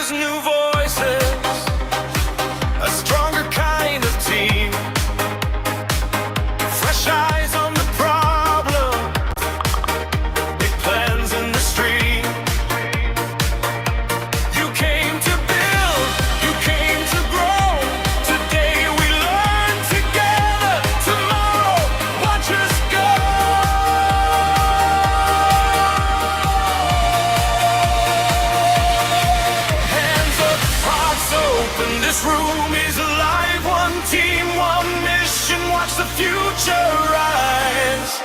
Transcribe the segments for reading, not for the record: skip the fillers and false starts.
ideas, new voices, a stronger kind of team. Fresh eyes on the problem, big plans in the stream. You came to build, you came to grow. Today we learn together, tomorrow watch us go. Hands up, hearts open, this room is alive. One team, one mission, watch the future rise.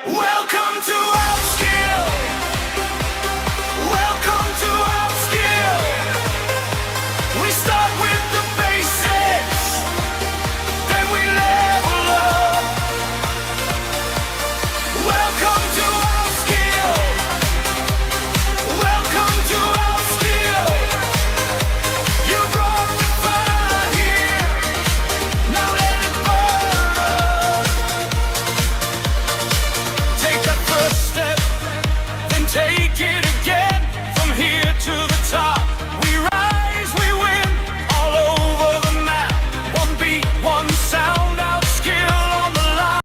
Welcome to Upskill. Welcome to Upskill. We start with the basics, then we level up. Welcome to Upskill. Welcome to Upskill. You brought the fire here, now let it burn up. Take that first step, then take it again. From here to the top, we rise, we win, all over the map. One beat, one sound, out skill on the line.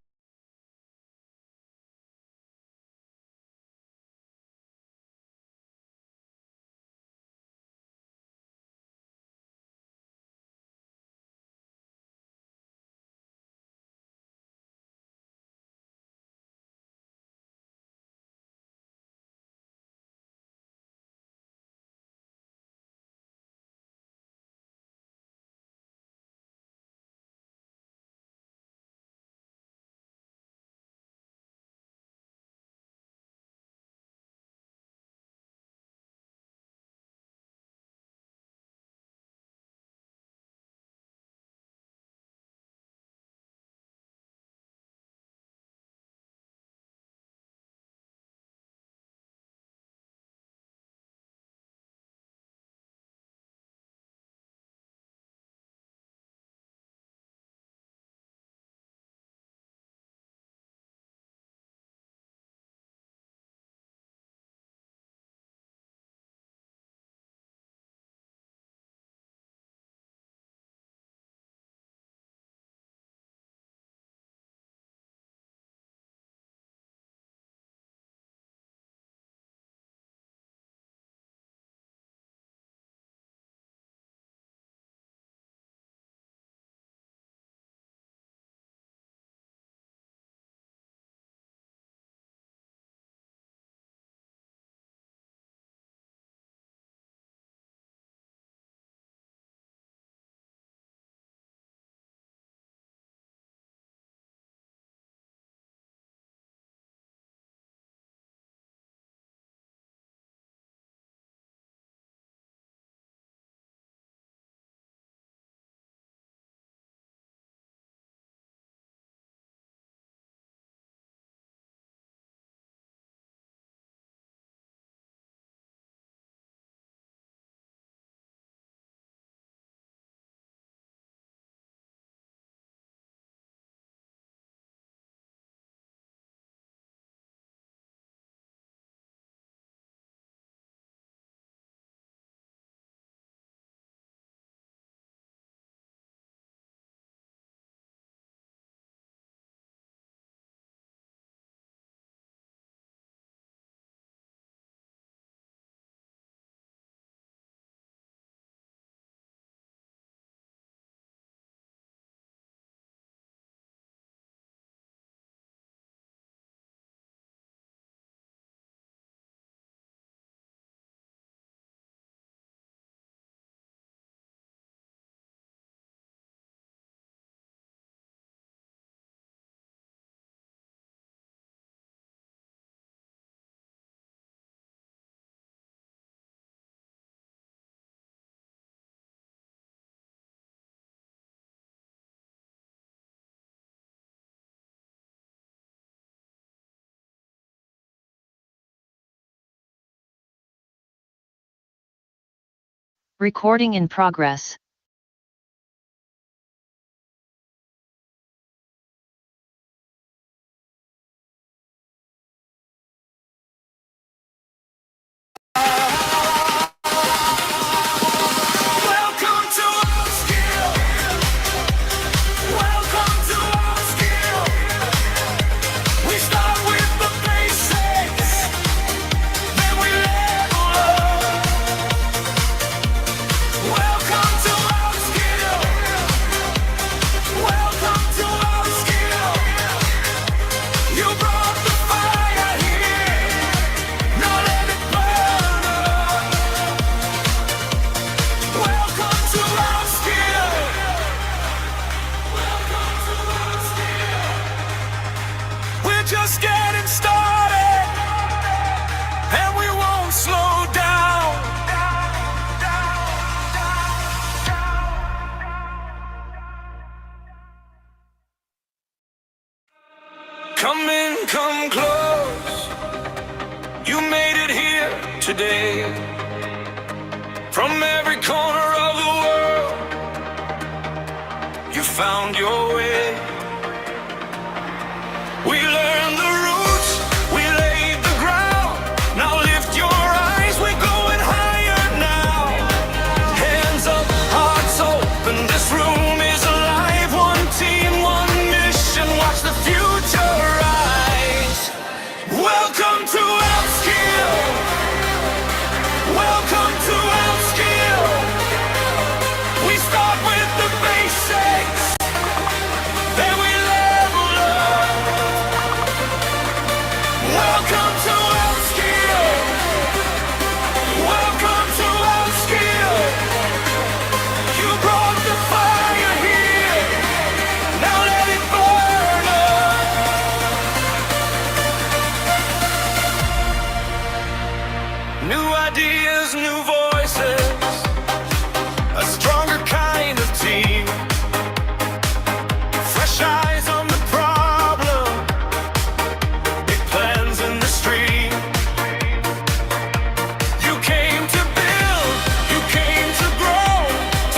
Recording in progress. just getting started, and we won't slow down. Come in, come close. You made it here today. From every corner of the world, you found your way. We learned the roots, we laid the ground. Now lift your eyes, we're going higher now. Hands up, hearts open, this room is alive. One team, one mission, watch the future rise. Welcome to Upskill. Welcome to Upskill. We start with the basics, then we level up. Welcome to Upskill. Welcome to Upskill. You brought the fire here, now let it burn up. New ideas, new voices, a stronger kind of team. Fresh eyes on the problem, big plans in the stream. You came to build, you came to grow.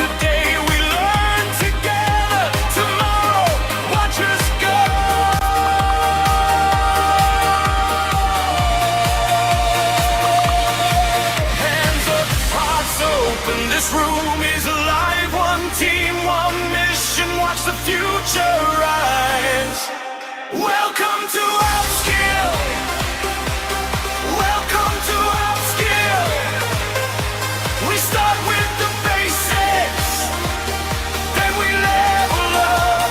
Today we learn together, tomorrow watch us go. Hands up, hearts open, this room is alive. One team, one mission, watch the future rise. Welcome to Upskill. Welcome to Upskill. We start with the basics, then we level up.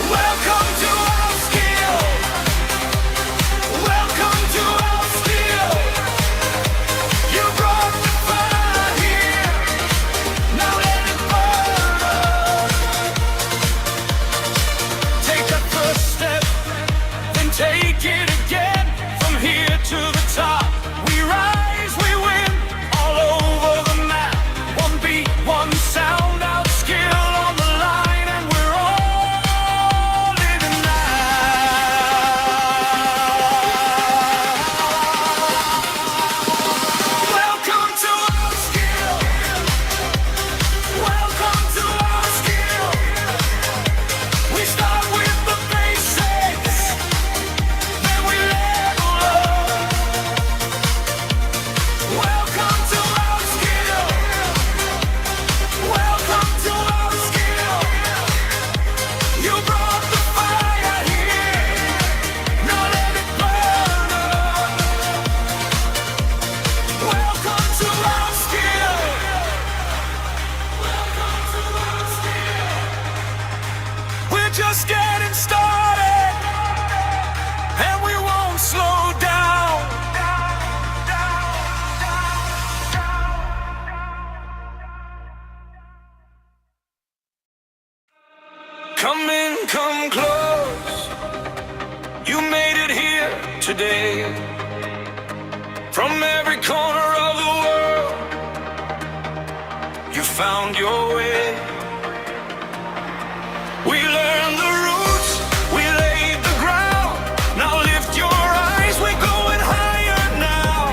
Welcome to Upskill. Welcome to Upskill. You brought the fire here, now let it burn up. Take that first step, then take it again. From here to the top, we rise, we win, all over the map. One beat, one sound, out skill on the line, and we're all living now. Welcome to Upskill. Welcome to Upskill. We start with the basics, then we level up. Welcome to Upskill. Welcome to Upskill. You brought the fire here, now let it burn up. Welcome to Upskill. Welcome to Upskill. We're just getting started, and we won't slow down. Come in, come close. You made it here today. From every corner of the world, you found your way. We learned the roots, we laid the ground. Now lift your eyes, we're going higher now.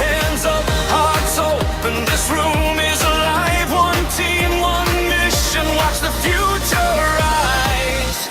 Hands up, hearts open, this room is alive. One team, one mission, watch the future rise.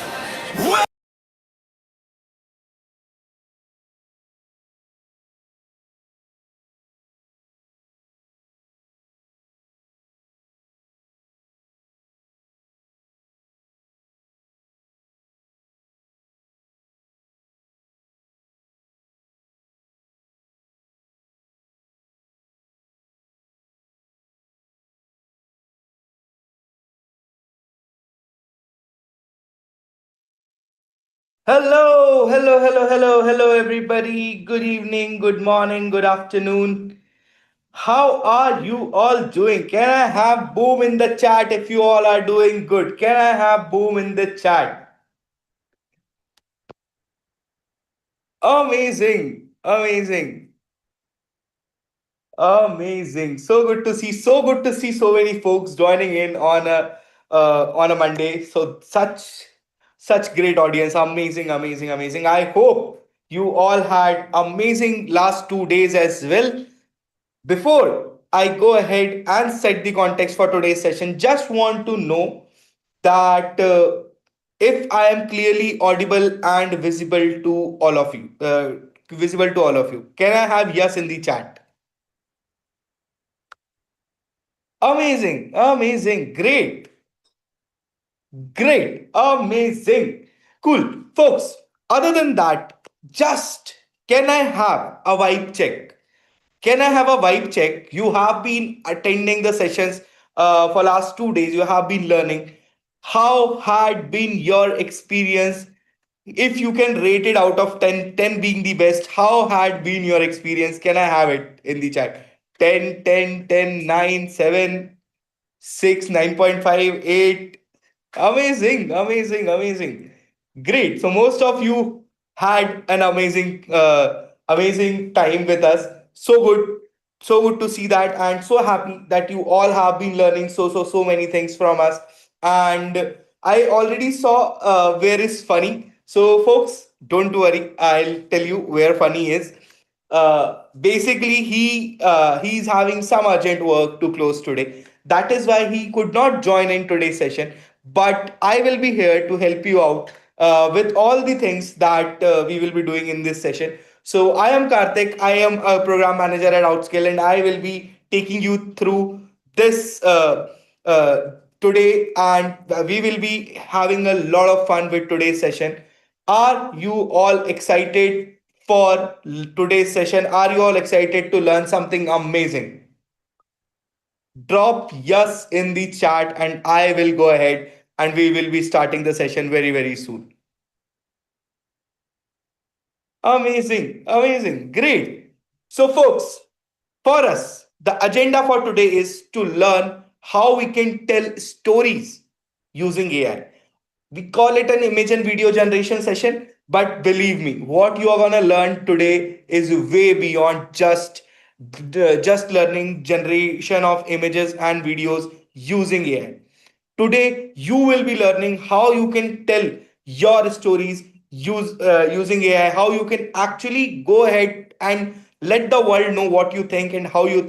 Hello, everybody. Good evening, good morning, good afternoon. How are you all doing? Can I have boom in the chat if you all are doing good? Can I have boom in the chat? Amazing. Amazing. Amazing. So good to see. So good to see so many folks joining in on a Monday. So such great audience. Amazing, amazing, amazing. I hope you all had amazing last 2 days as well. Before I go ahead and set the context for today's session, just want to know that if I am clearly audible and visible to all of you, can I have yes in the chat? Amazing, amazing, great, great, amazing, cool, folks. Other than that, just can I have a vibe check? Can I have a vibe check? You have been attending the sessions for last 2 days. You have been learning. How had been your experience? If you can rate it out of 10, 10 being the best, how had been your experience? Can I have it in the chat? 10, 10, 10, 9, 7, 6, 9.5, 8. Amazing, amazing, amazing. Great. So most of you had an amazing time with us. So good to see that, and so happy that you all have been learning so many things from us. And I already saw where is funny. So folks, don't worry. I'll tell you where funny is. Basically, he's having some urgent work to close today. That is why he could not join in today's session. But I will be here to help you out with all the things that we will be doing in this session. So I am Karthik. I am a program manager at Outscale, and I will be taking you through this today, and we will be having a lot of fun with today's session. Are you all excited for today's session? Are you all excited to learn something amazing? Drop yes in the chat, and I will go ahead and we will be starting the session very soon. Amazing, amazing, great. So, folks, for us, the agenda for today is to learn how we can tell stories using AI. We call it an image and video generation session, but believe me, what you are going to learn today is way beyond just learning generation of images and videos using AI. Today, you will be learning how you can tell your stories using AI, how you can actually go ahead and let the world know what you think and how you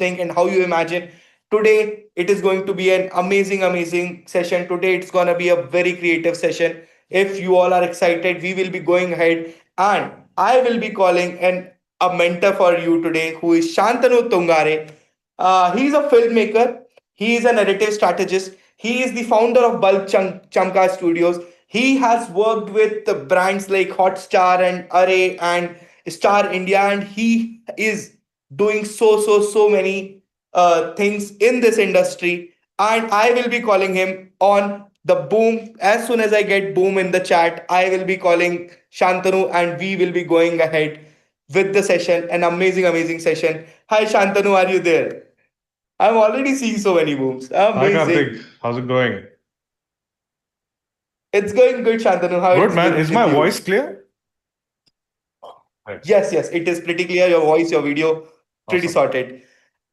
imagine. Today, it is going to be an amazing session. Today, it's going to be a very creative session. If you all are excited, we will be going ahead, and I will be calling a mentor for you today, who is Shantanu Tungare. He's a filmmaker. He is a narrative strategist. He is the founder of Chamka Studios. He has worked with the brands like Hotstar and Array and Star India, and he is doing so many things in this industry. And I will be calling him on the boom. As soon as I get boom in the chat, I will be calling Shantanu, and we will be going ahead with the session. An amazing session. Hi Shantanu, are you there? I'm already seeing so many booms. Hi Karthik, Amazing. how's it going? It's going good, Shantanu. How Good it's man. been Is with my you? voice clear? Right. Yes, it is pretty clear. Your voice, your video, pretty Awesome. sorted.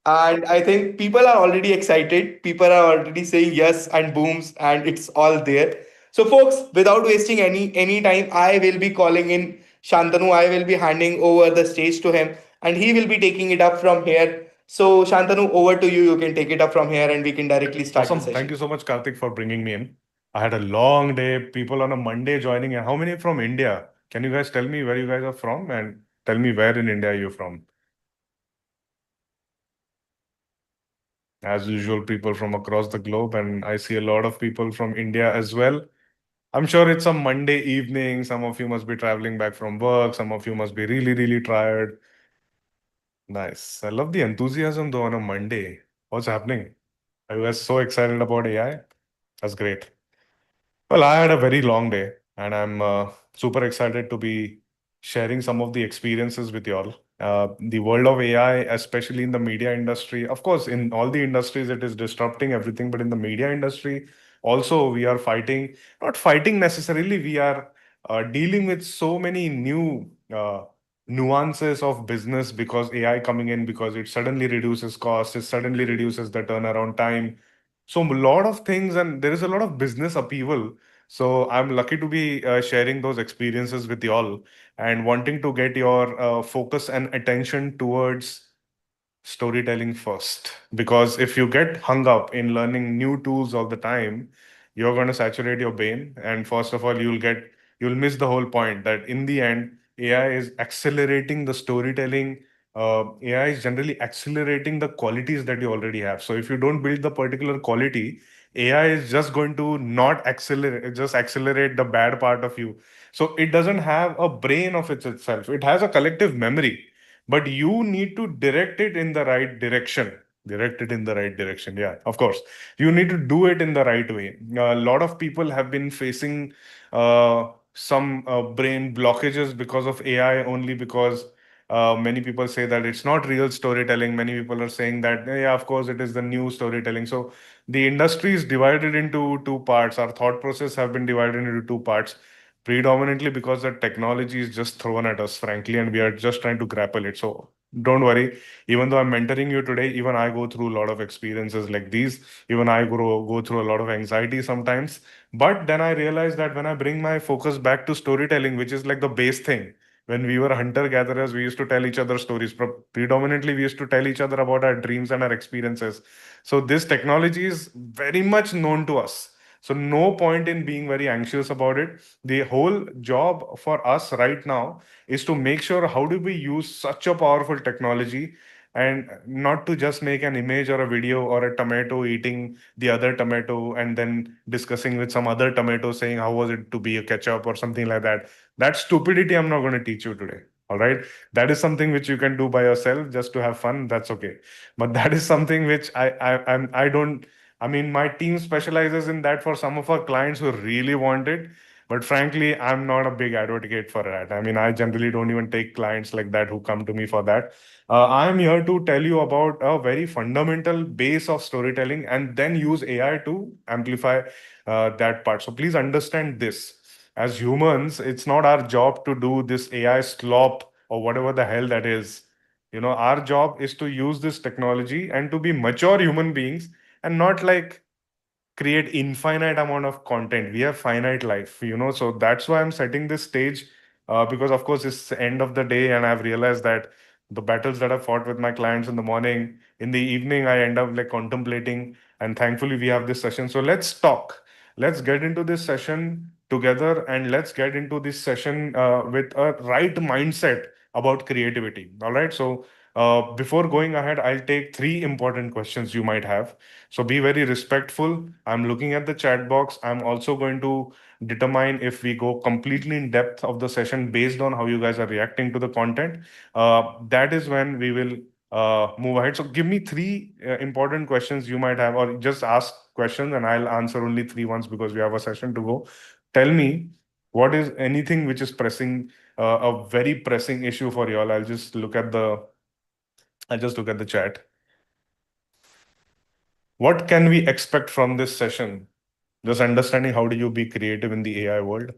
And I think people are already excited. People are already saying yes and booms, and it's all there. So, folks, without wasting any time, I will be calling in Shantanu. I will be handing over the stage to him, and he will be taking it up from here. So, Shantanu, over to you. You can take it up from here, and we can directly start the Awesome. Thank you session. so much, Karthik, for bringing me in. I had a long day. People on a Monday joining in. How many from India? Can you guys tell me where you guys are from and tell me where in India you're from? As usual, people from across the globe, and I see a lot of people from India as well. I'm sure it's a Monday evening. Some of you must be traveling back from work. Some of you must be really tired. Nice. I love the enthusiasm though on a Monday. What's happening? Are you guys so excited about AI? That's great. Well, I had a very long day and I'm super excited to be sharing some of the experiences with you all. The world of AI, especially in the media industry, of course, in all the industries, it is disrupting everything, but in the media industry, also, we are fighting, not fighting necessarily, we are dealing with so many new nuances of business because AI coming in, because it suddenly reduces costs, it suddenly reduces the turnaround time. So a lot of things, and there is a lot of business upheaval. So I'm lucky to be sharing those experiences with y'all and wanting to get your focus and attention towards storytelling first. Because if you get hung up in learning new tools all the time, you're going to saturate your brain. And first of all, you'll miss the whole point that in the end, AI is accelerating the storytelling. AI is generally accelerating the qualities that you already have. So if you don't build the particular quality, AI is just going to not accelerate, just accelerate the bad part of you. So it doesn't have a brain of itself. It has a collective memory, but you need to direct it in the right direction. Direct it in the right direction. Yeah, of course. You need to do it in the right way. A lot of people have been facing some brain blockages because of AI, only because many people say that it's not real storytelling. Many people are saying that, yeah, of course, it is the new storytelling. So the industry is divided into two parts. Our thought process have been divided into two parts, predominantly because the technology is just thrown at us, frankly, and we are just trying to grapple it. So don't worry. Even though I'm mentoring you today, even I go through a lot of experiences like these. Even I go through a lot of anxiety sometimes. But then I realize that when I bring my focus back to storytelling, which is like the base thing, when we were hunter gatherers, we used to tell each other stories. Predominantly, we used to tell each other about our dreams and our experiences. So this technology is very much known to us. So no point in being very anxious about it. The whole job for us right now is to make sure how do we use such a powerful technology and not to just make an image or a video or a tomato eating the other tomato and then discussing with some other tomato saying how was it to be a ketchup or something like that. That stupidity I'm not going to teach you today. All right. That is something which you can do by yourself just to have fun. That's okay. But that is something which I don't, I mean, my team specializes in that for some of our clients who really want it. But frankly, I'm not a big advocate for that. I mean, I generally don't even take clients like that who come to me for that. I'm here to tell you about a very fundamental base of storytelling and then use AI to amplify that part. So please understand this. As humans, it's not our job to do this AI slop or whatever the hell that is. You know, our job is to use this technology and to be mature human beings and not like create infinite amount of content. We have finite life, you know. So that's why I'm setting this stage, because of course it's the end of the day, and I've realized that the battles that I fought with my clients in the morning, in the evening, I end up like contemplating. And thankfully, we have this session. So let's talk. Let's get into this session together, and let's get into this session with a right mindset about creativity. All right. So before going ahead, I'll take three important questions you might have. So be very respectful. I'm looking at the chat box. I'm also going to determine if we go completely in depth of the session based on how you guys are reacting to the content. That is when we will move ahead. So give me three important questions you might have, or just ask questions and I'll answer only three ones because we have a session to go. Tell me what is anything which is pressing, a very pressing issue for y'all. I'll just look at the chat. What can we expect from this session? Just understanding how do you be creative in the AI world.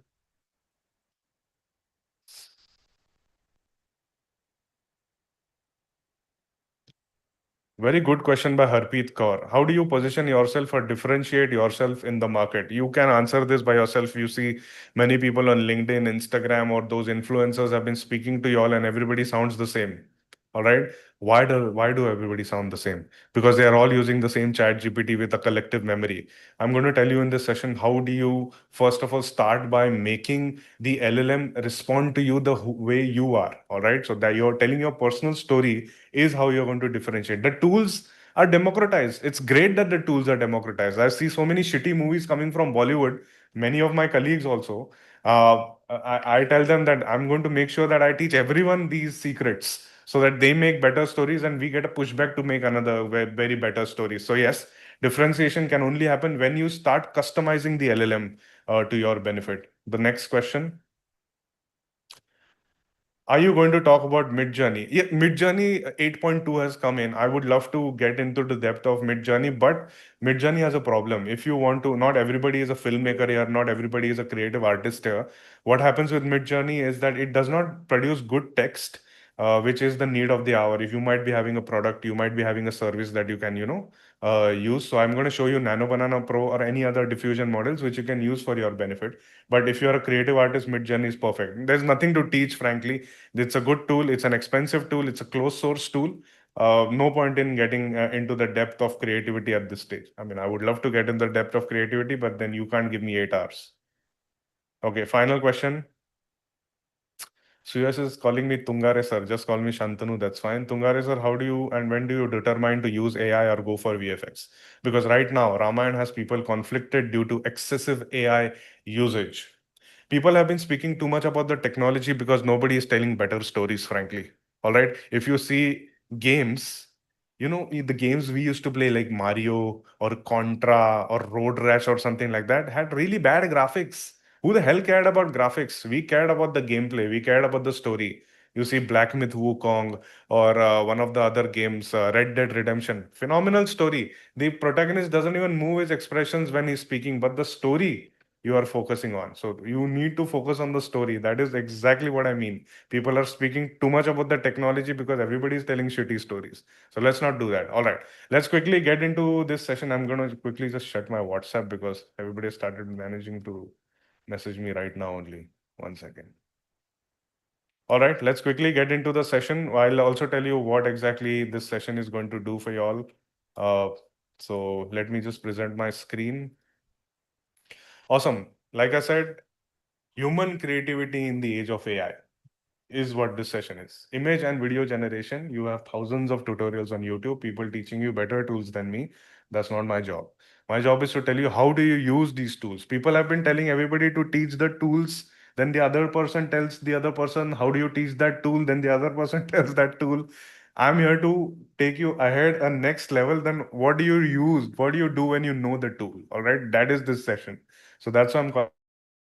Very good question by Harpreet Kaur. How do you position yourself or differentiate yourself in the market? You can answer this by yourself. You see many people on LinkedIn, Instagram, or those influencers have been speaking to y'all and everybody sounds the same. All right. Why do everybody sound the same? Because they are all using the same chat GPT with a collective memory. I'm going to tell you in this session how do you first of all start by making the LLM respond to you the way you are. All right. So that you're telling your personal story is how you're going to differentiate. The tools are democratized. It's great that the tools are democratized. I see so many shitty movies coming from Bollywood, many of my colleagues also. I tell them that I'm going to make sure that I teach everyone these secrets so that they make better stories and we get a pushback to make another very better story. So yes, differentiation can only happen when you start customizing the LLM to your benefit. The next question. Are you going to talk about Midjourney? Yeah, Midjourney 8.2 has come in. I would love to get into the depth of Midjourney, but Midjourney has a problem. If you want to, not everybody is a filmmaker here, not everybody is a creative artist here. What happens with Midjourney is that it does not produce good text. which is the need of the hour. If you might be having a product, you might be having a service that you can, use. So I'm going to show you Nano Banana Pro or any other diffusion models which you can use for your benefit. But if you're a creative artist, Midjourney is perfect. There's nothing to teach, frankly. It's a good tool. It's an expensive tool. It's a closed source tool. No point in getting into the depth of creativity at this stage. I mean, I would love to get in the depth of creativity, but then you can't give me 8 hours. Okay, final question. Suyas is calling me Tungare sir. Just call me Shantanu. That's fine. Tungare sir, how do you and when do you determine to use AI or go for VFX? Because right now, Ramayana has people conflicted due to excessive AI usage. People have been speaking too much about the technology because nobody is telling better stories, frankly. All right. If you see games, the games we used to play like Mario or Contra or Road Rash or something like that had really bad graphics. Who the hell cared about graphics? We cared about the gameplay. We cared about the story. You see Black Myth Wukong or one of the other games, Red Dead Redemption. Phenomenal story. The protagonist doesn't even move his expressions when he's speaking, but the story you are focusing on. So you need to focus on the story. That is exactly what I mean. People are speaking too much about the technology because everybody is telling shitty stories. So let's not do that. All right. Let's quickly get into this session. I'm going to quickly just shut my WhatsApp because everybody started managing to message me right now only. 1 second. All right, let's quickly get into the session. I'll also tell you what exactly this session is going to do for you all. So let me just present my screen. Awesome. Like I said, human creativity in the age of AI is what this session is. Image and video generation. You have thousands of tutorials on YouTube, people teaching you better tools than me. That's not my job. My job is to tell you how do you use these tools. People have been telling everybody to teach the tools. Then the other person tells the other person, how do you teach that tool? Then the other person tells that tool. I'm here to take you ahead and next level. Then what do you use? What do you do when you know the tool? All right. That is this session. So that's why I'm calling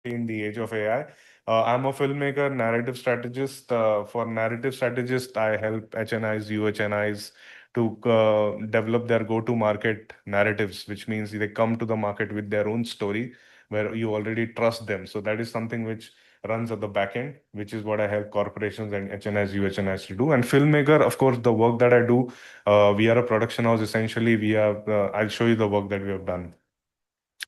in the age of AI. I'm a filmmaker, narrative strategist. For narrative strategist, I help HNIs, UHNIs to develop their go-to-market narratives, which means they come to the market with their own story where you already trust them. So that is something which runs at the back end, which is what I help corporations and HNIs, UHNIs to do. And filmmaker, of course, the work that I do, we are a production house. Essentially, we have. I'll show you the work that we have done.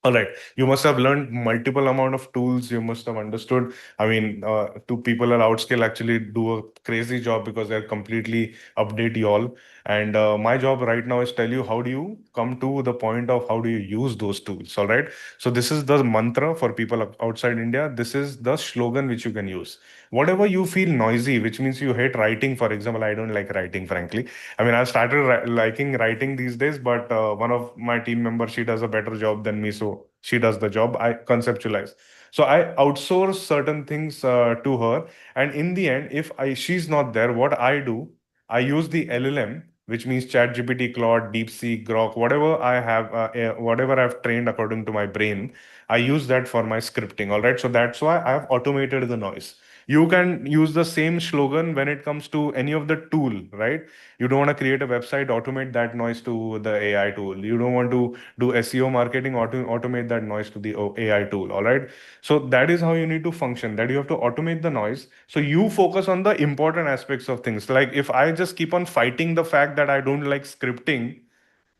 All right. You must have learned multiple amount of tools. You must have understood. I mean, two people at Outscale actually do a crazy job because they're completely update you all. And my job right now is tell you how do you come to the point of how do you use those tools. All right. So this is the mantra for people outside India. This is the slogan which you can use. Whatever you feel noisy, which means you hate writing. For example, I don't like writing, frankly. I mean, I've started liking writing these days, but one of my team members, she does a better job than me. So she does the job. I conceptualize. So I outsource certain things to her. And in the end, if she's not there, what I do, I use the LLM, which means ChatGPT, Claude, DeepSeek, Grok, whatever I have, whatever I've trained according to my brain, I use that for my scripting. All right. So that's why I've automated the noise. You can use the same slogan when it comes to any of the tool, right? You don't want to create a website, automate that noise to the AI tool. You don't want to do SEO marketing, automate that noise to the AI tool. All right. So that is how you need to function, that you have to automate the noise. So you focus on the important aspects of things. Like if I just keep on fighting the fact that I don't like scripting,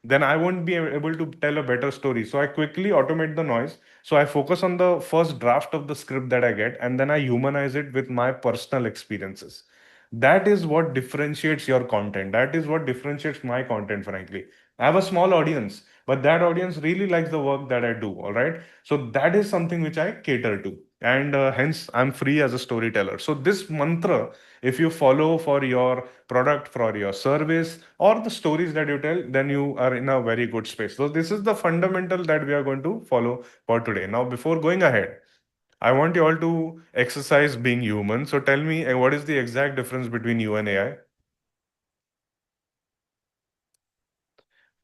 then I won't be able to tell a better story. So I quickly automate the noise. So I focus on the first draft of the script that I get, and then I humanize it with my personal experiences. That is what differentiates your content. That is what differentiates my content, frankly. I have a small audience, but that audience really likes the work that I do. All right. So that is something which I cater to. And hence, I'm free as a storyteller. So, this mantra, if you follow for your product, for your service, or the stories that you tell, then you are in a very good space. So, this is the fundamental that we are going to follow for today. Now, before going ahead, I want you all to exercise being human. So, tell me what is the exact difference between you and AI?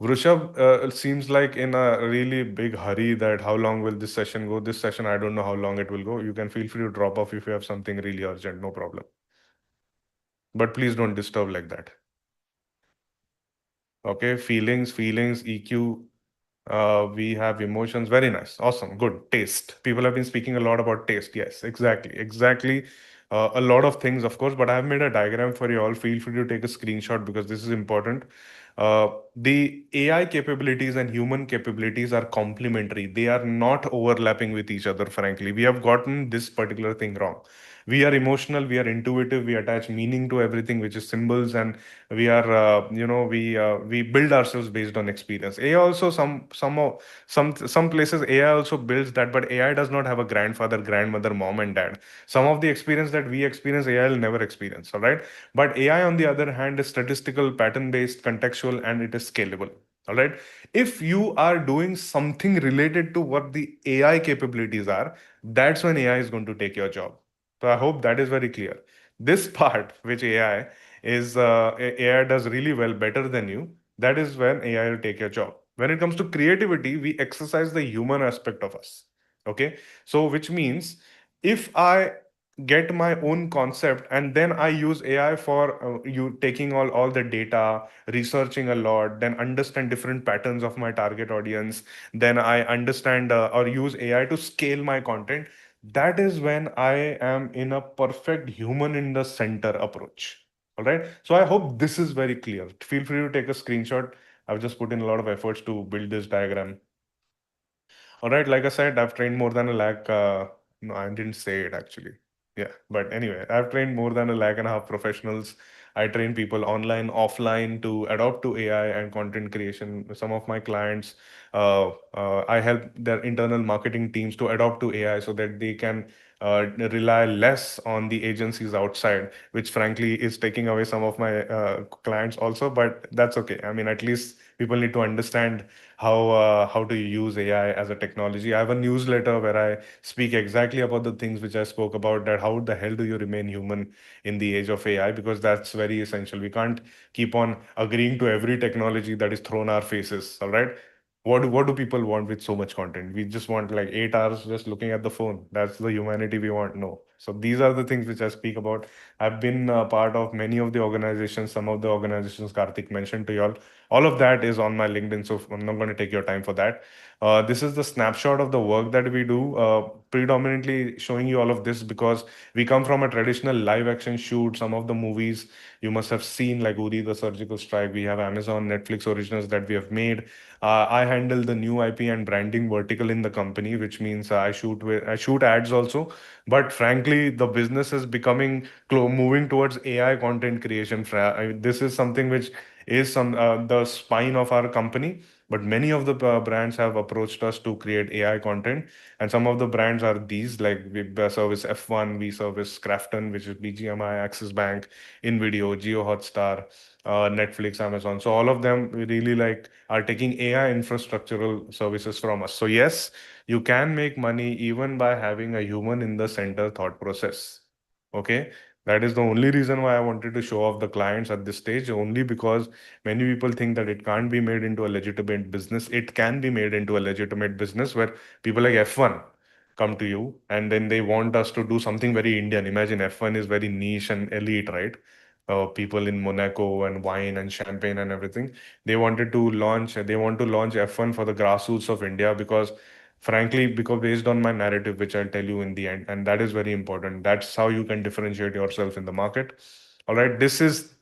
Vrushab seems like in a really big hurry that how long will this session go? This session, I don't know how long it will go. You can feel free to drop off if you have something really urgent, no problem. But please don't disturb like that. Okay, feelings, EQ. We have emotions. Very nice. Awesome. Good. Taste. People have been speaking a lot about taste. Yes, exactly. Exactly. a lot of things, of course, but I've made a diagram for you all. Feel free to take a screenshot because this is important. The AI capabilities and human capabilities are complementary. They are not overlapping with each other, frankly. We have gotten this particular thing wrong. We are emotional, we are intuitive, we attach meaning to everything, which is symbols, and we are, we build ourselves based on experience. AI also some places AI also builds that, but AI does not have a grandfather, grandmother, mom, and dad. Some of the experience that we experience, AI will never experience. All right, but AI on the other hand is statistical, pattern based, contextual, and it is scalable. All right, if you are doing something related to what the AI capabilities are, that's when AI is going to take your job. So I hope that is very clear. This part, which AI is, AI does really well, better than you. That is when AI will take your job. When it comes to creativity, we exercise the human aspect of us. Okay, so which means if I get my own concept and then I use AI for you taking all the data, researching a lot, then understand different patterns of my target audience, then I understand or use AI to scale my content. That is when I am in a perfect human in the center approach. All right. So I hope this is very clear. Feel free to take a screenshot. I've just put in a lot of efforts to build this diagram. All right, like I said, I've trained more than a lakh. No, I didn't say it actually. Yeah, but anyway, I've trained more than a lakh and a half professionals. I train people online, offline to adopt to AI and content creation. Some of my clients, I help their internal marketing teams to adopt to AI so that they can rely less on the agencies outside, which frankly is taking away some of my clients also. But that's okay. I mean, at least people need to understand how to use AI as a technology. I have a newsletter where I speak exactly about the things which I spoke about. That how the hell do you remain human in the age of AI? Because that's very essential. We can't keep on agreeing to every technology that is thrown our faces. All right. What do people want with so much content? We just want like 8 hours just looking at the phone. That's the humanity we want. No. So these are the things which I speak about. I've been part of many of the organizations. Some of the organizations Karthik mentioned to y'all. All of that is on my LinkedIn, so I'm not going to take your time for that. This is the snapshot of the work that we do, predominantly showing you all of this because we come from a traditional live action shoot. Some of the movies you must have seen, like Uri the Surgical Strike. We have Amazon, Netflix originals that we have made. I handle the new IP and branding vertical in the company, which means I shoot ads also. But frankly, the business is becoming moving towards AI content creation. This is something which is the spine of our company. But many of the brands have approached us to create AI content, and some of the brands are these like we service F1, we service Crafton, which is BGMI, Axis Bank, InVideo, Geo Hotstar, Netflix, Amazon. So all of them we really like are taking AI infrastructural services from us. So yes, you can make money even by having a human in the center thought process. Okay, that is the only reason why I wanted to show off the clients at this stage, only because many people think that it can't be made into a legitimate business. It can be made into a legitimate business where people like F1 come to you and then they want us to do something very Indian. Imagine F1 is very niche and elite, right? People in Monaco and wine and champagne and everything. They want to launch F1 for the grassroots of India because frankly, because based on my narrative, which I'll tell you in the end, and that is very important. That's how you can differentiate yourself in the market. All right, this is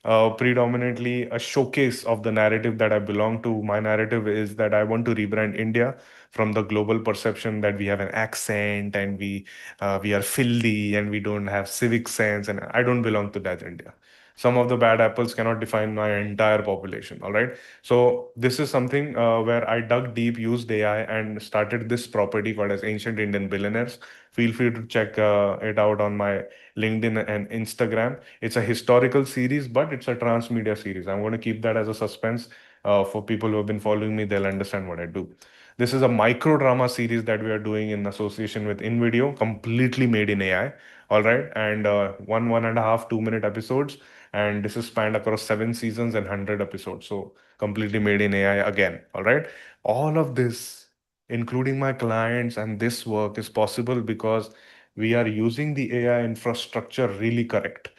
predominantly a showcase of the narrative that I belong to. My narrative is that I want to rebrand India from the global perception that we have an accent and we are filthy and we don't have civic sense, and I don't belong to that India. Some of the bad apples cannot define my entire population. All right. So this is something where I dug deep, used AI, and started this property called as Ancient Indian Billionaires. Feel free to check it out on my LinkedIn and Instagram. It's a historical series, but it's a transmedia series. I'm going to keep that as a suspense. For people who have been following me, they'll understand what I do. This is a micro drama series that we are doing in association with InVideo, completely made in AI. All right, and 1.5, 2 minute episodes, and this is spanned across 7 seasons and 100 episodes. So completely made in AI again. All right, all of this, including my clients and this work, is possible because we are using the AI infrastructure really correct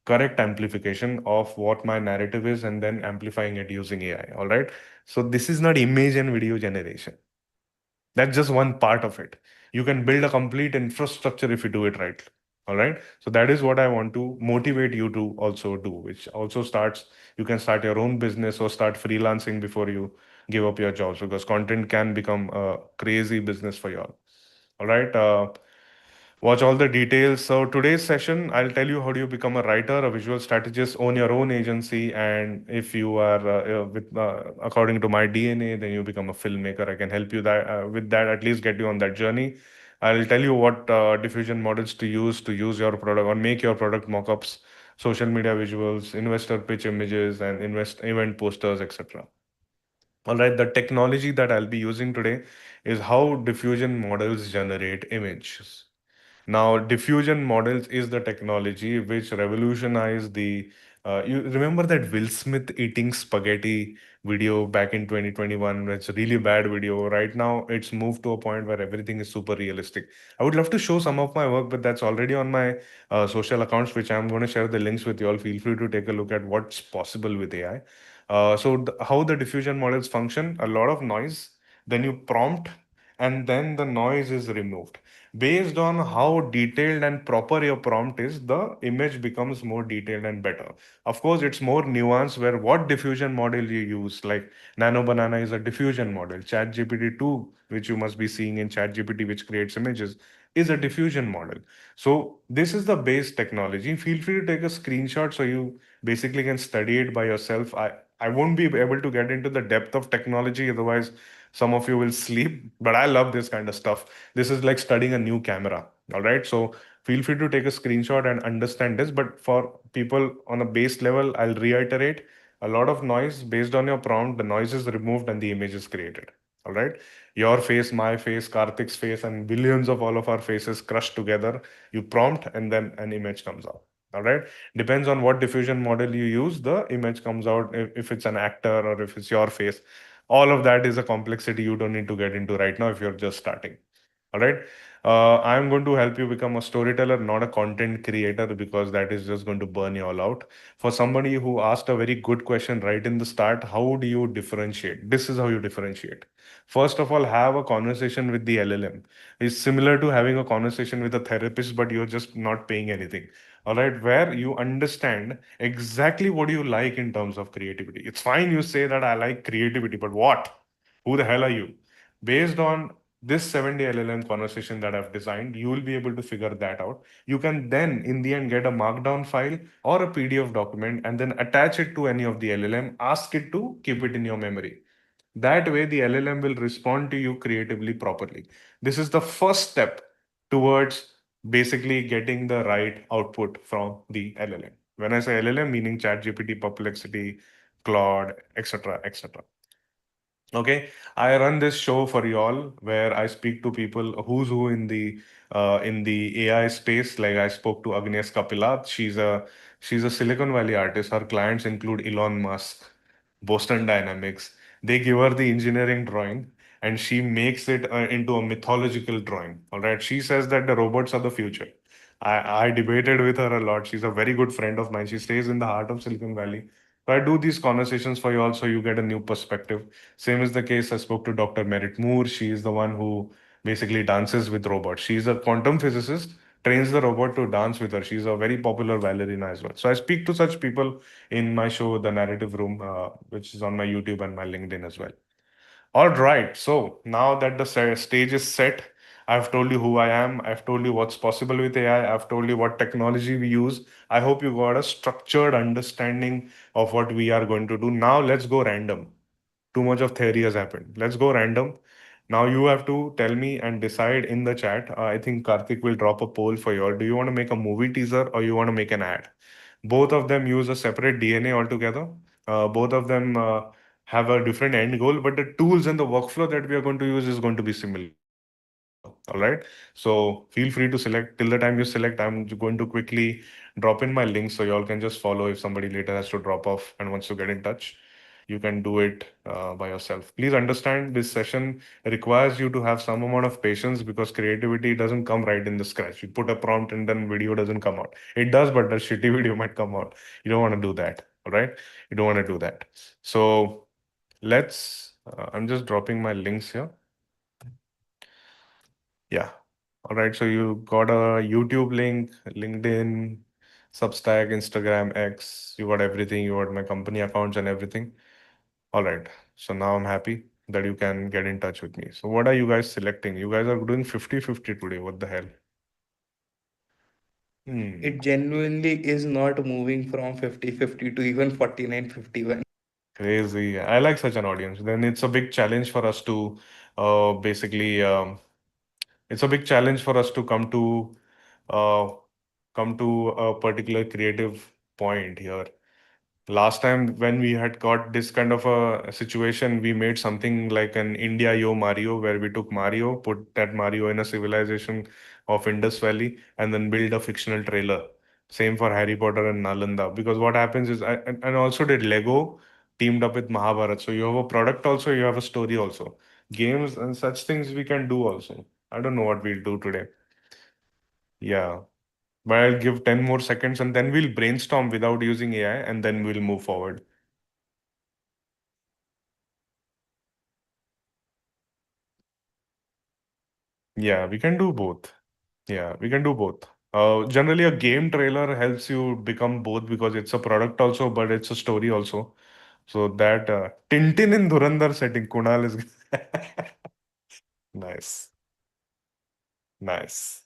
amplification of what my narrative is and then amplifying it using AI. All right. So this is not image and video generation. That's just one part of it. You can build a complete infrastructure if you do it right. All right. So that is what I want to motivate you to also do, which also starts, you can start your own business or start freelancing before you give up your jobs, because content can become a crazy business for you all. All right. Watch all the details. So today's session, I'll tell you how do you become a writer, a visual strategist, own your own agency, and if you are according to my DNA, then you become a filmmaker. I can help you that with that, at least get you on that journey. I'll tell you what diffusion models to use your product or make your product mockups, social media visuals, investor pitch images, and invest event posters, etc. All right, the technology that I'll be using today is how diffusion models generate images. Now, diffusion models is the technology which revolutionized the. You remember that Will Smith eating spaghetti video back in 2021? It's a really bad video. Right now, it's moved to a point where everything is super realistic. I would love to show some of my work, but that's already on my social accounts, which I'm going to share the links with you all. Feel free to take a look at what's possible with AI. How the diffusion models function, a lot of noise, then you prompt, and then the noise is removed. Based on how detailed and proper your prompt is, the image becomes more detailed and better. Of course, it's more nuanced where what diffusion model you use, like Nano Banana is a diffusion model. ChatGPT 2, which you must be seeing in ChatGPT, which creates images, is a diffusion model. So this is the base technology. Feel free to take a screenshot so you basically can study it by yourself. I won't be able to get into the depth of technology, otherwise some of you will sleep, but I love this kind of stuff. This is like studying a new camera. All right. So feel free to take a screenshot and understand this. But for people on a base level, I'll reiterate a lot of noise based on your prompt. The noise is removed and the image is created. All right. Your face, my face, Karthik's face, and billions of all of our faces crushed together. You prompt and then an image comes out. All right. Depends on what diffusion model you use, the image comes out if it's an actor or if it's your face. All of that is a complexity you don't need to get into right now if you're just starting. All right. I'm going to help you become a storyteller, not a content creator, because that is just going to burn you all out. For somebody who asked a very good question right in the start, how do you differentiate? This is how you differentiate. First of all, have a conversation with the LLM. It's similar to having a conversation with a therapist, but you're just not paying anything. All right, where you understand exactly what you like in terms of creativity. It's fine you say that I like creativity, but what? Who the hell are you? Based on this 7-day LLM conversation that I've designed, you will be able to figure that out. You can then, in the end, get a markdown file or a PDF document and then attach it to any of the LLM, ask it to keep it in your memory. That way, the LLM will respond to you creatively properly. This is the first step towards basically getting the right output from the LLM. When I say LLM, meaning ChatGPT, Perplexity, Claude, etc., etc. Okay, I run this show for y'all where I speak to people who's who in the AI space. Like I spoke to Agnes Kapilat. She's a Silicon Valley artist. Her clients include Elon Musk, Boston Dynamics. They give her the engineering drawing and she makes it into a mythological drawing. All right, she says that the robots are the future. I debated with her a lot. She's a very good friend of mine. She stays in the heart of Silicon Valley. So I do these conversations for you all so you get a new perspective. Same is the case. I spoke to Dr. Merritt Moore. She is the one who basically dances with robots. She's a quantum physicist, trains the robot to dance with her. She's a very popular ballerina as well. So I speak to such people in my show, The Narrative Room, which is on my YouTube and my LinkedIn as well. All right. So now that the stage is set, I've told you who I am. I've told you what's possible with AI. I've told you what technology we use. I hope you got a structured understanding of what we are going to do. Now let's go random. Too much of theory has happened. Let's go random. Now you have to tell me and decide in the chat. I think Karthik will drop a poll for you all. Do you want to make a movie teaser or you want to make an ad? Both of them use a separate DNA altogether. Both of them have a different end goal, but the tools and the workflow that we are going to use is going to be similar. All right. So feel free to select. Till the time you select, I'm going to quickly drop in my link so y'all can just follow if somebody later has to drop off and wants to get in touch. You can do it by yourself. Please understand this session requires you to have some amount of patience because creativity doesn't come right in the scratch. You put a prompt and then video doesn't come out. It does, but the shitty video might come out. You don't want to do that. All right. You don't want to do that. So I'm just dropping my links here. Yeah. All right, so you got a YouTube link, LinkedIn, Substack, Instagram, X. You got everything. You got my company accounts and everything. All right. So now I'm happy that you can get in touch with me. So what are you guys selecting? You guys are doing 50-50 today. What the hell? Hmm. It genuinely is not moving from 50-50 to even 49-51. Crazy. I like such an audience. Then it's a big challenge for us to basically it's a big challenge for us to uh, come to a particular creative point here. Last time when we had got this kind of a situation, we made something like an India Yo Mario, where we took Mario, put that Mario in a civilization of Indus Valley, and then build a fictional trailer. Same for Harry Potter and Nalanda. Because what happens is, and also did Lego teamed up with Mahabharat. So you have a product also, you have a story also. Games and such things we can do also. I don't know what we'll do today. Yeah. But I'll give 10 more seconds and then we'll brainstorm without using AI and then we'll move forward. Yeah, we can do both. Yeah, we can do both. Generally, a game trailer helps you become both because it's a product also, but it's a story also. So that Tintin in Dhurandhar setting, Kunal is nice, nice.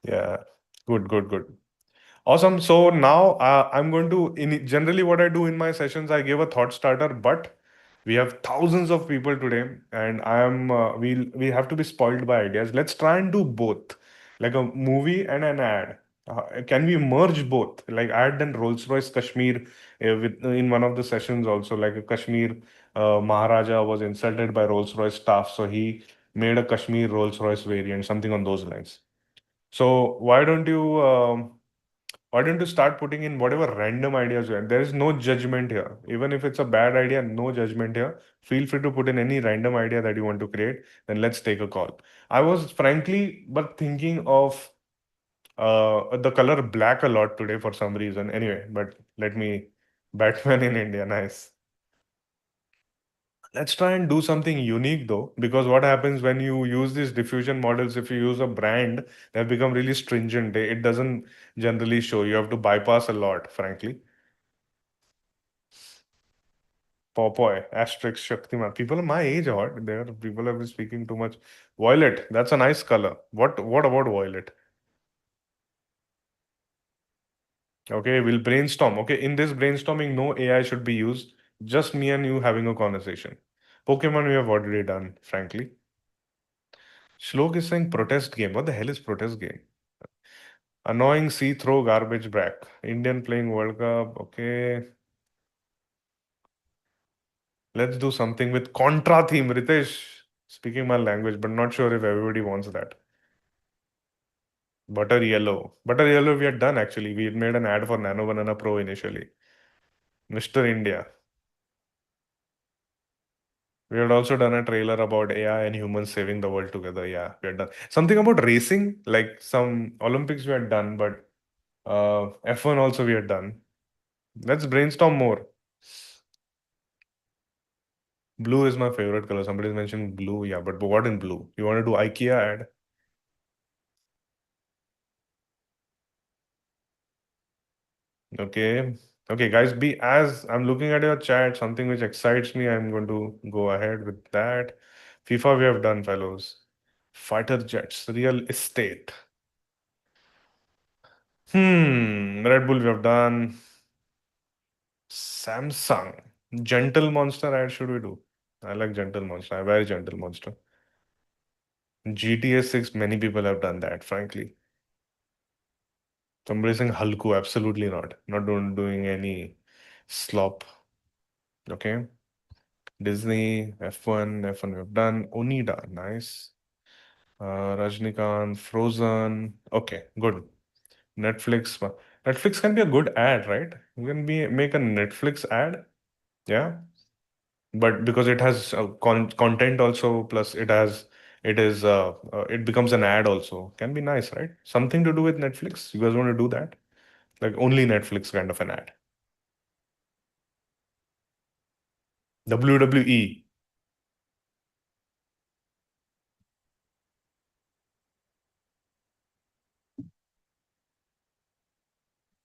Yeah, good, good, good. Awesome. So now I'm going to, generally what I do in my sessions, I give a thought starter, but we have thousands of people today, and we have to be spoiled by ideas. Let's try and do both, like a movie and an ad. Can we merge both? Like I had done Rolls-Royce Kashmir in one of the sessions also, like a Kashmir Maharaja was insulted by Rolls-Royce staff, so he made a Kashmir Rolls-Royce variant, something on those lines. So why don't you start putting in whatever random ideas you have? There is no judgment here. Even if it's a bad idea, no judgment here. Feel free to put in any random idea that you want to create. Then let's take a call. I was frankly but thinking of the color black a lot today for some reason. Anyway, but let me Batman in India, nice. Let's try and do something unique though, because what happens when you use these diffusion models, if you use a brand, they become really stringent. It doesn't generally show. You have to bypass a lot, frankly. Popoy, Asterix, Shaktiman. People my age are there. People have been speaking too much. Violet, that's a nice color. What about violet? Okay, we'll brainstorm. Okay, in this brainstorming, no AI should be used. Just me and you having a conversation. Pokemon, we have already done, frankly. Shlok is saying protest game. What the hell is protest game? Annoying see-through garbage back. Indian playing World Cup. Okay. Let's do something with Contra theme. Ritesh, speaking my language, but not sure if everybody wants that. Butter yellow. Butter yellow we had done actually. We had made an ad for Nano Banana Pro initially. Mr. India. We had also done a trailer about AI and humans saving the world together. Yeah, we had done something about racing, like some Olympics we had done, but F1 also we had done. Let's brainstorm more. Blue is my favorite color. Somebody's mentioned blue. Yeah, but what in blue? You want to do IKEA ad? Okay. Okay, guys, be as I'm looking at your chat, something which excites me, I'm going to go ahead with that. FIFA, we have done, fellows. Fighter jets, real estate. Red Bull, we have done. Samsung. Gentle Monster ad should we do? I like Gentle Monster. I wear Gentle Monster. GTA 6, many people have done that, frankly. Somebody saying Halku, absolutely not. Not doing any slop. Okay. Disney, F1 we've done. Onida, nice. Rajnikant, Frozen. Okay, good. Netflix. Netflix can be a good ad, right? You can be make a Netflix ad. Yeah. But because it has content also, plus it becomes an ad also. Can be nice, right? Something to do with Netflix. You guys want to do that? Like only Netflix kind of an ad. WWE.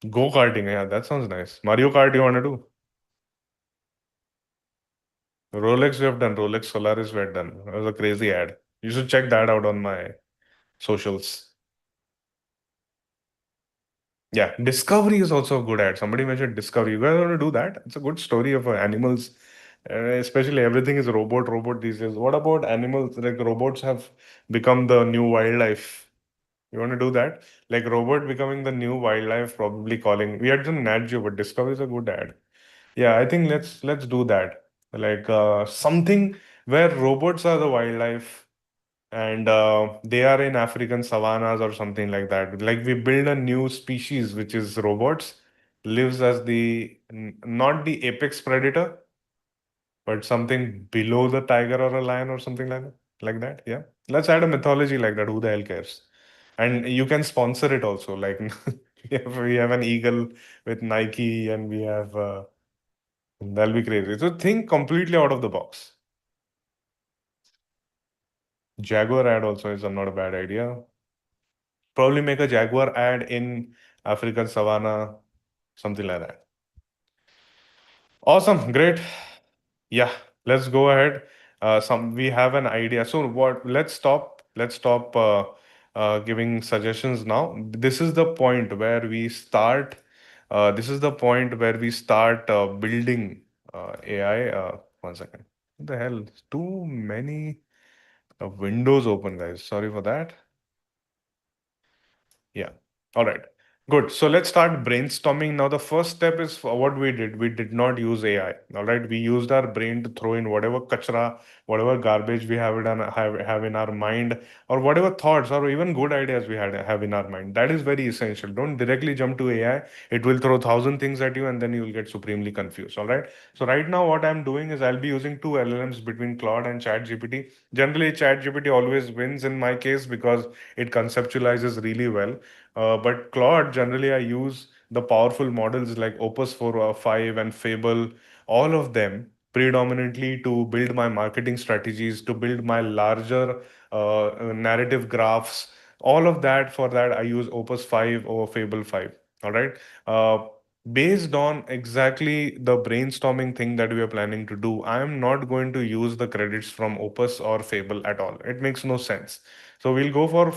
Go-karting, yeah, that sounds nice. Mario Kart, you want to do? Rolex, we have done. Rolex Solaris, we have done. That was a crazy ad. You should check that out on my socials. Yeah, Discovery is also a good ad. Somebody mentioned Discovery. You guys want to do that? It's a good story of animals. Especially everything is robot these days. What about animals? Like robots have become the new wildlife. You want to do that? Like robot becoming the new wildlife, probably calling. We had done Nat Geo, but Discovery is a good ad. Yeah, I think let's do that. Like something where robots are the wildlife and they are in African savannas or something like that. Like we build a new species which is robots, lives as not the apex predator, but something below the tiger or a lion or something like that. Like that, yeah. Let's add a mythology like that. Who the hell cares? And you can sponsor it also. Like we have an eagle with Nike, and we have that'll be crazy. So think completely out of the box. Jaguar ad also is not a bad idea. Probably make a jaguar ad in African savanna, something like that. Awesome, great. Yeah, let's go ahead. Some we have an idea. So what? Let's stop. Let's stop giving suggestions now. This is the point where we start. This is the point where we start building AI. One second. What the hell? Too many windows open, guys. Sorry for that. Yeah. All right. Good. So let's start brainstorming. Now, the first step is for what we did. We did not use AI. All right. We used our brain to throw in whatever kachra, whatever garbage we have in our mind, or whatever thoughts or even good ideas we have in our mind. That is very essential. Don't directly jump to AI. It will throw thousand things at you, and then you will get supremely confused. All right. So right now, what I'm doing is I'll be using two LLMs between Claude and ChatGPT. Generally, ChatGPT always wins in my case because it conceptualizes really well. But Claude, generally, I use the powerful models like Opus 4 or 5 and Fable, all of them predominantly to build my marketing strategies, to build my larger narrative graphs. All of that, for that, I use Opus 5 or Fable 5. All right. Uh, Based on exactly the brainstorming thing that we are planning to do, I am not going to use the credits from Opus or Fable at all. It makes no sense. So we'll go for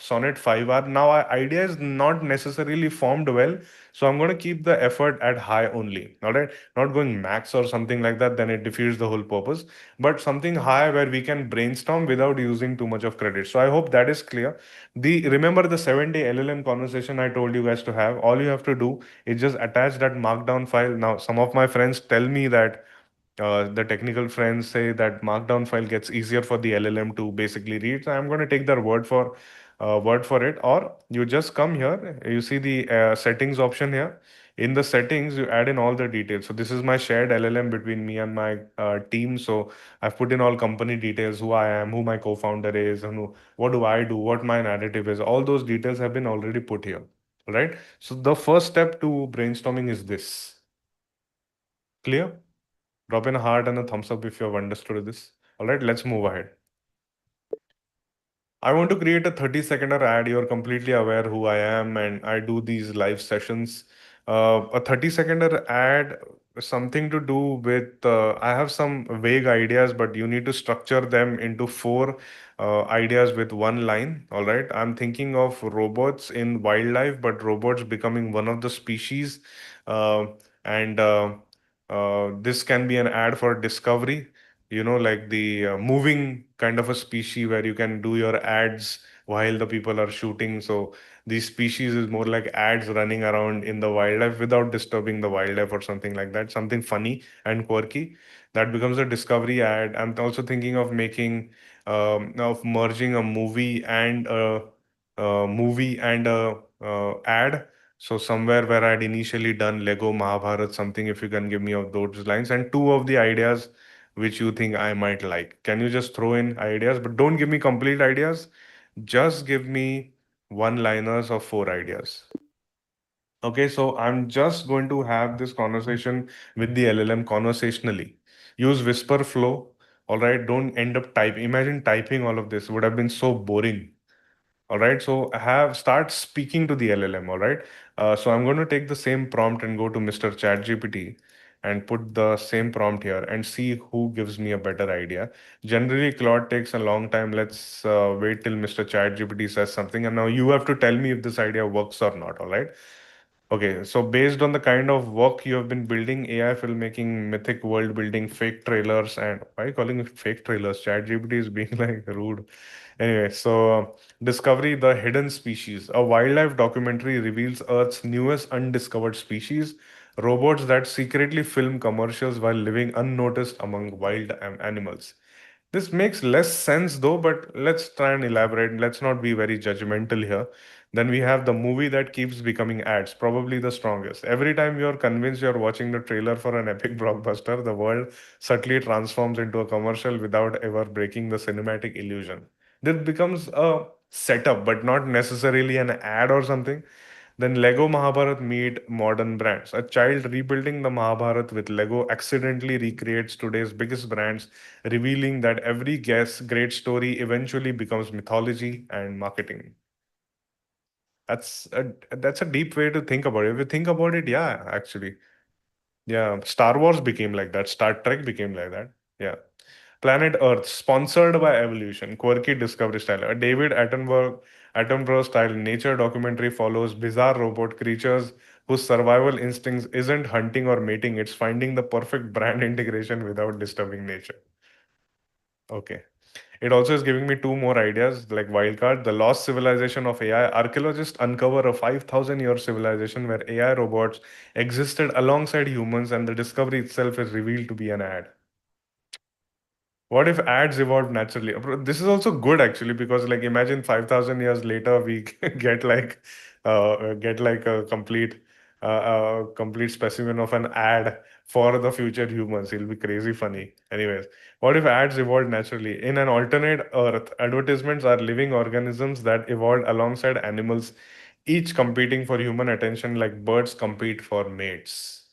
Sonnet 5R. Now, our idea is not necessarily formed well. So I'm going to keep the effort at high only. All right. Not going max or something like that. Then it defeats the whole purpose. But something high where we can brainstorm without using too much of credit. So I hope that is clear. Remember the 7-day LLM conversation I told you guys to have. All you have to do is just attach that markdown file. Now, some of my friends tell me that the technical friends say that markdown file gets easier for the LLM to basically read. So I'm going to take their word for it. Or you just come here, you see the settings option here. In the settings, you add in all the details. So this is my shared LLM between me and my team. So I've put in all company details, who I am, who my co-founder is, and what do I do, what my narrative is. All those details have been already put here. Right. So the first step to brainstorming is this. Clear? Drop in a heart and a thumbs up if you have understood this. All right, let's move ahead. I want to create a 30-seconder ad. You're completely aware who I am, and I do these live sessions. A 30-seconder ad, something to do with, I have some vague ideas, but you need to structure them into four ideas with one line. All right. I'm thinking of robots in wildlife, but robots becoming one of the species. Uh, and This can be an ad for discovery, like the moving kind of a species where you can do your ads while the people are shooting. So these species is more like ads running around in the wildlife without disturbing the wildlife or something like that, something funny and quirky. That becomes a discovery ad. I'm also thinking of making of merging a movie and a ad. So somewhere where I'd initially done Lego Mahabharat, something, if you can give me of those lines and two of the ideas which you think I might like. Can you just throw in ideas? But don't give me complete ideas. Just give me one-liners of four ideas. Okay, so I'm just going to have this conversation with the LLM conversationally. Use whisper flow. All right, don't end up typing. Imagine typing all of this would have been so boring. All right, so have start speaking to the LLM. All right, so I'm going to take the same prompt and go to Mr. ChatGPT and put the same prompt here and see who gives me a better idea. Generally, Claude takes a long time. Let's wait till Mr. ChatGPT says something, and now you have to tell me if this idea works or not. All right. Okay, so based on the kind of work you have been building, AI filmmaking, mythic world building, fake trailers, and why are you calling it fake trailers? ChatGPT is being like rude. Anyway, so Discovery, the hidden species. A wildlife documentary reveals Earth's newest undiscovered species, robots that secretly film commercials while living unnoticed among wild animals. This makes less sense though, but let's try and elaborate. Let's not be very judgmental here. Then we have the movie that keeps becoming ads, probably the strongest. Every time you're convinced you're watching the trailer for an epic blockbuster, the world subtly transforms into a commercial without ever breaking the cinematic illusion. This becomes a setup, but not necessarily an ad or something. Then Lego Mahabharat meet modern brands. A child rebuilding the Mahabharat with Lego accidentally recreates today's biggest brands, revealing that every guess, great story eventually becomes mythology and marketing. That's a deep way to think about it. If you think about it, yeah, actually. Yeah, Star Wars became like that. Star Trek became like that. Yeah. Planet Earth, sponsored by Evolution, quirky discovery style. A David Attenborough style nature documentary follows bizarre robot creatures whose survival instincts isn't hunting or mating, it's finding the perfect brand integration without disturbing nature. Okay. It also is giving me two more ideas like Wildcard, the lost civilization of AI. Archaeologists uncover a 5,000-year civilization where AI robots existed alongside humans, and the discovery itself is revealed to be an ad. What if ads evolved naturally? This is also good actually because like imagine 5,000 years later we get like a complete specimen of an ad for the future humans. It'll be crazy funny. Anyways, what if ads evolved naturally? In an alternate Earth, advertisements are living organisms that evolved alongside animals, each competing for human attention like birds compete for mates.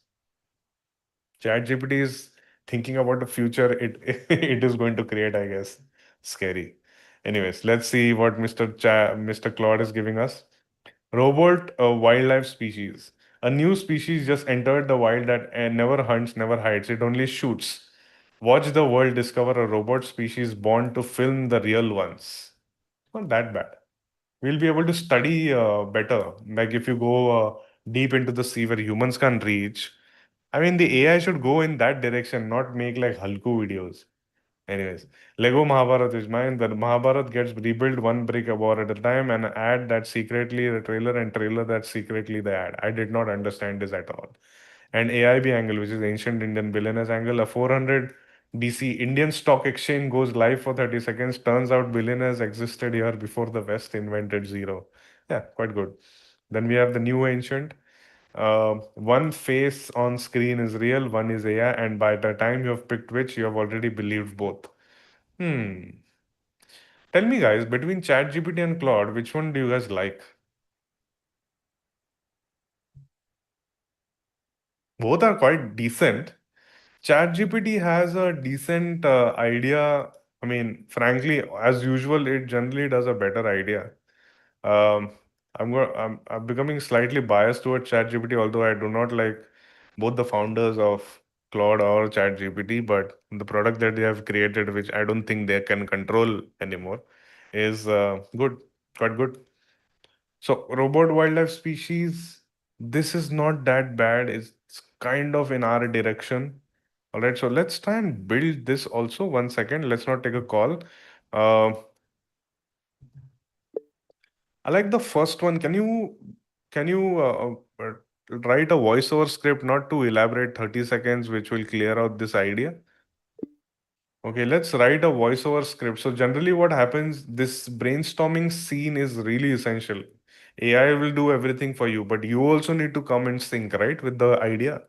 ChatGPT is thinking about the future it is going to create, I guess. Scary. Anyways, let's see what Mr. Claude is giving us. Robot, a wildlife species. A new species just entered the wild that never hunts, never hides. It only shoots. Watch the world discover a robot species born to film the real ones. Not that bad. We'll be able to study better. Like if you go deep into the sea where humans can reach, I mean, the AI should go in that direction, not make like Halku videos. Anyways, Lego Mahabharat is mine. The Mahabharat gets rebuilt one brick a war at a time, and ad that secretly the trailer and trailer that secretly the ad. I did not understand this at all. And AIB angle, which is ancient Indian billionaires angle, a 400 BC Indian stock exchange goes live for 30 seconds. Turns out billionaires existed here before the West invented zero. Yeah, quite good. Then we have the new ancient. One face on screen is real, one is AI, and by the time you have picked which, you have already believed both. Hmm. Tell me, guys, between ChatGPT and Claude, which one do you guys like? Both are quite decent. ChatGPT has a decent idea. I mean, frankly, as usual, it generally does a better idea. Um, I'm becoming slightly biased towards ChatGPT, although I do not like both the founders of Claude or ChatGPT, but the product that they have created, which I don't think they can control anymore, is good, quite good. So, robot wildlife species, this is not that bad. It's kind of in our direction. All right, so let's try and build this also. 1 second, let's not take a call. Uh, I like the first one. Can you write a voiceover script not to elaborate 30 seconds, which will clear out this idea? Okay, let's write a voiceover script. So generally what happens, this brainstorming scene is really essential. AI will do everything for you, but you also need to come in sync, right, with the idea.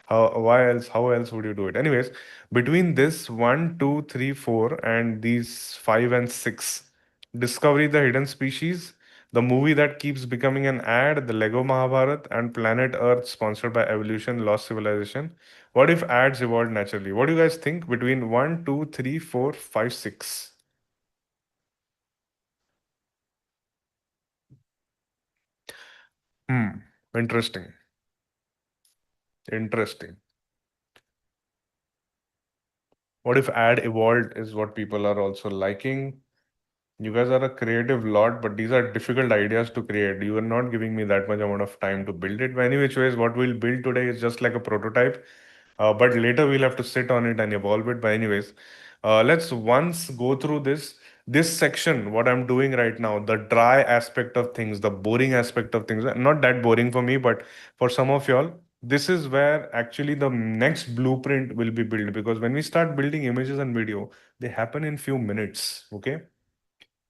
How else would you do it? Anyways, between this one, two, three, four, and these five and six, Discovery the Hidden Species, the movie that keeps becoming an ad, the Lego Mahabharat, and Planet Earth, sponsored by Evolution, Lost Civilization. What if ads evolved naturally? What do you guys think between one, two, three, four, five, six? Hmm. Interesting. Interesting. What if ad evolved is what people are also liking? You guys are a creative lot, but these are difficult ideas to create. You are not giving me that much amount of time to build it. But any which ways, what we'll build today is just like a prototype. But later we'll have to sit on it and evolve it. But anyways, let's once go through this section. What I'm doing right now, the dry aspect of things, the boring aspect of things. Not that boring for me, but for some of y'all, this is where actually the next blueprint will be built. Because when we start building images and video, they happen in few minutes. Okay,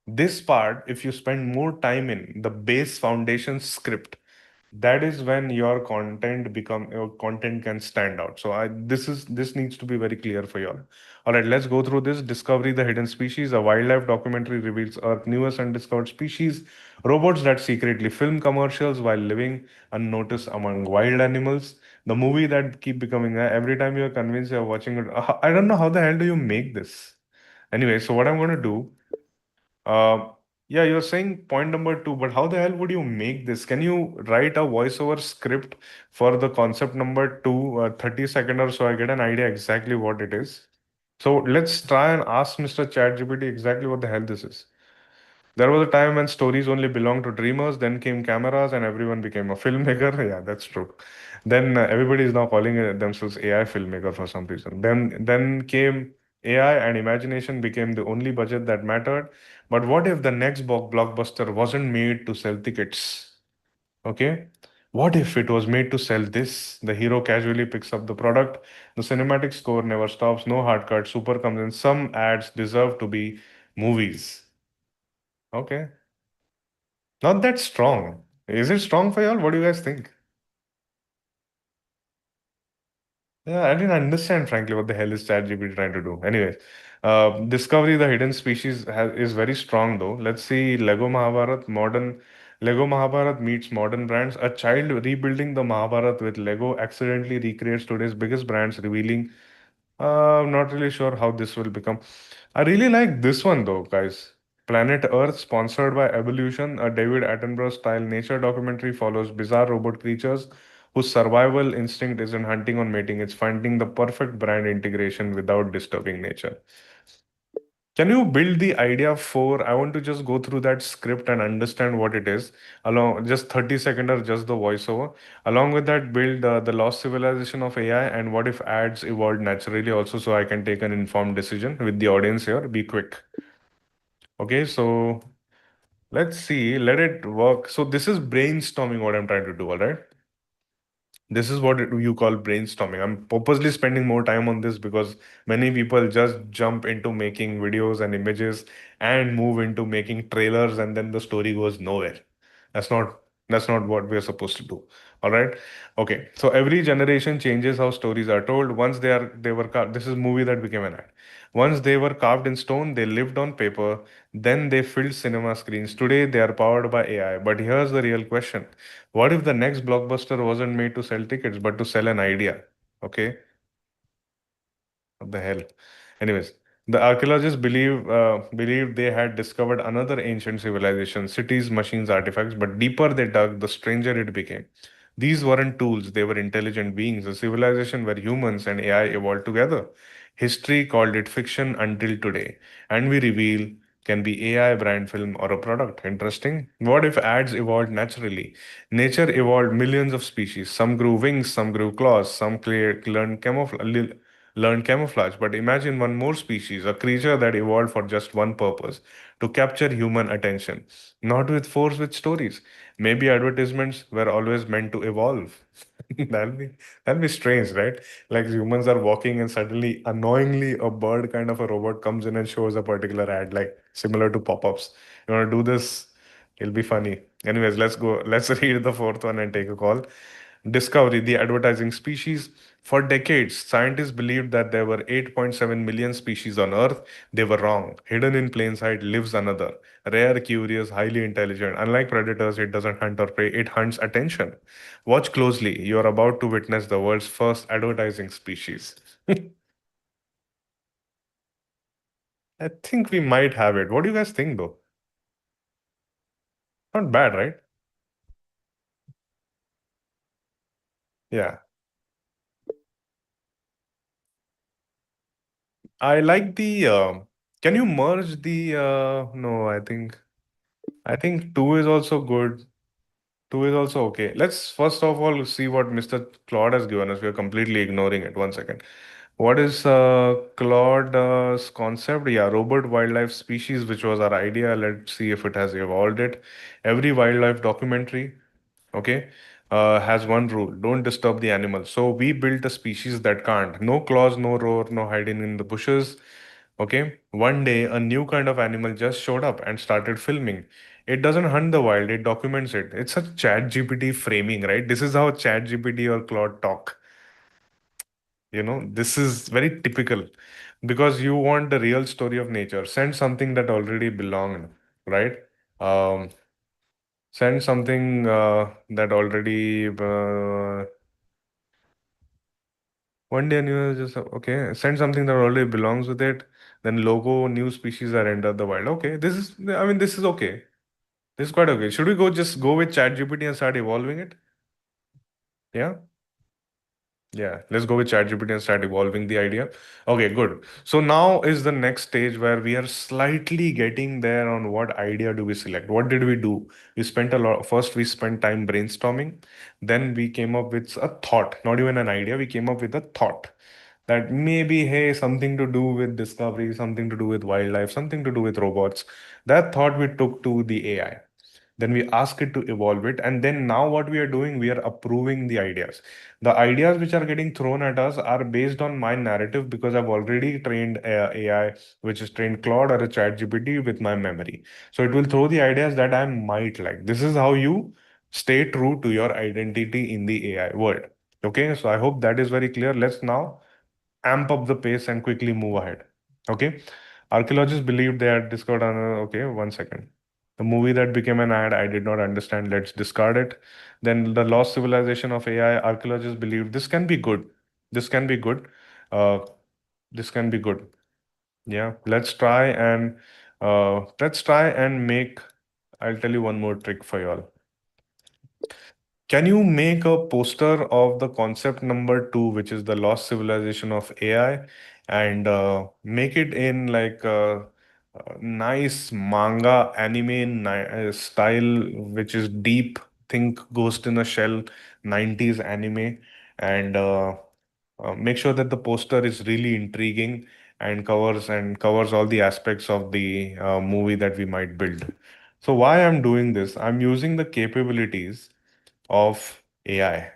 this part, if you spend more time in the base foundation script, that is when your content can stand out. So this needs to be very clear for you all. All right, let's go through this. Discovery the hidden species. A wildlife documentary reveals Earth's newest undiscovered species. Robots that secretly film commercials while living unnoticed among wild animals. The movie that keep becoming every time you're convinced you're watching it. I don't know how the hell do you make this. Anyway, so what I'm going to do, uh, yeah, you're saying point number two, but how the hell would you make this? Can you write a voiceover script for the concept number two, 30 second or so I get an idea exactly what it is? So let's try and ask Mr. ChatGPT exactly what the hell this is. There was a time when stories only belonged to dreamers, then came cameras and everyone became a filmmaker. Yeah, that's true. Then everybody is now calling themselves AI filmmaker for some reason. Then came AI and imagination became the only budget that mattered. But what if the next blockbuster wasn't made to sell tickets? Okay. What if it was made to sell this? The hero casually picks up the product. The cinematic score never stops. No hard cut. Super comes in. Some ads deserve to be movies. Okay. Not that strong. Is it strong for y'all? What do you guys think? Yeah, I didn't understand, frankly, what the hell is ChatGPT trying to do. Anyways, Discovery the hidden species is very strong, though. Let's see Lego Mahabharat meets modern brands. A child rebuilding the Mahabharat with Lego accidentally recreates today's biggest brands, revealing. I'm not really sure how this will become. I really like this one, though, guys. Planet Earth, sponsored by Evolution, a David Attenborough style nature documentary, follows bizarre robot creatures whose survival instinct isn't hunting or mating, it's finding the perfect brand integration without disturbing nature. Can you build the idea for? I want to just go through that script and understand what it is. Along just 30 second or just the voiceover. Along with that, build the lost civilization of AI and what if ads evolved naturally also, so I can take an informed decision with the audience here. Be quick. Okay, so let's see. Let it work. So this is brainstorming what I'm trying to do. All right. This is what you call brainstorming. I'm purposely spending more time on this because many people just jump into making videos and images and move into making trailers and then the story goes nowhere. That's not that's not what we're supposed to do. All right. Okay. So every generation changes how stories are told. Once they were carved. This is movie that became an ad. Once they were carved in stone, they lived on paper. Then they filled cinema screens. Today they are powered by AI. But here's the real question: what if the next blockbuster wasn't made to sell tickets, but to sell an idea? Okay, what the hell? Anyways, the archaeologists believed they had discovered another ancient civilization, cities, machines, artifacts. But deeper they dug, the stranger it became. These weren't tools; they were intelligent beings, a civilization where humans and AI evolved together. History called it fiction until today, and we reveal can be AI, brand film, or a product. Interesting. What if ads evolved naturally? Nature evolved millions of species. Some grew wings, some grew claws, some learned camouflage. But imagine one more species, a creature that evolved for just one purpose: to capture human attention. Not with force, with stories. Maybe advertisements were always meant to evolve. that'll be that'll be strange, right? Like humans are walking and suddenly, annoyingly, a bird kind of a robot comes in and shows a particular ad, like similar to pop-ups. You want to do this? It'll be funny. Anyways, let's go. Let's read the fourth one and take a call. Discovery, the advertising species. For decades, scientists believed that there were 8.7 million species on Earth. They were wrong. Hidden in plain sight lives another. Rare, curious, highly intelligent. Unlike predators, it doesn't hunt or prey, it hunts attention. Watch closely. You are about to witness the world's first advertising species. I think we might have it. What do you guys think, though? Not bad, right? Yeah. I like the can you merge the no, I think two is also good. Two is also okay. Let's first of all see what Mr. Claude has given us. We are completely ignoring it. One second. What is Claude's concept? Yeah, robot wildlife species, which was our idea. Let's see if it has evolved it. Every wildlife documentary, okay, has one rule: don't disturb the animal. So we built a species that can't. No claws, no roar, no hiding in the bushes. Okay, one day a new kind of animal just showed up and started filming. It doesn't hunt the wild, it documents it. It's a chat GPT framing, right? This is how chat GPT or Claude talk. This is very typical because you want the real story of nature. Send something that already belonged, right? Um, send something that already one day new just okay. Send something that already belongs with it. Then logo, new species are entered the wild. Okay, this is I mean this is okay. This is quite okay. Should we go with ChatGPT and start evolving it? Yeah. Yeah, let's go with ChatGPT and start evolving the idea. Okay, good. So now is the next stage where we are slightly getting there on what idea do we select. What did we do? We spent a lot. First, we spent time brainstorming. Then we came up with a thought, not even an idea. We came up with a thought that maybe, hey, something to do with discovery, something to do with wildlife, something to do with robots. That thought we took to the AI. Then we ask it to evolve it. And then now what we are doing, we are approving the ideas. The ideas which are getting thrown at us are based on my narrative because I've already trained AI, which is trained Claude or a chat GPT with my memory. So it will throw the ideas that I might like. This is how you stay true to your identity in the AI world. Okay, so I hope that is very clear. Let's now amp up the pace and quickly move ahead. Okay. Archaeologists believed they had discovered another. Okay, one second. The movie that became an ad, I did not understand. Let's discard it. Then the lost civilization of AI, archaeologists believed this can be good. This can be good. Uh, this can be good. Yeah. Let's try and make. I'll tell you one more trick for y'all. Can you make a poster of the concept number two, which is the lost civilization of AI, and make it in like a nice manga anime style, which is deep, think Ghost in a Shell, 90s anime, and make sure that the poster is really intriguing and covers all the aspects of the movie that we might build. So why I'm doing this, I'm using the capabilities of AI,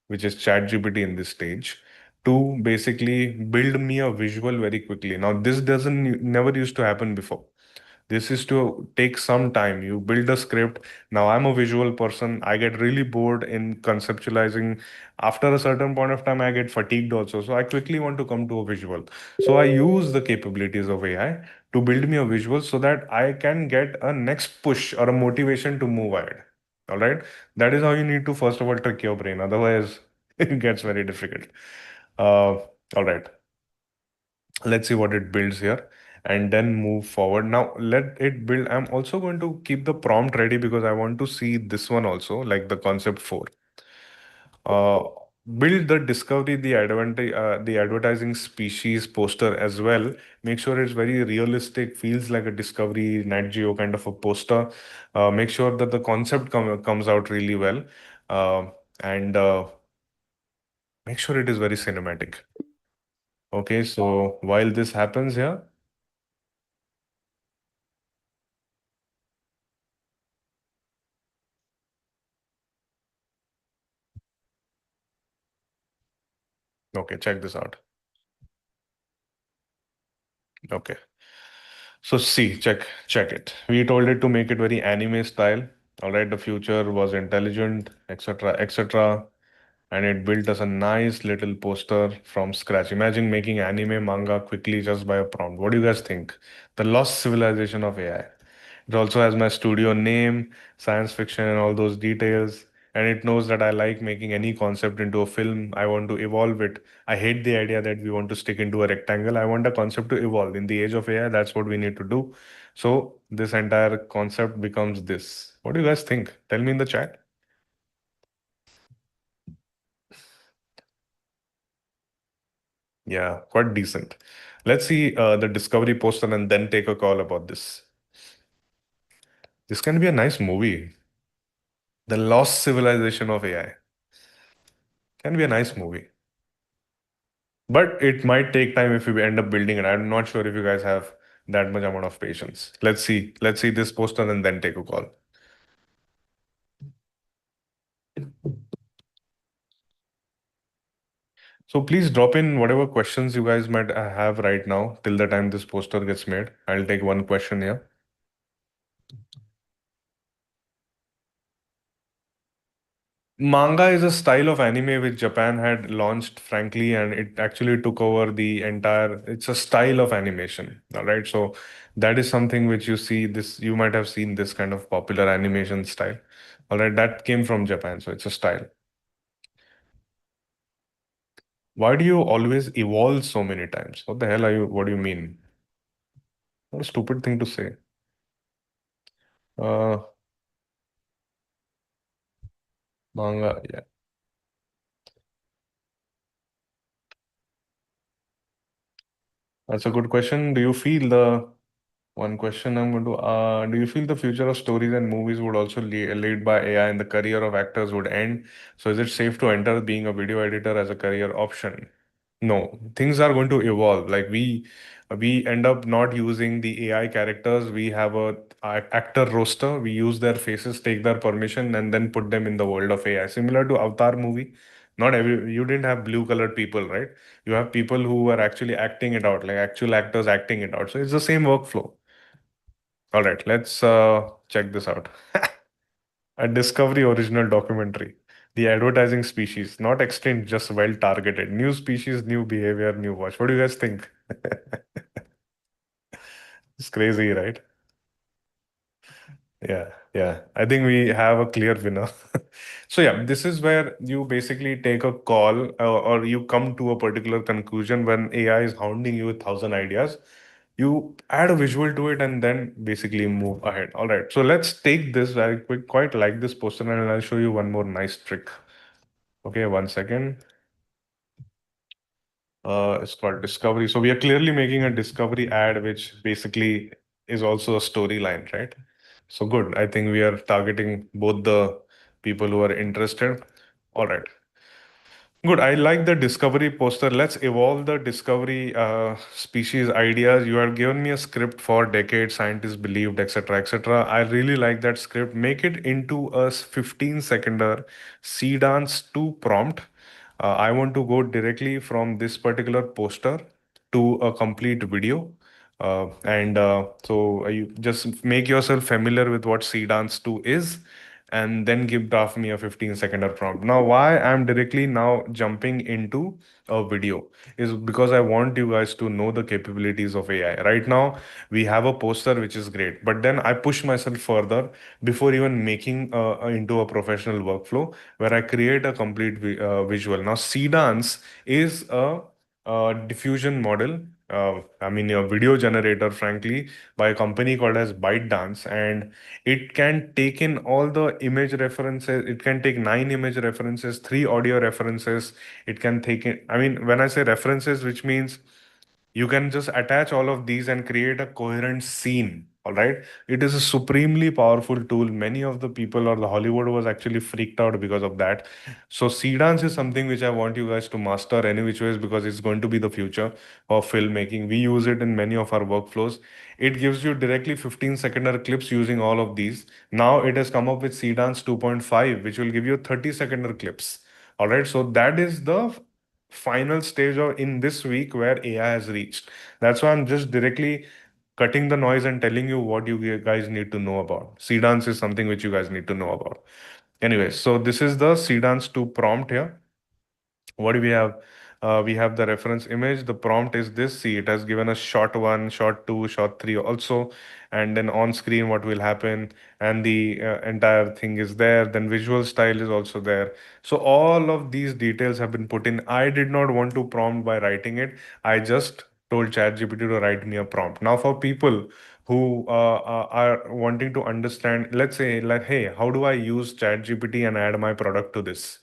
which is ChatGPT in this stage, to basically build me a visual very quickly. Now, this doesn't never used to happen before. This is to take some time. You build a script. Now, I'm a visual person. I get really bored in conceptualizing. After a certain point of time, I get fatigued also. So I quickly want to come to a visual. So I use the capabilities of AI to build me a visual so that I can get a next push or a motivation to move ahead. All right. That is how you need to first of all trick your brain. Otherwise, it gets very difficult. All right. Let's see what it builds here and then move forward. Now let it build. I'm also going to keep the prompt ready because I want to see this one also, like the concept 4. Uh, build the discovery, the advertising species poster as well. Make sure it's very realistic, feels like a Discovery Nat Geo kind of a poster. Make sure that the concept comes out really well. Uh, and make sure it is very cinematic. Okay, so while this happens here, okay, check this out. Okay. So see, check it. We told it to make it very anime style. All right, the future was intelligent, etc., etc. And it built us a nice little poster from scratch. Imagine making anime manga quickly just by a prompt. What do you guys think? The lost civilization of AI. It also has my studio name, science fiction, and all those details. And it knows that I like making any concept into a film. I want to evolve it. I hate the idea that we want to stick into a rectangle. I want a concept to evolve. In the age of AI, that's what we need to do. So this entire concept becomes this. What do you guys think? Tell me in the chat. Yeah, quite decent. Let's see the discovery poster and then take a call about this. This can be a nice movie. The Lost Civilization of AI can be a nice movie. But it might take time if we end up building it. I'm not sure if you guys have that much amount of patience. Let's see. Let's see this poster and then take a call. So please drop in whatever questions you guys might have right now till the time this poster gets made. I'll take one question here. Manga is a style of anime which Japan had launched, frankly, and it actually took over the entire. It's a style of animation, all right? So that is something which you see this, you might have seen this kind of popular animation style, all right? That came from Japan, so it's a style. Why do you always evolve so many times? What the hell are you, what do you mean? What a stupid thing to say. Uh, Manga, yeah. That's a good question. Do you feel the one question I'm going to do you feel the future of stories and movies would also lead by AI and the career of actors would end? So is it safe to enter being a video editor as a career option? No, things are going to evolve. Like we end up not using the AI characters. We have a actor roster. We use their faces, take their permission, and then put them in the world of AI. Similar to Avatar movie. Not every you didn't have blue colored people, right? You have people who are actually acting it out, like actual actors acting it out. So it's the same workflow. All right, let's check this out. A Discovery original documentary. The advertising species, not extinct, just well targeted. New species, new behavior, new watch. What do you guys think? It's crazy, right? Yeah, yeah. I think we have a clear winner. So yeah, this is where you basically take a call or you come to a particular conclusion when AI is hounding you with thousand ideas. You add a visual to it and then basically move ahead. All right. So let's take this very quick, quite like this poster, and I'll show you one more nice trick. Okay, one second. It's called Discovery. So we are clearly making a Discovery ad, which basically is also a storyline, right? So good. I think we are targeting both the people who are interested. All right. Good. I like the discovery poster. Let's evolve the discovery species ideas. You have given me a script for decades, scientists believed, etc., etc. I really like that script. Make it into a 15-seconder dance 2 prompt. I want to go directly from this particular poster to a complete video. So you just make yourself familiar with what dance 2 is and then give draft me a 15-seconder prompt. Now, why I'm directly now jumping into a video is because I want you guys to know the capabilities of AI. Right now, we have a poster which is great, but then I push myself further before even making into a professional workflow where I create a complete visual. Now, Dance is a diffusion model. I mean, a video generator, frankly, by a company called as ByteDance, and it can take in all the image references. It can take 9 image references, 3 audio references. It can take in, I mean, when I say references, which means you can just attach all of these and create a coherent scene. All right. It is a supremely powerful tool. Many of the people or the Hollywood was actually freaked out because of that. So Dance is something which I want you guys to master any which ways because it's going to be the future of filmmaking. We use it in many of our workflows. It gives you directly 15-seconder clips using all of these. Now it has come up with Dance 2.5, which will give you 30-seconder clips. All right. So that is the final stage of in this week where AI has reached. That's why I'm just directly cutting the noise and telling you what you guys need to know about. Dance is something which you guys need to know about. Anyway, so this is the Dance 2 prompt here. What do we have? We have the reference image. The prompt is this. See, it has given us shot one, shot two, shot three also. And then on screen, what will happen? And the entire thing is there. Then visual style is also there. So all of these details have been put in. I did not want to prompt by writing it. I just told ChatGPT to write me a prompt. Now, for people who are wanting to understand, let's say, like, hey, how do I use ChatGPT and add my product to this?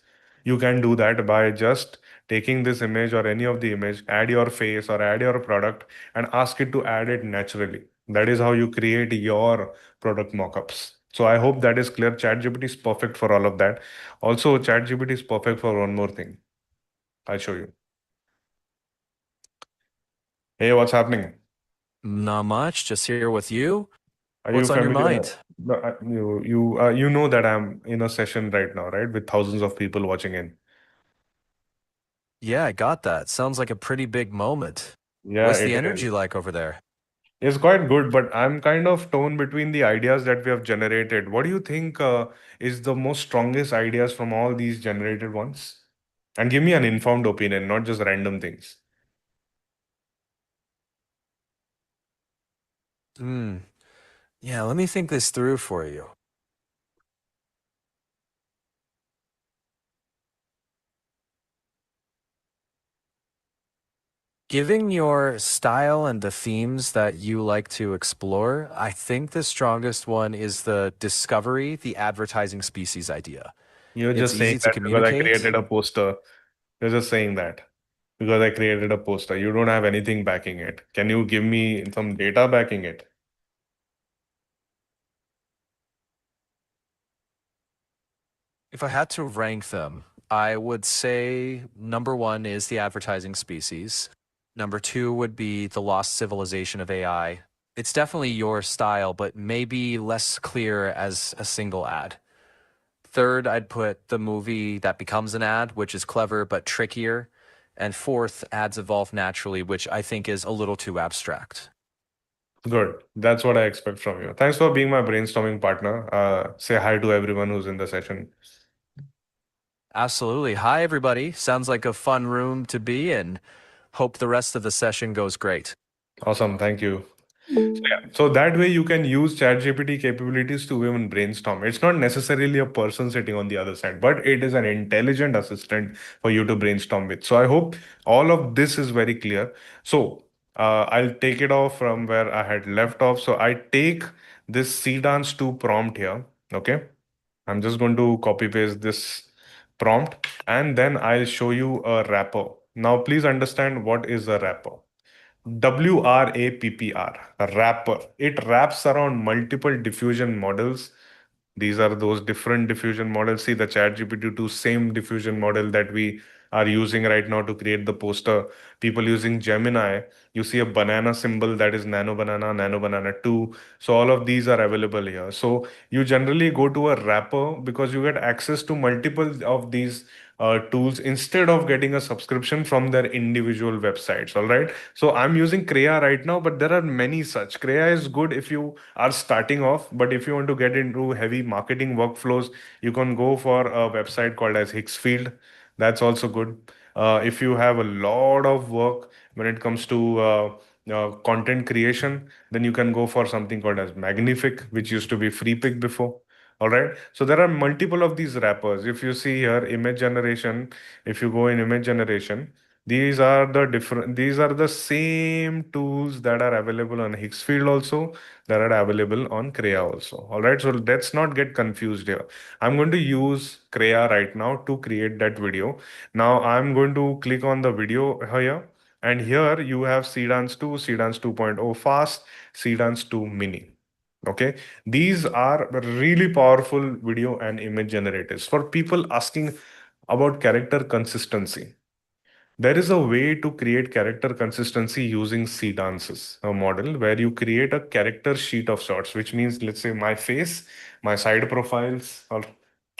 You can do that by just taking this image or any of the image, add your face or add your product, and ask it to add it naturally. That is how you create your product mockups. So I hope that is clear. ChatGPT is perfect for all of that. Also, ChatGPT is perfect for one more thing. I'll show you. Hey, what's happening? Not much, just here with you. Are you What's on your familiar? mind? You know that I'm in a session right now, right? With thousands of people watching in. Yeah, I got that. Sounds like a pretty big moment. Yeah, What's the it is. energy like over there? It's quite good, but I'm kind of torn between the ideas that we have generated. What do you think is the most strongest ideas from all these generated ones? And give me an informed opinion, not just random things. Hmm. Yeah, let me think this through for you. Given your style and the themes that you like to explore, I think the strongest one is the discovery, the advertising species idea. You're It's just saying easy to that because I communicate. created a poster. You're just saying that because I created a poster. You don't have anything backing it. Can you give me some data backing it? If I had to rank them, I would say number one is the advertising species. Number two would be the lost civilization of AI. It's definitely your style, but maybe less clear as a single ad. Third, I'd put the movie that becomes an ad, which is clever but trickier. And fourth, ads evolve naturally, which I think is a little too abstract. Good. That's what I expect from you. Thanks for being my brainstorming partner. Say hi to everyone who's in the session. Absolutely. Hi, everybody. Sounds like a fun room to be in. Hope the rest of the session goes great. Awesome. Thank you. So, yeah. So that way you can use ChatGPT capabilities to even brainstorm. It's not necessarily a person sitting on the other side, but it is an intelligent assistant for you to brainstorm with. So I hope all of this is very clear. So I'll take it off from where I had left off. So I take this Cdance 2 prompt here. Okay. I'm just going to copy paste this prompt and then I'll show you a wrapper. Now, please understand what is a wrapper. WRAPPR, a wrapper. It wraps around multiple diffusion models. These are those different diffusion models. See the ChatGPT 2 same diffusion model that we are using right now to create the poster. People using Gemini, you see a banana symbol that is Nano Banana 2. So all of these are available here. So you generally go to a wrapper because you get access to multiple of these tools instead of getting a subscription from their individual websites. All right. So I'm using Kreya right now, but there are many such. Kreya is good if you are starting off, but if you want to get into heavy marketing workflows, you can go for a website called as Hicksfield. That's also good. If you have a lot of work when it comes to content creation, then you can go for something called as Magnific, which used to be FreePic before. All right. So there are multiple of these wrappers. If you see here, image generation, if you go in image generation, these are the same tools that are available on Hicksfield also, that are available on Kreya also. All right. So let's not get confused here. I'm going to use Kreya right now to create that video. Now I'm going to click on the video here. And here you have Cdance 2, Cdance 2.0 fast, Cdance 2 mini. Okay, these are really powerful video and image generators for people asking about character consistency. There is a way to create character consistency using Cdances, a model where you create a character sheet of sorts, which means, let's say, my face, my side profiles, or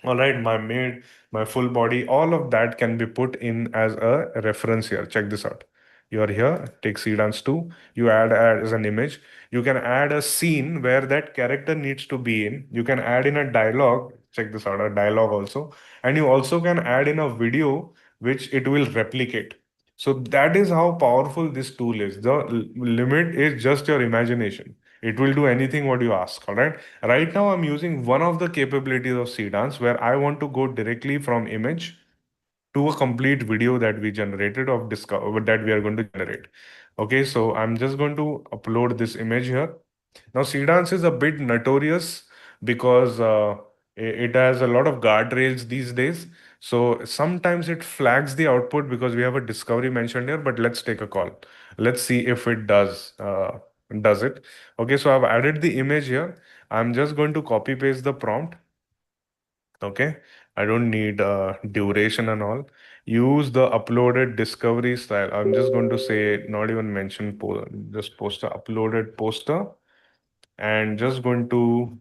all right, my mid, my full body, all of that can be put in as a reference here. Check this out. You are here, take Cdance 2, you add as an image. You can add a scene where that character needs to be in. You can add in a dialogue, check this out, a dialogue also. And you also can add in a video which it will replicate. So that is how powerful this tool is. The limit is just your imagination. It will do anything what you ask. All right. Right now, I'm using one of the capabilities of Cdance where I want to go directly from image to a complete video that we generated of discover that we are going to generate. Okay, so I'm just going to upload this image here. Now, Cdance is a bit notorious because it has a lot of guardrails these days. So sometimes it flags the output because we have a discovery mentioned here, but let's take a call. Let's see if it does it. Okay, so I've added the image here. I'm just going to copy paste the prompt. Okay, I don't need duration and all. Use the uploaded discovery style. I'm just going to say, not even mention just poster, uploaded poster, and just going to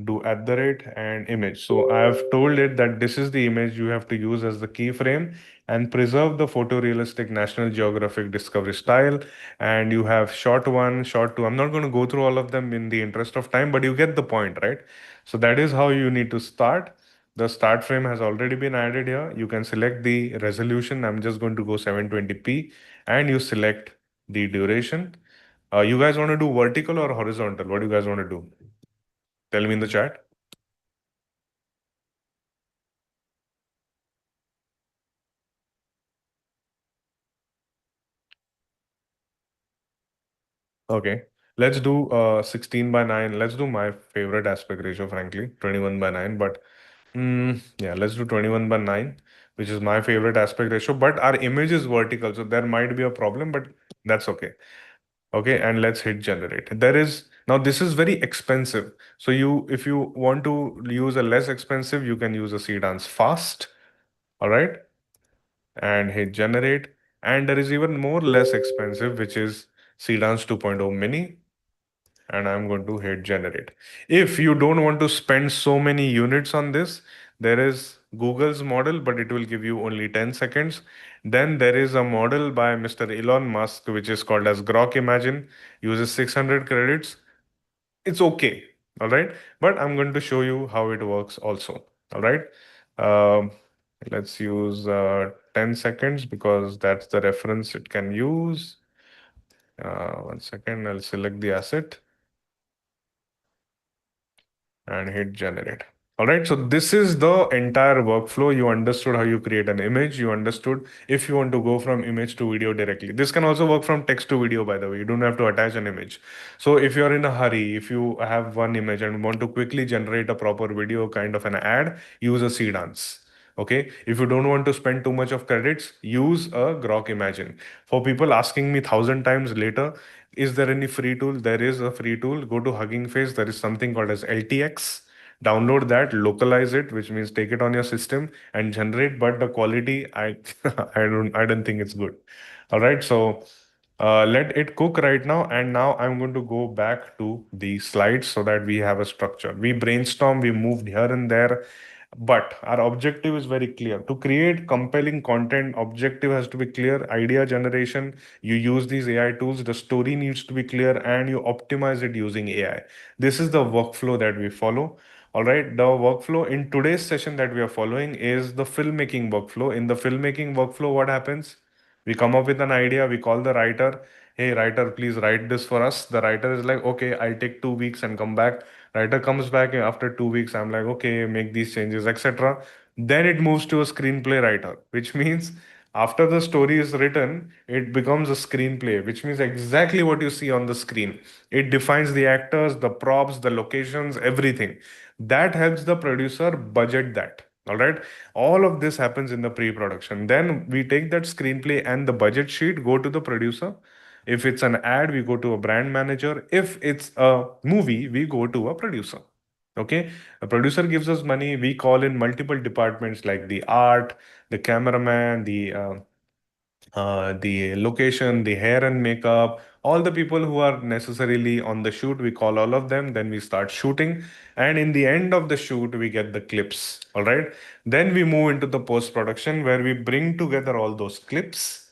do at the rate and image. So I have told it that this is the image you have to use as the keyframe and preserve the photorealistic National Geographic discovery style. And you have short one, short two. I'm not going to go through all of them in the interest of time, but you get the point, right? So that is how you need to start. The start frame has already been added here. You can select the resolution. I'm just going to go 720p and you select the duration. You guys want to do vertical or horizontal? What do you guys want to do? Tell me in the chat. Okay. Let's do 16 by 9. Let's do my favorite aspect ratio, frankly, 21 by 9. But yeah, let's do 21 by 9, which is my favorite aspect ratio. But our image is vertical, so there might be a problem, but that's okay. Okay, and let's hit generate. There is now this is very expensive. So if you want to use a less expensive, you can use a Cdance fast. All right, and hit generate. And there is even more less expensive, which is Cdance 2.0 mini, and I'm going to hit generate. If you don't want to spend so many units on this, there is Google's model, but it will give you only 10 seconds. Then there is a model by Mr. Elon Musk, which is called as Grok Imagine, uses 600 credits. It's okay, all right? But I'm going to show you how it works also, all right? Um, let's use 10 seconds because that's the reference it can use. 1 second, I'll select the asset and hit generate. All right, so this is the entire workflow. You understood how you create an image. You understood if you want to go from image to video directly. This can also work from text to video, by the way. You don't have to attach an image. So if you're in a hurry, if you have one image and want to quickly generate a proper video kind of an ad, use a Cdance. Okay, if you don't want to spend too much of credits, use a Grok Imagine. For people asking me 1,000 times later, is there any free tool? There is a free tool. Go to Hugging Face. There is something called as LTX. Download that, localize it, which means take it on your system and generate. But the quality, I don't think it's good. All right, so let it cook right now. And now I'm going to go back to the slides so that we have a structure. We brainstorm, we moved here and there, but our objective is very clear. To create compelling content, objective has to be clear. Idea generation, you use these AI tools, the story needs to be clear, and you optimize it using AI. This is the workflow that we follow. All right, the workflow in today's session that we are following is the filmmaking workflow. In the filmmaking workflow, what happens? We come up with an idea, we call the writer, hey, writer, please write this for us. The writer is like, okay, I'll take 2 weeks and come back. Writer comes back after 2 weeks. I'm like, okay, make these changes, etc. Then it moves to a screenplay writer, which means after the story is written, it becomes a screenplay, which means exactly what you see on the screen. It defines the actors, the props, the locations, everything. That helps the producer budget that. All right. All of this happens in the pre production. Then we take that screenplay and the budget sheet, go to the producer. If it's an ad, we go to a brand manager. If it's a movie, we go to a producer. Okay. A producer gives us money. We call in multiple departments like the art, the cameraman, the location, the hair and makeup, all the people who are necessarily on the shoot, we call all of them. Then we start shooting. And in the end of the shoot, we get the clips. All right. Then we move into the post production where we bring together all those clips.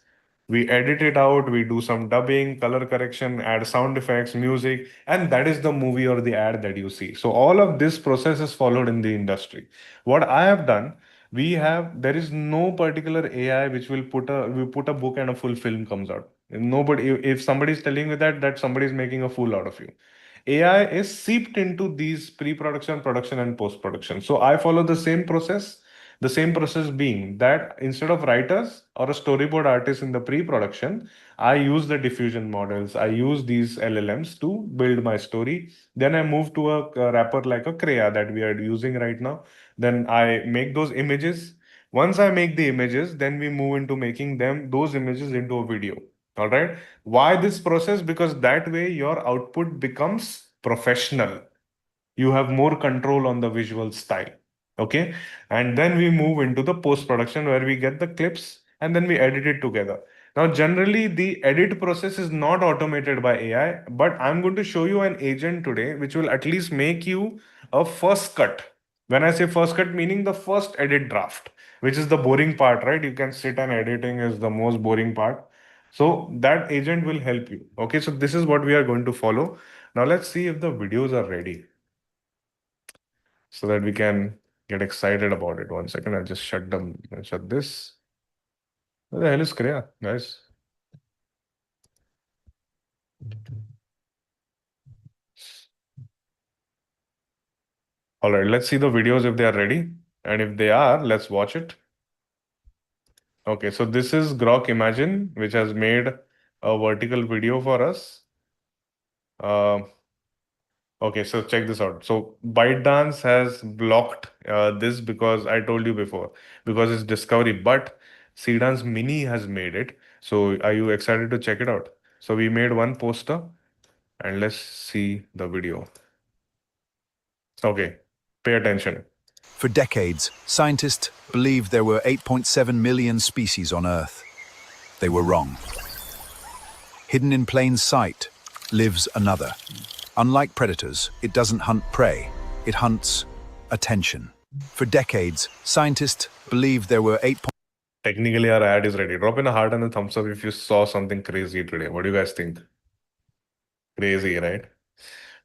We edit it out, we do some dubbing, color correction, add sound effects, music, and that is the movie or the ad that you see. So all of this process is followed in the industry. What I have done, there is no particular AI which will put a book and a full film comes out. Nobody, if somebody is telling you that somebody is making a fool out of you. AI is seeped into these pre-production, production, and post-production. So I follow the same process. The same process being that instead of writers or a storyboard artist in the pre-production, I use the diffusion models. I use these LLMs to build my story. Then I move to a wrapper like a Crea that we are using right now. Then I make those images. Once I make the images, then we move into making those images into a video. All right. Why this process? Because that way your output becomes professional. You have more control on the visual style. Okay. And then we move into the post production where we get the clips and then we edit it together. Now, generally, the edit process is not automated by AI, but I'm going to show you an agent today which will at least make you a first cut. When I say first cut, meaning the first edit draft, which is the boring part, right? You can sit and editing is the most boring part. So that agent will help you. Okay, so this is what we are going to follow. Now let's see if the videos are ready so that we can get excited about it. 1 second, I'll just shut this. What the hell is Kriya, guys? All right, let's see the videos if they are ready. And if they are, let's watch it. Okay, so this is Grok Imagine, which has made a vertical video for us. Uh, okay, so check this out. So ByteDance has blocked this because I told you before, because it's discovery, but Cdance Mini has made it. So are you excited to check it out? So we made one poster and let's see the video. Okay, pay attention. For decades, scientists believed there were 8.7 million species on Earth. They were wrong. Hidden in plain sight lives another. Unlike predators, it doesn't hunt prey, it hunts attention. For decades, scientists believed there were 8. Technically, our ad is ready. Drop in a heart and a thumbs up if you saw something crazy today. What do you guys think? Crazy, right?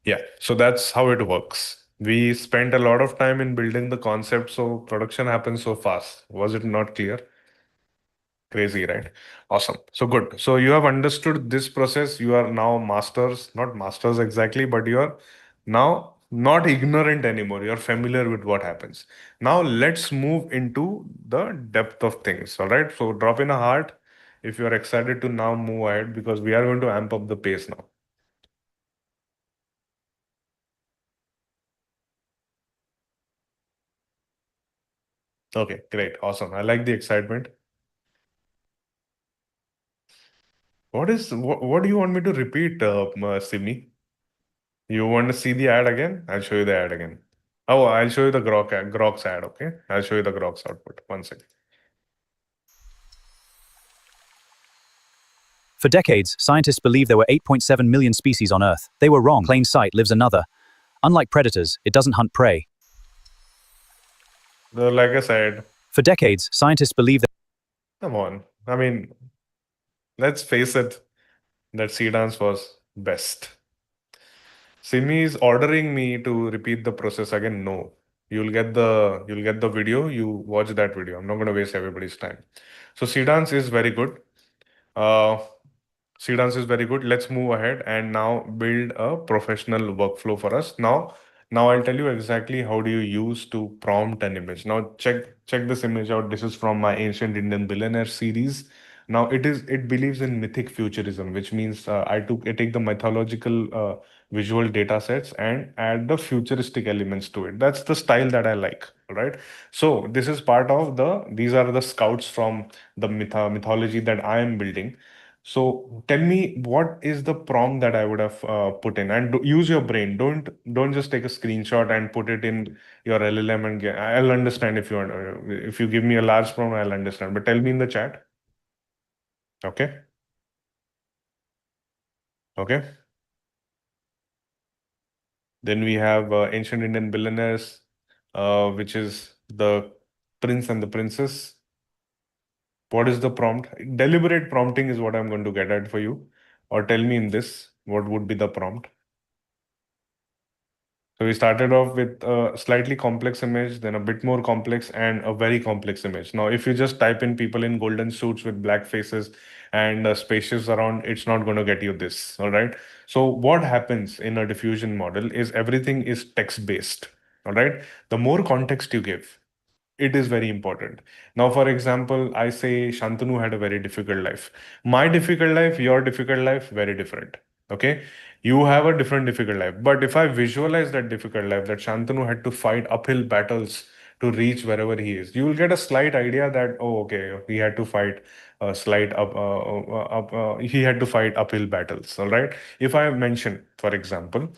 Yeah, so that's how it works. We spent a lot of time in building the concept, so production happens so fast. Was it not clear? Crazy, right? Awesome. So good. So you have understood this process. You are now masters, not masters exactly, but you are now not ignorant anymore. You're familiar with what happens. Now let's move into the depth of things. All right. So drop in a heart if you're excited to now move ahead because we are going to amp up the pace now. Okay, great. Awesome. I like the excitement. What do you want me to repeat, Sydney? You want to see the ad again? I'll show you the ad again. Oh, I'll show you the Grok's ad, okay? I'll show you the Grok's output. 1 second. For decades, scientists believed there were 8.7 million species on Earth. They were wrong. Plain sight lives another. Unlike predators, it doesn't hunt prey. Like I said, For decades, scientists believed that. come on. I mean, let's face it, that Cdance was best. Simi is ordering me to repeat the process again. No. You'll get the video, you watch that video. I'm not gonna waste everybody's time. So Cdance is very good. Uh, Cdance is very good. Let's move ahead and now build a professional workflow for us. Now I'll tell you exactly how do you use to prompt an image. Now check this image out. This is from my Ancient Indian Billionaire series. Now it believes in mythic futurism, which means I take the mythological visual data sets and add the futuristic elements to it. That's the style that I like, right? So this is part of these are the scouts from the mythology that I am building. So tell me what is the prompt that I would have put in, and use your brain. Don't just take a screenshot and put it in your LLM and I'll understand if you want. If you give me a large prompt, I'll understand. But tell me in the chat. Okay. Okay. Then we have Ancient Indian Billionaires, which is the prince and the princess. What is the prompt? Deliberate prompting is what I'm going to get at for you. Or tell me in this, what would be the prompt? So we started off with a slightly complex image, then a bit more complex, and a very complex image. Now, if you just type in people in golden suits with black faces and spaceships around, it's not going to get you this. All right. So what happens in a diffusion model is everything is text based. All right. The more context you give, It is very important. Now, for example, I say Shantanu had a very difficult life. My difficult life, your difficult life, very different. Okay. You have a different difficult life. But if I visualize that difficult life, that Shantanu had to fight uphill battles to reach wherever he is, you will get a slight idea that, oh, okay, he had to fight a slight he had to fight uphill battles. All right. If I mention, for example,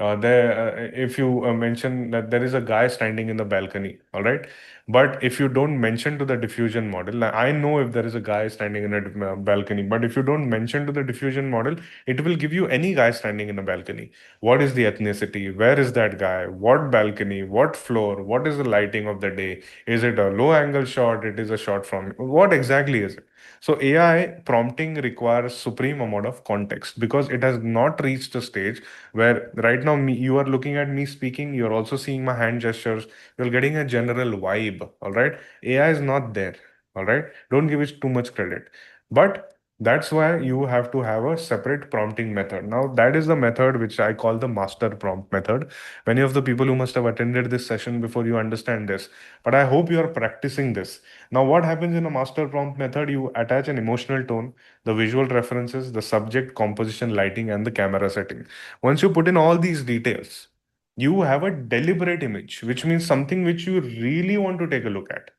if you mention that there is a guy standing in the balcony, all right, but if you don't mention to the diffusion model, now, I know if there is a guy standing in a balcony, but if you don't mention to the diffusion model, it will give you any guy standing in a balcony. What is the ethnicity? Where is that guy? What balcony? What floor? What is the lighting of the day? Is it a low angle shot? It is a shot from what exactly is it? So AI prompting requires supreme amount of context because it has not reached a stage where right now you are looking at me speaking, you're also seeing my hand gestures, you're getting a general vibe. All right. AI is not there. All right. Don't give it too much credit. But that's why you have to have a separate prompting method. Now, that is the method which I call the master prompt method. Many of the people who must have attended this session before you understand this, but I hope you are practicing this. Now, what happens in a master prompt method? You attach an emotional tone, the visual references, the subject, composition, lighting, and the camera setting. Once you put in all these details, you have a deliberate image, which means something which you really want to take a look at.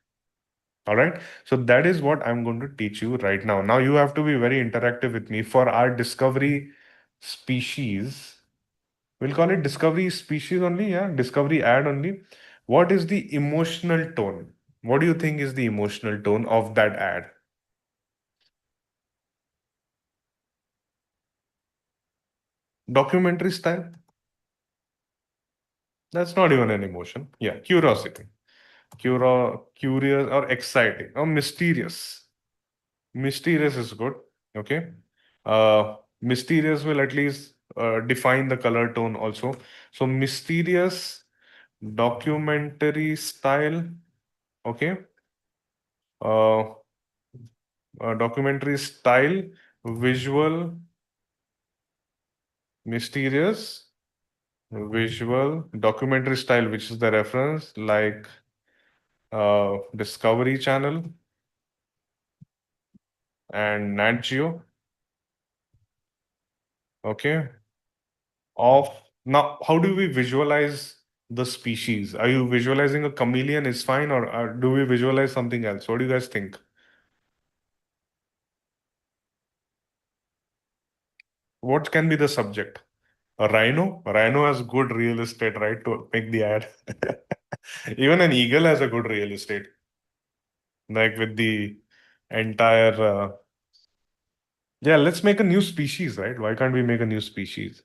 All right. So that is what I'm going to teach you right now. Now you have to be very interactive with me for our discovery species. We'll call it discovery species only. Yeah. Discovery ad only. What is the emotional tone? What do you think is the emotional tone of that ad? Documentary style? That's not even an emotion. Yeah. Curiosity. Curious or exciting or mysterious. Mysterious is good. Okay. Mysterious will at least define the color tone also. So mysterious, documentary style. Okay. Uh, Documentary style, visual, mysterious, visual, documentary style, which is the reference, like Discovery Channel and Nat Geo. Okay. Of now, how do we visualize the species? Are you visualizing a chameleon is fine, or do we visualize something else? What do you guys think? What can be the subject? A rhino? A rhino has good real estate, right, to make the ad. Even an eagle has a good real estate, like with the entire. Yeah, let's make a new species, right? Why can't we make a new species?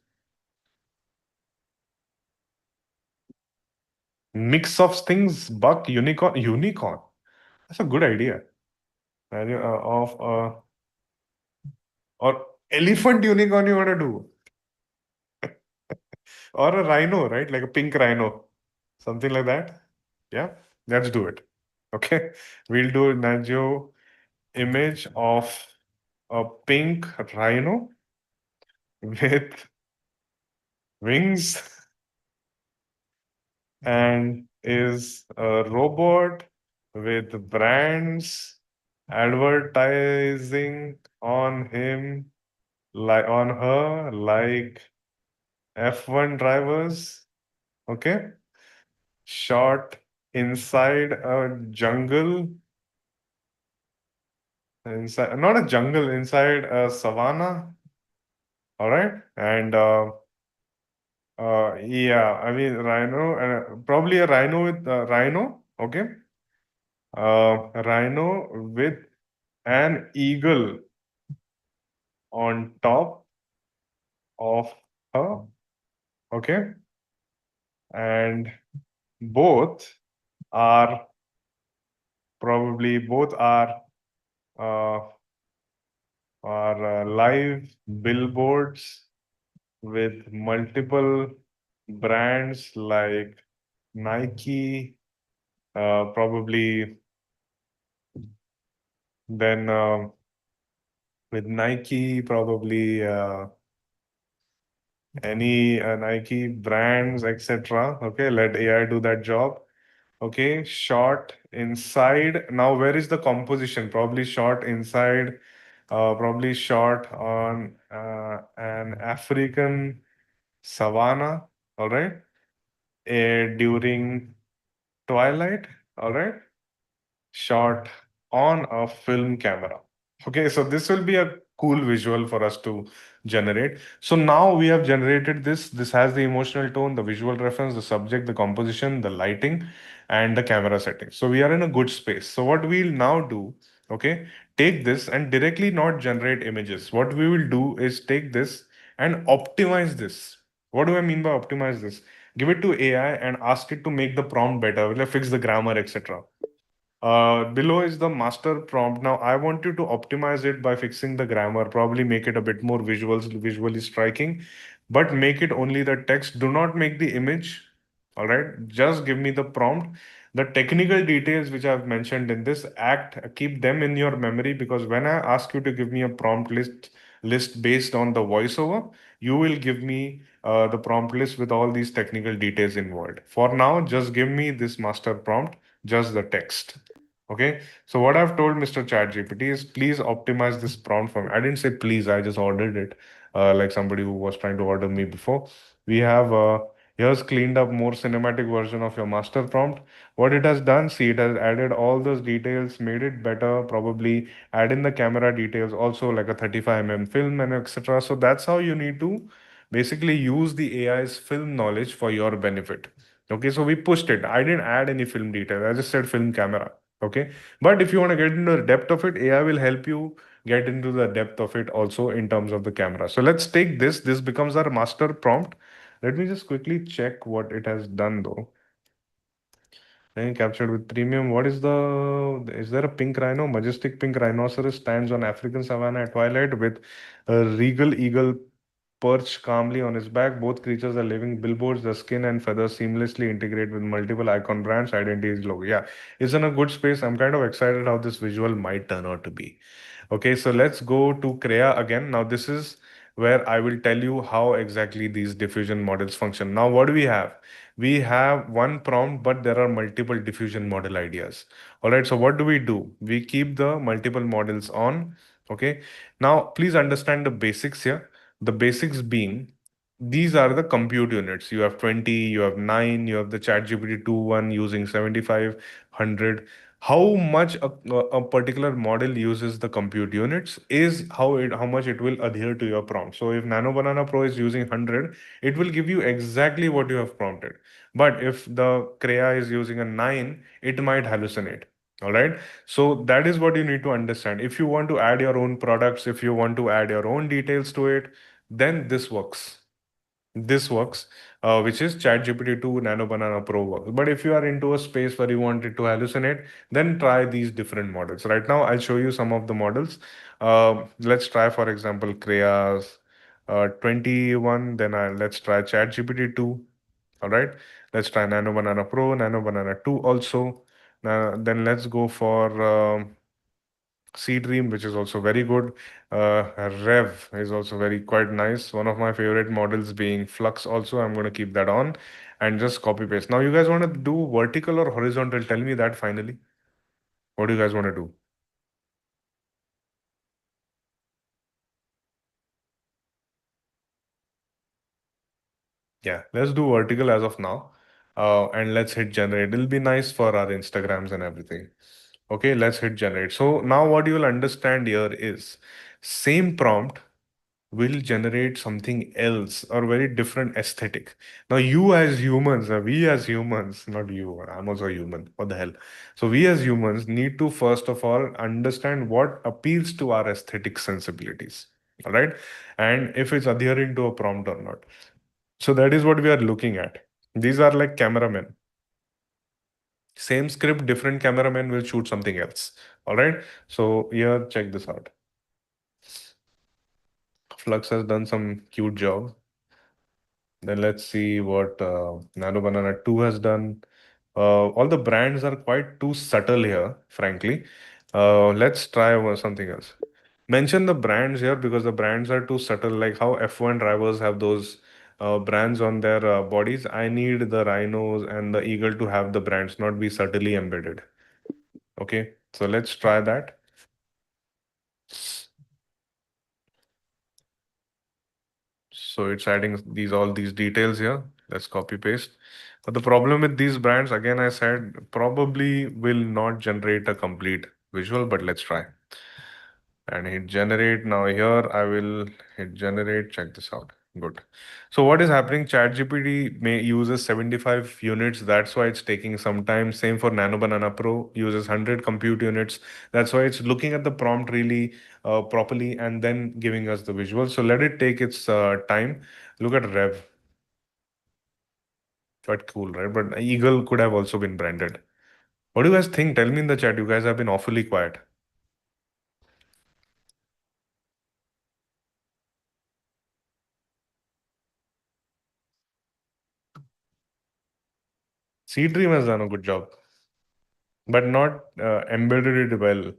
Mix of things, buck, unicorn, unicorn. That's a good idea. Of or elephant unicorn you want to do, or a rhino, right? Like a pink rhino, something like that. Yeah, let's do it. Okay, we'll do Nat Geo image of a pink rhino with wings and is a robot with brands advertising on him, like on her, like F1 drivers. Okay. Shot inside a jungle, inside not a jungle, inside a savanna. All right. And yeah, I mean rhino, probably a rhino with rhino. Okay. Rhino with an eagle on top of her. Okay. And both are both uh, are live billboards with multiple brands like Nike, probably then with Nike, probably any Nike brands, etc. Okay, let AI do that job. Okay, shot inside. Now, where is the composition? Probably shot inside, probably shot on an African savanna. All right. During twilight. All right. Shot on a film camera. Okay, so this will be a cool visual for us to generate. So now we have generated this. This has the emotional tone, the visual reference, the subject, the composition, the lighting, and the camera settings. So we are in a good space. So what we'll now do, okay, take this and directly not generate images. What we will do is take this and optimize this. What do I mean by optimize this? Give it to AI and ask it to make the prompt better, like fix the grammar, etc. Below is the master prompt. Now I want you to optimize it by fixing the grammar, probably make it a bit more visually striking, but make it only the text. Do not make the image. All right. Just give me the prompt. The technical details which I've mentioned in this act, keep them in your memory because when I ask you to give me a prompt list based on the voiceover, you will give me the prompt list with all these technical details involved. For now, just give me this master prompt, just the text. Okay, so what I've told Mr. ChatGPT is please optimize this prompt for me. I didn't say please, I just ordered it like somebody who was trying to order me before. We have here's cleaned up more cinematic version of your master prompt. What it has done, see, it has added all those details, made it better, probably add in the camera details, also like a 35 film and etc. So that's how you need to basically use the AI's film knowledge for your benefit. Okay, so we pushed it. I didn't add any film detail. I just said film camera. Okay. But if you want to get into the depth of it, AI will help you get into the depth of it also in terms of the camera. So let's take this. This becomes our master prompt. Let me just quickly check what it has done though. Then captured with premium. What is there a pink rhino? Majestic pink rhinoceros stands on African savanna at twilight with a regal eagle perched calmly on his back. Both creatures are living billboards. The skin and feathers seamlessly integrate with multiple icon brands, identities, logo. Yeah, it's in a good space. I'm kind of excited how this visual might turn out to be. Okay, so let's go to Crea again. Now, this is where I will tell you how exactly these diffusion models function. Now, what do we have? We have one prompt, but there are multiple diffusion model ideas. All right, so what do? We keep the multiple models on. Okay, now please understand the basics here. The basics being these are the compute units. You have 20, you have 9, you have the ChatGPT 2.1 using 7500. How much a particular model uses the compute units is how much it will adhere to your prompt. So if Nano Banana Pro is using 100, it will give you exactly what you have prompted. But if the Crea is using a 9, it might hallucinate. All right. So that is what you need to understand. If you want to add your own products, if you want to add your own details to it, then this works, which is ChatGPT 2 Nano Banana Pro works. But if you are into a space where you want it to hallucinate, then try these different models. Right now, I'll show you some of the models. Let's try, for example, Crea's 21. Then let's try ChatGPT 2. All right. Let's try Nano Banana Pro, Nano Banana 2 also. Then let's go for Sea Dream, which is also very good. Rev is also very quite nice. One of my favorite models being Flux also. I'm going to keep that on and just copy paste. Now, you guys want to do vertical or horizontal? Tell me that finally. What do you guys want to do? Yeah, let's do vertical as of now. And let's hit generate. It'll be nice for our Instagrams and everything. Okay, let's hit generate. So now what you will understand here is same prompt will generate something else or very different aesthetic. Now, you as humans, we as humans, not you, I'm also a human. What the hell? So, we as humans need to first of all understand what appeals to our aesthetic sensibilities. All right. And if it's adhering to a prompt or not. So, that is what we are looking at. These are like cameramen. Same script, different cameraman will shoot something else. All right. So, here, check this out. Flux has done some cute job. Then let's see what Nano Banana 2 has done. All the brands are quite too subtle here, frankly. Let's try something else. Mention the brands here because the brands are too subtle, like how F1 drivers have those brands on their bodies, I need the rhinos and the eagle to have the brands, not be subtly embedded. Okay, so let's try that. So it's adding all these details here. Let's copy paste. But the problem with these brands, again, I said probably will not generate a complete visual, but let's try. And hit generate. Now here I will hit generate. Check this out. Good. So what is happening? ChatGPT may uses 75 units. That's why it's taking some time. Same for Nano Banana Pro uses 100 compute units. That's why it's looking at the prompt really properly and then giving us the visual. So let it take its time. Look at Rev. Quite cool, right? But Eagle could have also been branded. What do you guys think? Tell me in the chat. You guys have been awfully quiet. Seed Dream has done a good job, but not embedded it well.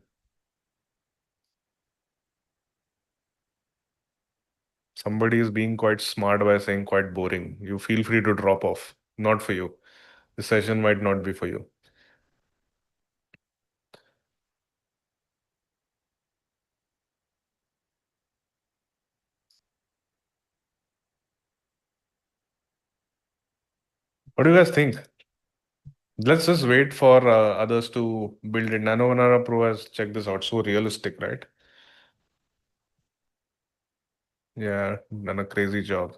Somebody is being quite smart by saying quite boring. You feel free to drop off. Not for you. The session might not be for you. What do you guys think? Let's just wait for others to build it. Nano Banana Pro has checked this out. So realistic, right? Yeah, done a crazy job.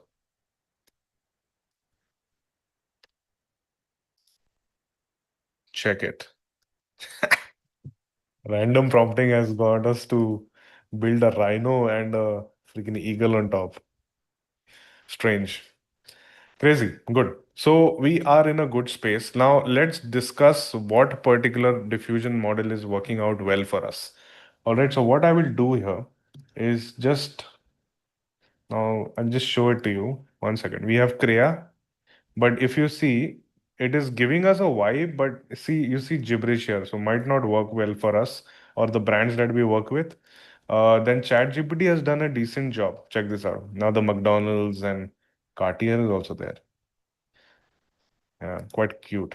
Check it. Random prompting has got us to build a rhino and a freaking eagle on top. Strange. Crazy. Good. So we are in a good space. Now let's discuss what particular diffusion model is working out well for us. All right. So what I will do here is just now I'll just show it to you. One second. We have Kriya, but if you see, it is giving us a vibe, but see, you see gibberish here, so might not work well for us or the brands that we work with. Then ChatGPT has done a decent job. Check this out. Now the McDonald's and Cartier is also there. Yeah, quite cute.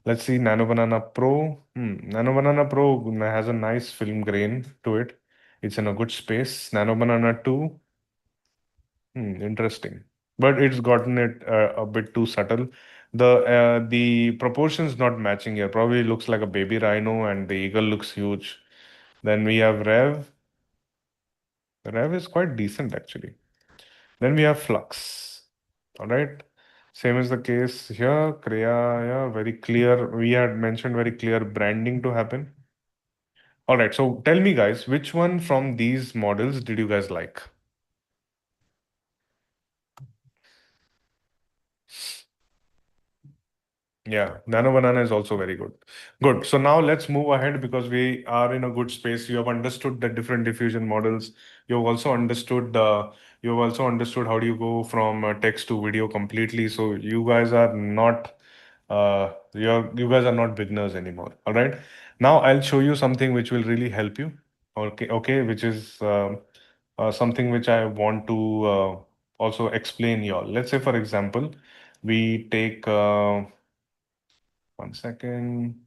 Let's see Nano Banana Pro. Nano Banana Pro has a nice film grain to it. It's in a good space. Nano Banana 2. Interesting. But it's gotten it a bit too subtle. The proportions not matching here. Probably looks like a baby rhino and the eagle looks huge. Then we have Rev. Rev is quite decent actually. Then we have Flux. All right. Same is the case here. Kriya, yeah, very clear. We had mentioned very clear branding to happen. All right. So tell me, guys, which one from these models did you guys like? Yeah, Nano Banana is also very good. Good. So now let's move ahead because we are in a good space. You have understood the different diffusion models. You have also understood how do you go from text to video completely. So you guys are not you guys are not beginners anymore. All right. Now I'll show you something which will really help you. Okay, which is something which I want to also explain y'all. Let's say, for example, we take. One second.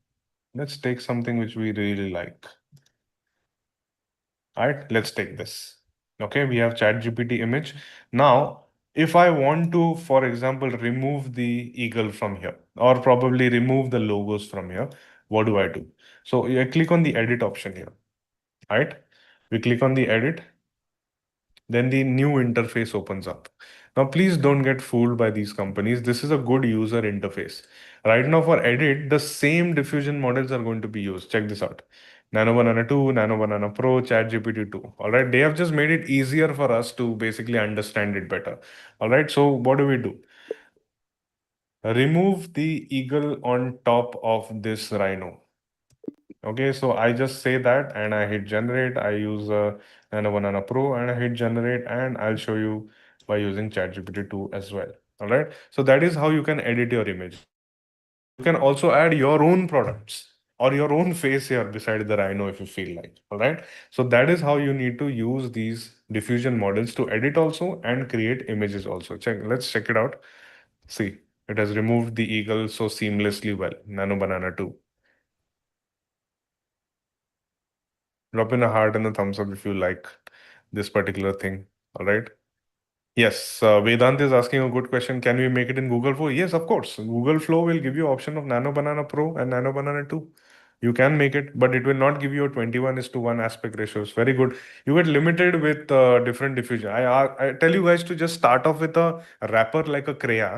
Let's take something which we really like. All right, let's take this. Okay, we have ChatGPT image. Now, if I want to, for example, remove the eagle from here, or probably remove the logos from here, what do I do? So I click on the edit option here. All right, we click on the edit, then the new interface opens up. Now, please don't get fooled by these companies. This is a good user interface. Right now, for edit, the same diffusion models are going to be used. Check this out. Nano Banana 2, Nano Banana Pro, ChatGPT 2. All right. They have just made it easier for us to basically understand it better. All right. So, what do we do? Remove the eagle on top of this rhino. Okay, so I just say that and I hit generate. I use Nano Banana Pro and I hit generate, and I'll show you by using ChatGPT 2 as well. All right, so that is how you can edit your image. You can also add your own products or your own face here beside the rhino if you feel like. All right. So that is how you need to use these diffusion models to edit also and create images also. Let's check it out. See, it has removed the eagle so seamlessly well. Nano Banana 2. Drop in a heart and a thumbs up if you like this particular thing. All right. Yes, Vedant is asking a good question. Can we make it in Google Flow? Yes, of course. Google Flow will give you option of Nano Banana Pro and Nano Banana 2. You can make it, but it will not give you a 21:1 aspect ratio. It's very good. You get limited with different diffusion. I tell you guys to just start off with a wrapper like a Crea,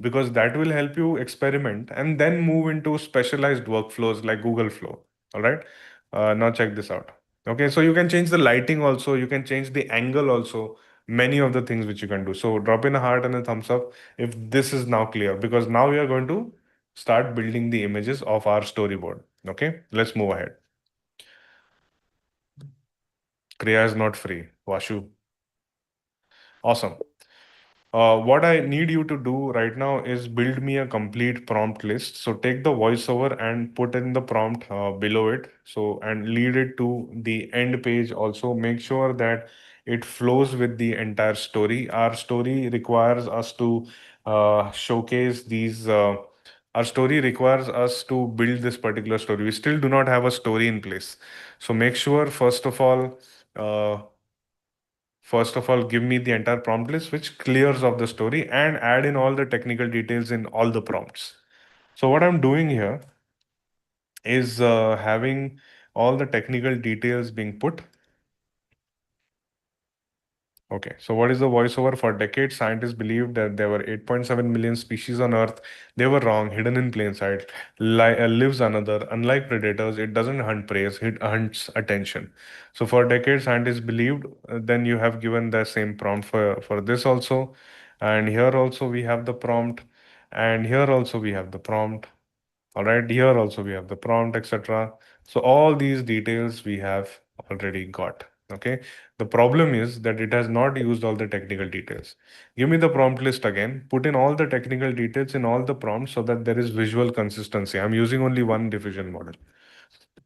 because that will help you experiment and then move into specialized workflows like Google Flow. All right. Now check this out. Okay, so you can change the lighting also. You can change the angle also, many of the things which you can do. So drop in a heart and a thumbs up if this is now clear, because now we are going to start building the images of our storyboard. Okay, let's move ahead. Kriya is not free. Vashu. Awesome. What I need you to do right now is build me a complete prompt list. So take the voiceover and put in the prompt below it. So, and lead it to the end page. Also, make sure that it flows with the entire story. Our story requires us to showcase these. Our story requires us to build this particular story. We still do not have a story in place. So make sure, uh, first of all, give me the entire prompt list, which clears off the story, and add in all the technical details in all the prompts. So what I'm doing here is having all the technical details being put. Okay, so what is the voiceover? For decades, scientists believed that there were 8.7 million species on Earth. They were wrong, hidden in plain sight. Lives another. Unlike predators, it doesn't hunt prey, it hunts attention. So for decades, scientists believed. Then you have given the same prompt for this also, and here also we have the prompt, and here also we have the prompt. All right, here also we have the prompt, etc. So all these details we have already got. Okay. The problem is that it has not used all the technical details. Give me the prompt list again. Put in all the technical details in all the prompts so that there is visual consistency. I'm using only one diffusion model.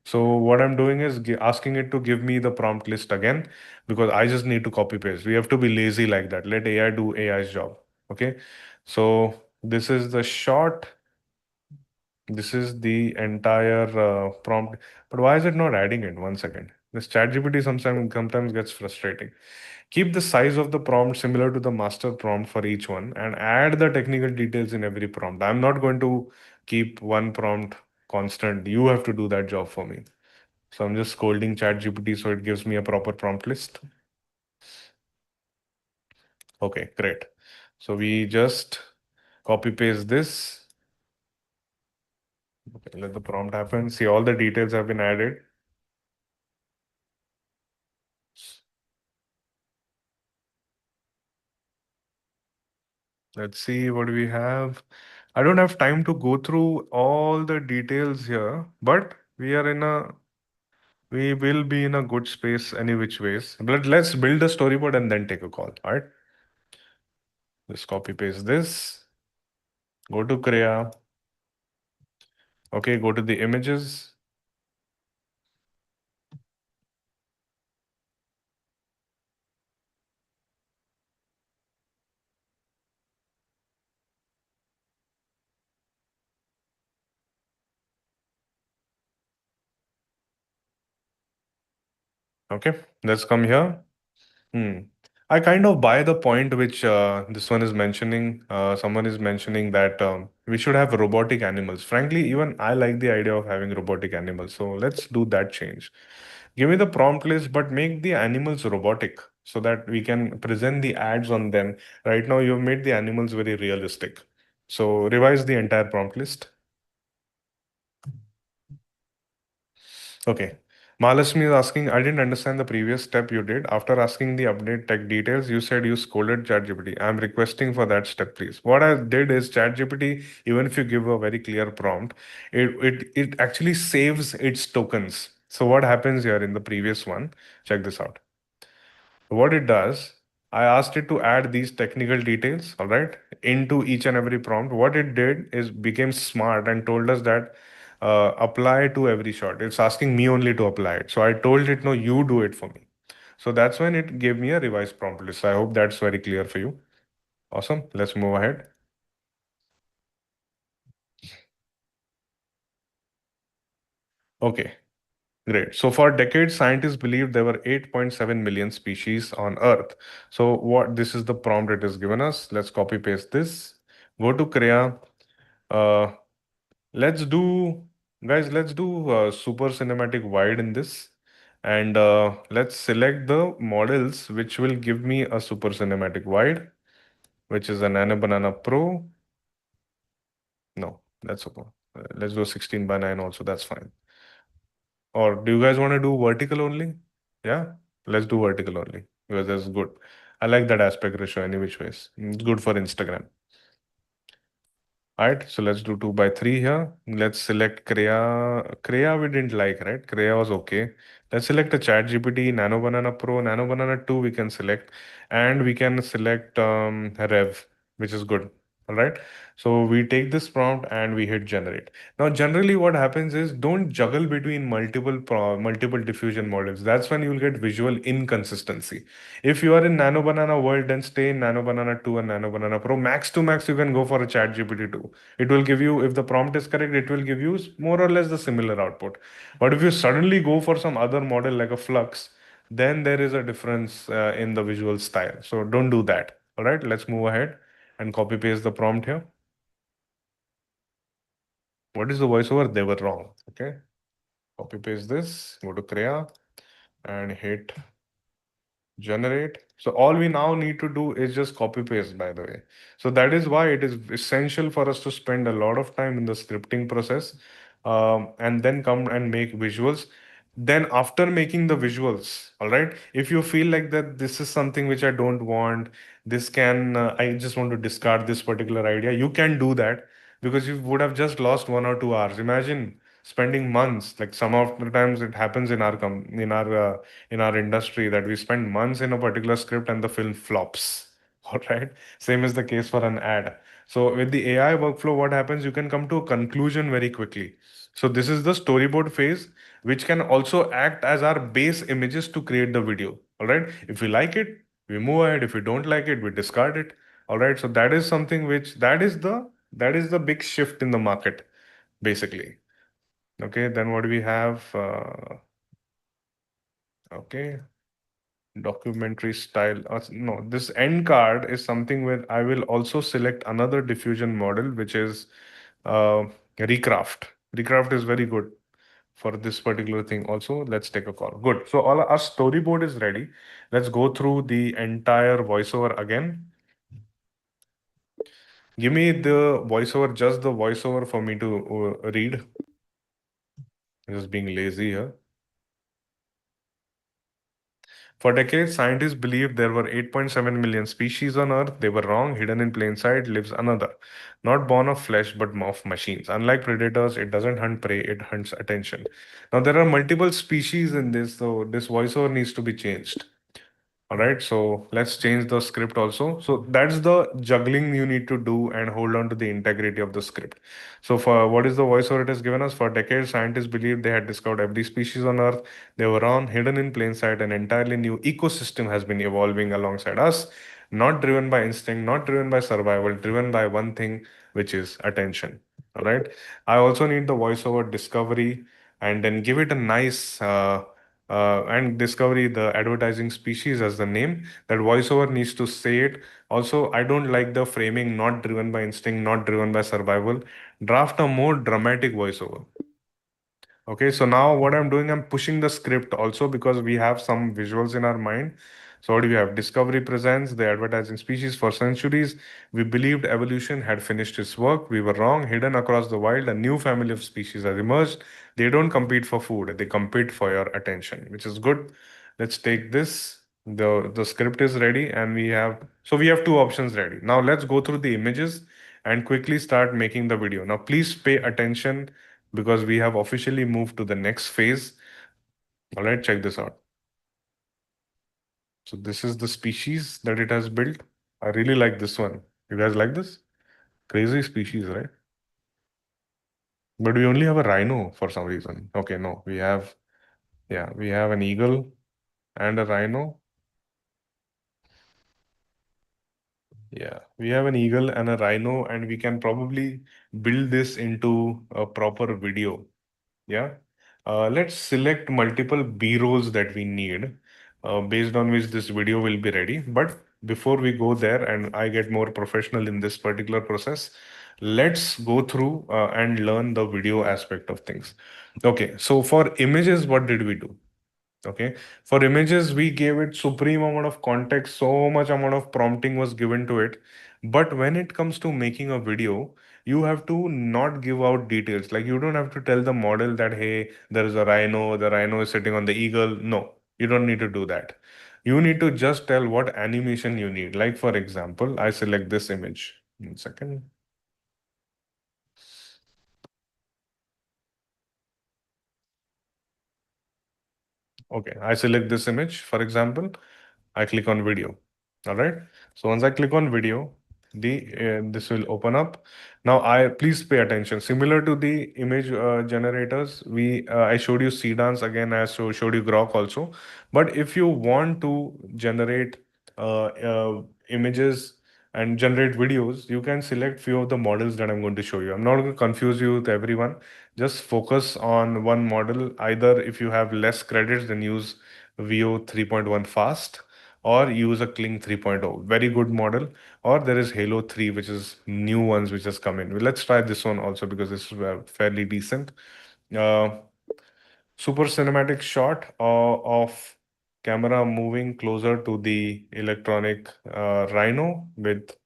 So what I'm doing is asking it to give me the prompt list again, because I just need to copy paste. We have to be lazy like that. Let AI do AI's job. Okay. So this is the short. This is the entire prompt, but why is it not adding it? One second. This ChatGPT sometimes gets frustrating. Keep the size of the prompt similar to the master prompt for each one, and add the technical details in every prompt. I'm not going to keep one prompt constant. You have to do that job for me. So I'm just scolding ChatGPT so it gives me a proper prompt list. Okay, great. So we just copy paste this. Okay, let the prompt happen. See, all the details have been added. Let's see what we have. I don't have time to go through all the details here, but we will be in a good space any which ways. But let's build a storyboard and then take a call. All right. Just copy paste this. Go to Crea. Okay, go to the images. Okay, let's come here. Hmm. I kind of buy the point which this one is mentioning. Someone is mentioning that we should have robotic animals. Frankly, even I like the idea of having robotic animals. So let's do that change. Give me the prompt list, but make the animals robotic so that we can present the ads on them. Right now, you've made the animals very realistic. So revise the entire prompt list. Okay. Mahalakshmi is asking, I didn't understand the previous step you did. After asking the update tech details, you said you scolded ChatGPT. I'm requesting for that step, please. What I did is ChatGPT, even if you give a very clear prompt, it actually saves its tokens. So what happens here in the previous one? Check this out. What it does, I asked it to add these technical details, all right, into each and every prompt. What it did is became smart and told us that apply to every shot. It's asking me only to apply it. So I told it, no, you do it for me. So that's when it gave me a revised prompt list. I hope that's very clear for you. Awesome. Let's move ahead. Okay, great. So for decades, scientists believed there were 8.7 million species on Earth. So what this is the prompt it has given us. Let's copy paste this. Go to Kriya. Uh, let's do, guys, let's do super cinematic wide in this. And let's select the models which will give me a super cinematic wide, which is a Nano Banana Pro. No, that's okay. Let's do 16 by 9 also. That's fine. Or do you guys want to do vertical only? Yeah, let's do vertical only because that's good. I like that aspect ratio any which ways. It's good for Instagram. All right, so let's do 2 by 3 here. Let's select Kreya. Kreya we didn't like, right? Kreya was okay. Let's select a ChatGPT, Nano Banana Pro, Nano Banana 2 we can select, and we can select Rev, which is good. All right. So we take this prompt and we hit generate. Now, generally what happens is don't juggle between multiple diffusion models. That's when you'll get visual inconsistency. If you are in Nano Banana world, then stay in Nano Banana 2 and Nano Banana Pro. Max to max, you can go for a Chat GPT 2. It will give you, if the prompt is correct, it will give you more or less the similar output. But if you suddenly go for some other model like a Flux, then there is a difference in the visual style. So don't do that. All right, let's move ahead and copy paste the prompt here. What is the voiceover? They were wrong. Okay. Copy paste this, go to Kriya and hit generate. So all we now need to do is just copy paste, by the way. So that is why it is essential for us to spend a lot of time in the scripting process, and then come and make visuals. Then after making the visuals, all right, if you feel like that this is something which I don't want, I just want to discard this particular idea, you can do that because you would have just lost 1 or 2 hours. Imagine spending months, like some of the times it happens in our in our industry that we spend months in a particular script and the film flops. All right. Same is the case for an ad. So with the AI workflow, what happens? You can come to a conclusion very quickly. So this is the storyboard phase, which can also act as our base images to create the video. All right. If we like it, we move ahead. If we don't like it, we discard it. All right. So that is something which that is the big shift in the market, basically. Okay. Then what do we have? Okay. Documentary style. No, this end card is something where I will also select another diffusion model, which is uh, Recraft. Recraft is very good for this particular thing. Also, let's take a call. Good. So all our storyboard is ready. Let's go through the entire voiceover again. Give me the voiceover, just the voiceover for me to read. Just being lazy here. For decades, scientists believed there were 8.7 million species on Earth. They were wrong. Hidden in plain sight lives another. Not born of flesh, but of machines. Unlike predators, it doesn't hunt prey, it hunts attention. Now, there are multiple species in this, so this voiceover needs to be changed. All right, so let's change the script also. So that's the juggling you need to do and hold on to the integrity of the script. So for what is the voiceover it has given us? For decades, scientists believed they had discovered every species on Earth. They were wrong, hidden in plain sight. An entirely new ecosystem has been evolving alongside us, not driven by instinct, not driven by survival, driven by one thing, which is attention. All right. I also need the voiceover discovery and then give it a nice and discovery the advertising species as the name. That voiceover needs to say it. Also, I don't like the framing not driven by instinct, not driven by survival. Draft a more dramatic voiceover. Okay, so now what I'm doing, I'm pushing the script also because we have some visuals in our mind. So what do we have? Discovery presents the advertising species. For centuries, we believed evolution had finished its work. We were wrong. Hidden across the wild, a new family of species has emerged. They don't compete for food, they compete for your attention, which is good. Let's take this. The script is ready, and we have two options ready. Now let's go through the images and quickly start making the video. Now please pay attention because we have officially moved to the next phase. All right, check this out. So this is the species that it has built. I really like this one. You guys like this? Crazy species, right? But we only have a rhino for some reason. Okay, no, we have, yeah, we have an eagle and a rhino. Yeah, we have an eagle and a rhino, and we can probably build this into a proper video. Yeah. Let's select multiple B-rolls that we need, based on which this video will be ready. But before we go there and I get more professional in this particular process, let's go through and learn the video aspect of things. Okay, so for images, what did we do? Okay, for images, we gave it supreme amount of context, so much amount of prompting was given to it. But when it comes to making a video, you have to not give out details. Like you don't have to tell the model that, hey, there is a rhino, the rhino is sitting on the eagle. No, you don't need to do that. You need to just tell what animation you need. Like for example, I select this image. 1 second. Okay, I select this image, for example. I click on video. All right. So once I click on video, the this will open up. Now I please pay attention. Similar to the image generators, I showed you Cdance again. I showed you Grok also. But if you want to generate images and generate videos, you can select few of the models that I'm going to show you. I'm not going to confuse you with everyone. Just focus on one model. Either if you have less credits, then use VO 3.1 fast, or use a Kling 3.0, very good model, or there is Halo 3, which is new ones which has come in. Well, let's try this one also because this is fairly decent. Uh, Super cinematic shot of camera moving closer to the electronic rhino with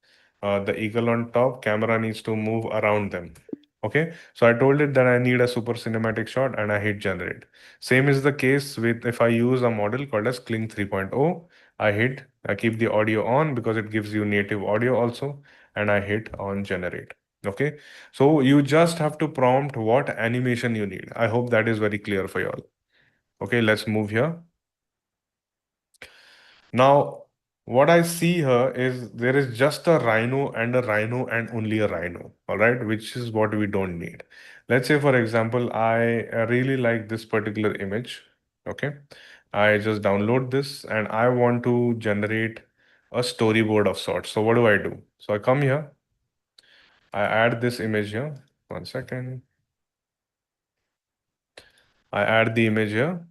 the eagle on top. Camera needs to move around them. Okay, so I told it that I need a super cinematic shot and I hit generate. Same is the case with if I use a model called as Kling 3.0. I keep the audio on because it gives you native audio also, and I hit on generate. Okay, so you just have to prompt what animation you need. I hope that is very clear for you all. Okay, let's move here. Now, what I see here is there is just a rhino and a rhino and only a rhino, all right, which is what we don't need. Let's say, for example, I really like this particular image. Okay, I just download this and I want to generate a storyboard of sorts. So, what do I do? So, I come here, I add this image here. 1 second. I add the image here.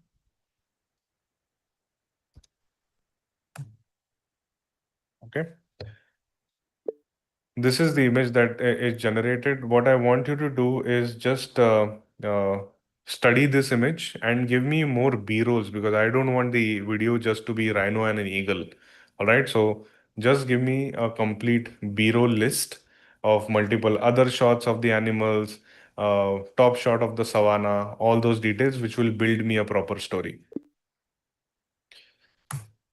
Okay. This is the image that is generated. What I want you to do is just uh, study this image and give me more B-rolls because I don't want the video just to be rhino and an eagle. All right. So just give me a complete B-roll list of multiple other shots of the animals, top shot of the savannah, all those details, which will build me a proper story.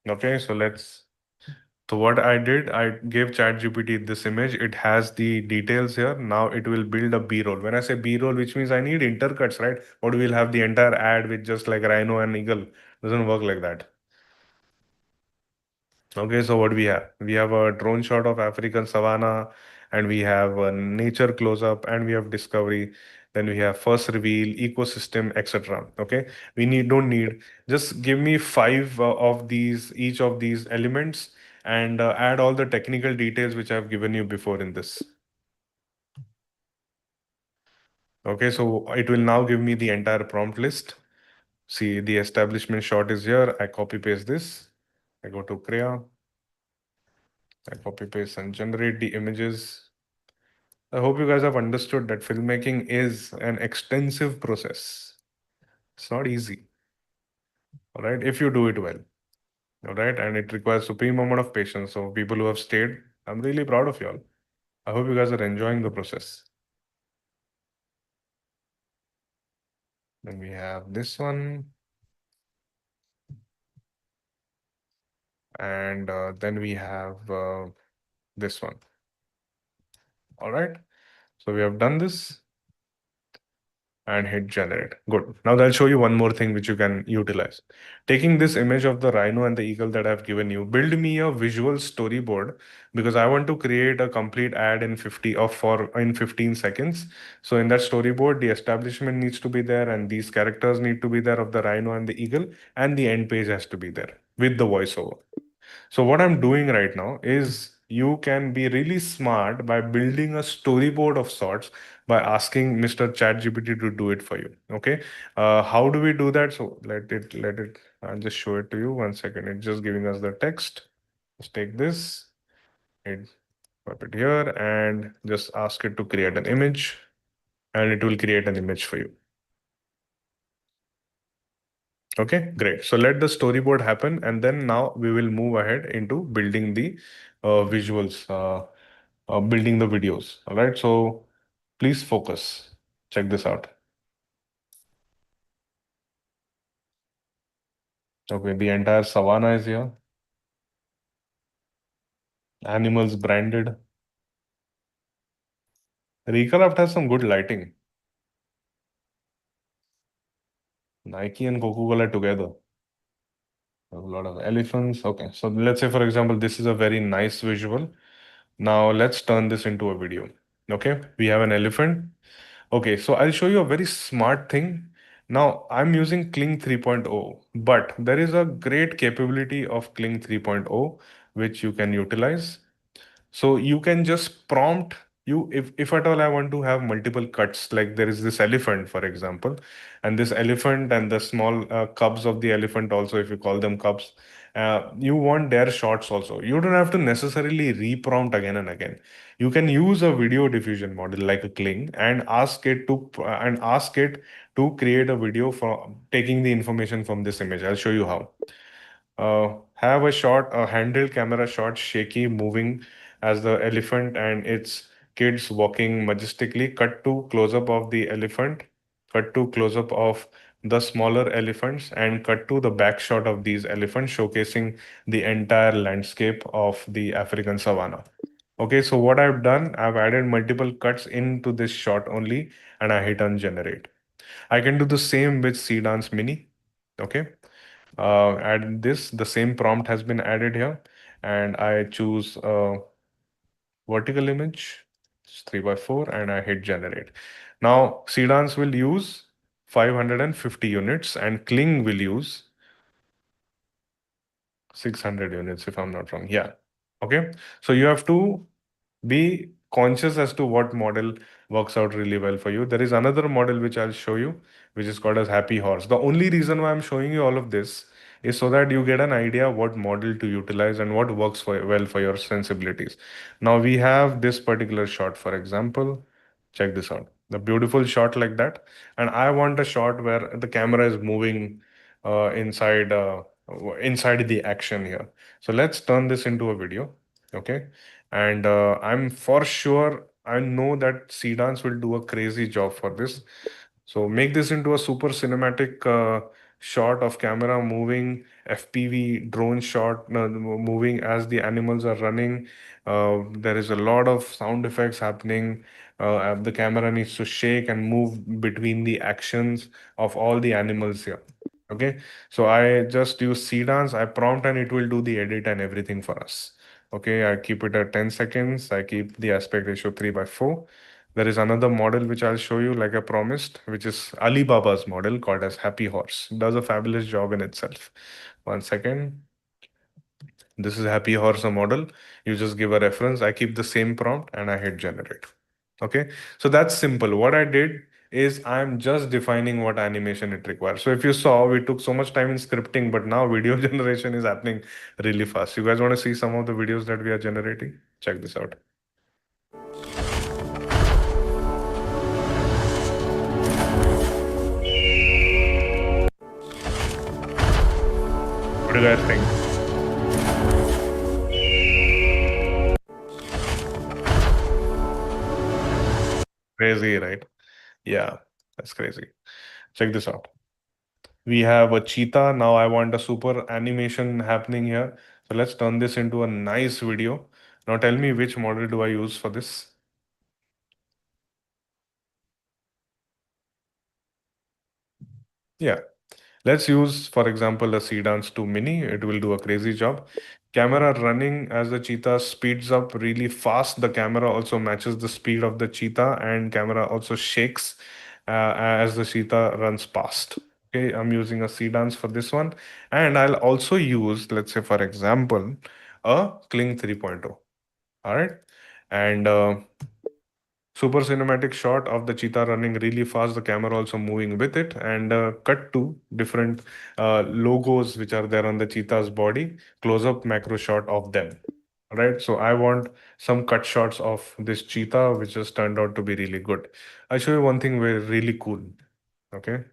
Okay. So what I did, I gave ChatGPT this image. It has the details here. Now it will build a B-roll. When I say B-roll, which means I need intercuts, right? Or we'll have the entire ad with just like rhino and eagle. Doesn't work like that. Okay, so what we have? We have a drone shot of African savanna, and we have a nature close-up, and we have discovery. Then we have first reveal, ecosystem, etc. Okay, we don't need. Just give me five of these, each of these elements, and add all the technical details which I've given you before in this. Okay, so it will now give me the entire prompt list. See, the establishment shot is here. I copy paste this. I go to Crea. I copy paste and generate the images. I hope you guys have understood that filmmaking is an extensive process. It's not easy, all right, if you do it well, all right, and it requires supreme amount of patience. So people who have stayed, I'm really proud of you all. I hope you guys are enjoying the process. Then we have this one, and then we have this one. All right, so we have done this. and hit generate. Good. Now I'll show you one more thing which you can utilize. Taking this image of the rhino and the eagle that I've given you, build me a visual storyboard because I want to create a complete ad in 50 or for in 15 seconds. So in that storyboard, the establishment needs to be there and these characters need to be there of the rhino and the eagle, and the end page has to be there with the voiceover. So what I'm doing right now is you can be really smart by building a storyboard of sorts by asking Mr. ChatGPT to do it for you. Okay. How do we do that? So let it, I'll just show it to you. 1 second. It's just giving us the text. Just take this, it, put it here and just ask it to create an image and it will create an image for you. Okay, great. So let the storyboard happen, and then now we will move ahead into building the visuals, building the videos. All right, so please focus. Check this out. Okay, the entire savanna is here. Animals branded. Recraft has some good lighting. Nike and Coca-Cola together. A lot of elephants. Okay, so let's say, for example, this is a very nice visual. Now let's turn this into a video. Okay, we have an elephant. Okay, so I'll show you a very smart thing. Now I'm using Kling 3.0, but there is a great capability of Kling 3.0 which you can utilize. So you can just prompt you if at all I want to have multiple cuts, like there is this elephant, for example, and this elephant and the small cubs of the elephant also, if you call them cubs, you want their shots also. You don't have to necessarily reprompt again and again. You can use a video diffusion model like a Kling and ask it to create a video for taking the information from this image. I'll show you how. Have a shot, a handheld camera shot, shaky, moving as the elephant and its kids walking majestically. Cut to close up of the elephant, cut to close up of the smaller elephants, and cut to the back shot of these elephants, showcasing the entire landscape of the African savanna. Okay, so what I've done, I've added multiple cuts into this shot only, and I hit on generate. I can do the same with C Dance Mini. Okay, add this, the same prompt has been added here, and I choose a vertical image, it's 3 by 4, and I hit generate. Now Cdance will use 550 units and Kling will use 600 units if I'm not wrong. Yeah. Okay. So you have to be conscious as to what model works out really well for you. There is another model which I'll show you, which is called as Happy Horse. The only reason why I'm showing you all of this is so that you get an idea what model to utilize and what works well for your sensibilities. Now we have this particular shot, for example. Check this out. The beautiful shot like that. And I want a shot where the camera is moving inside the action here. So let's turn this into a video. Okay. And I'm for sure, I know that Cdance will do a crazy job for this. So make this into a super cinematic shot of camera moving, FPV drone shot moving as the animals are running. There is a lot of sound effects happening. The camera needs to shake and move between the actions of all the animals here. Okay, so I just use Cdance, I prompt and it will do the edit and everything for us. Okay, I keep it at 10 seconds. I keep the aspect ratio 3 by 4. There is another model which I'll show you like I promised, which is Alibaba's model called as Happy Horse. Does a fabulous job in itself. 1 second. This is Happy Horse model. You just give a reference. I keep the same prompt and I hit generate. Okay, so that's simple. What I did is I'm just defining what animation it requires. So if you saw, we took so much time in scripting, but now video generation is happening really fast. You guys want to see some of the videos that we are generating? Check this out. What do you guys think? Crazy, right? Yeah, that's crazy. Check this out. We have a cheetah. Now I want a super animation happening here. So let's turn this into a nice video. Now tell me which model do I use for this? Yeah. Let's use, for example, a Sedans 2 Mini. It will do a crazy job. Camera running as the cheetah speeds up really fast. The camera also matches the speed of the cheetah, and camera also shakes as the cheetah runs past. Okay, I'm using a Sedans for this one. And I'll also use, let's say, for example, a Kling 3.0. All right. And super cinematic shot of the cheetah running really fast, the camera also moving with it, and cut to different logos which are there on the cheetah's body, close up macro shot of them. Right, so I want some cut shots of this cheetah, which just turned out to be really good. I'll show you one thing very really cool. Okay,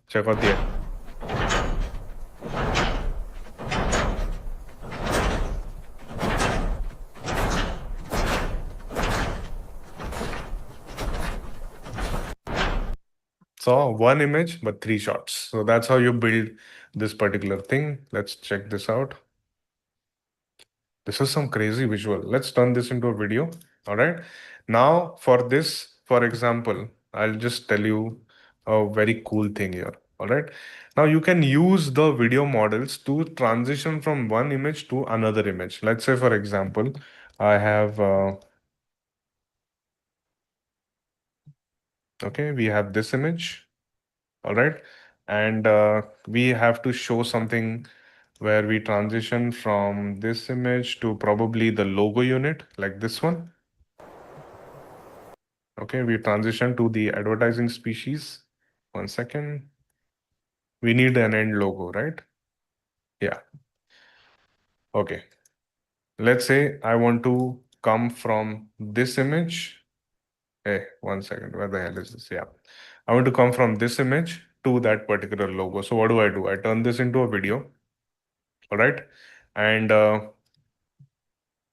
check out the. So one image, but three shots. So that's how you build this particular thing. Let's check this out. This is some crazy visual. Let's turn this into a video. All right. Now, for this, for example, I'll just tell you a very cool thing here. All right. Now, you can use the video models to transition from one image to another image. Let's say, for example, I have, okay, we have this image. All right. And we have to show something where we transition from this image to probably the logo unit, like this one. Okay, we transition to the advertising species. 1 second. We need an end logo, right? Yeah. Okay. Let's say I want to come from this image. Hey, 1 second. Where the hell is this? Yeah. I want to come from this image to that particular logo. So what do? I turn this into a video. All right. And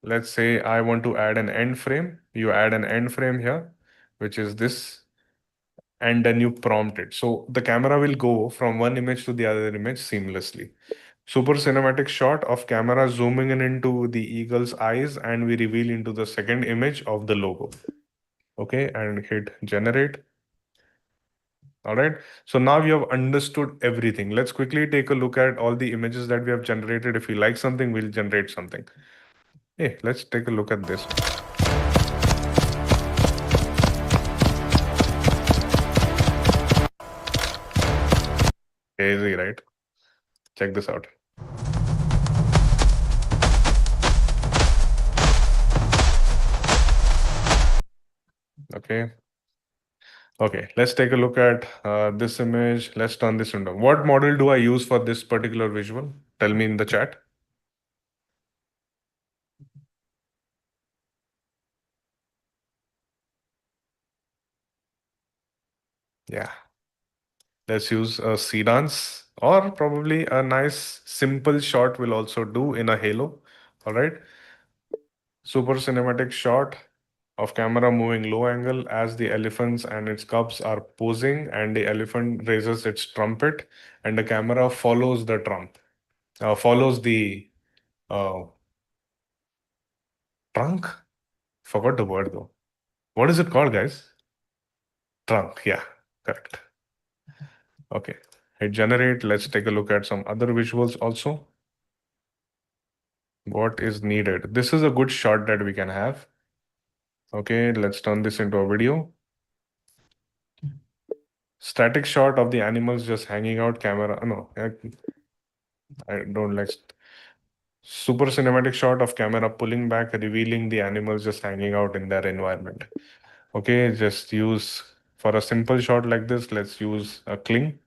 let's say I want to add an end frame. You add an end frame here, which is this, and then you prompt it. So the camera will go from one image to the other image seamlessly. Super cinematic shot of camera zooming in into the eagle's eyes, and we reveal into the second image of the logo. Okay, and hit generate. All right. So now we have understood everything. Let's quickly take a look at all the images that we have generated. If we like something, we'll generate something. Hey, let's take a look at this. Crazy, right? Check this out. Okay. Okay, let's take a look at this image. Let's turn this into. What model do I use for this particular visual? Tell me in the chat. Yeah. Let's use a Sedans, or probably a nice simple shot will also do in a halo. All right. Super cinematic shot of camera moving low angle as the elephants and its cubs are posing, and the elephant raises its trumpet, and the camera follows the follows the uh, trunk. Forgot the word though. What is it called, guys? Trunk. Yeah, correct. Okay. Hit generate. Let's take a look at some other visuals also. What is needed? This is a good shot that we can have. Okay, let's turn this into a video. Static shot of the animals just hanging out camera. No, I don't like. Super cinematic shot of camera pulling back, revealing the animals just hanging out in their environment. Okay, just use for a simple shot like this, let's use a Kling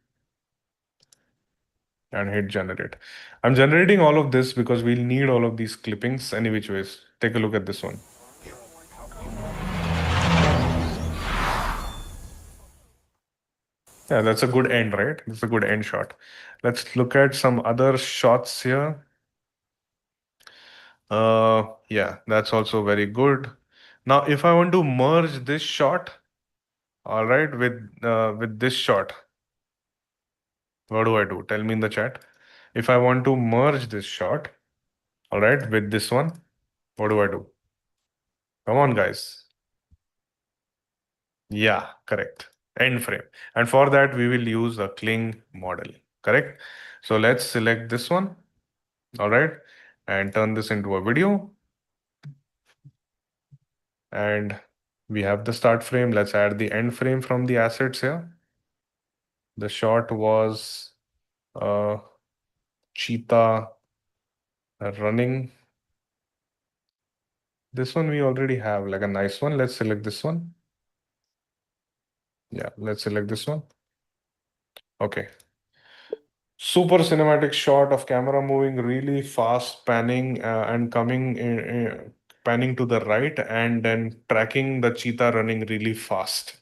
and hit generate. I'm generating all of this because we'll need all of these clippings any which ways. Take a look at this one. Yeah, that's a good end, right? That's a good end shot. Let's look at some other shots here. Yeah, that's also very good. Now, if I want to merge this shot, all right, with this shot, what do I do? Tell me in the chat. If I want to merge this shot, all right, with this one, what do I do? Come on, guys. Yeah, correct. end frame. And for that, we will use a Kling model, correct? So let's select this one, all right, and turn this into a video. And we have the start frame. Let's add the end frame from the assets here. The shot was cheetah running. This one we already have, like a nice one. Let's select this one. Yeah, let's select this one. Okay. Super cinematic shot of camera moving really fast, panning and coming panning to the right, and then tracking the cheetah running really fast.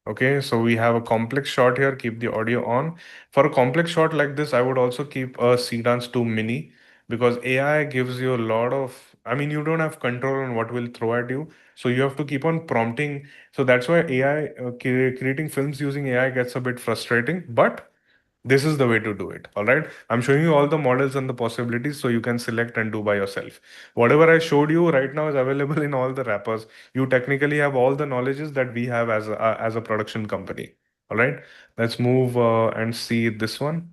Okay, so we have a complex shot here. Keep the audio on. For a complex shot like this, I would also keep a Cdance 2 Mini, because AI gives you a lot of, I mean, you don't have control on what will throw at you. So you have to keep on prompting. So that's why AI, creating films using AI gets a bit frustrating, but this is the way to do it. All right. I'm showing you all the models and the possibilities so you can select and do by yourself. Whatever I showed you right now is available in all the wrappers. You technically have all the knowledges that we have as a production company. All right. Let's move and see this one.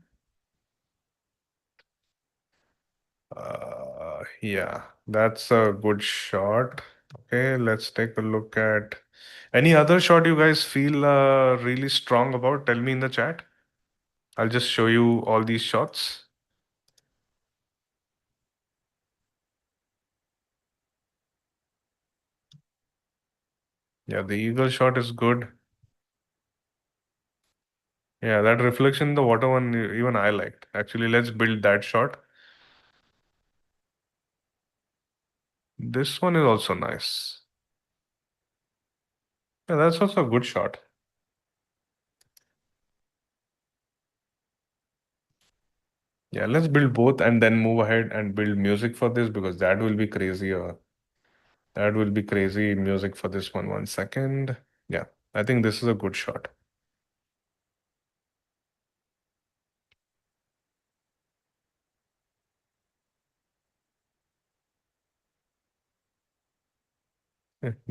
Yeah, that's a good shot. Okay, let's take a look at any other shot you guys feel really strong about. Tell me in the chat. I'll just show you all these shots. Yeah, the eagle shot is good. Yeah, that reflection in the water one, even I liked. Actually, let's build that shot. This one is also nice. Yeah, that's also a good shot. Yeah, let's build both and then move ahead and build music for this, because that will be crazy. That will be crazy music for this one. 1 second. Yeah, I think this is a good shot.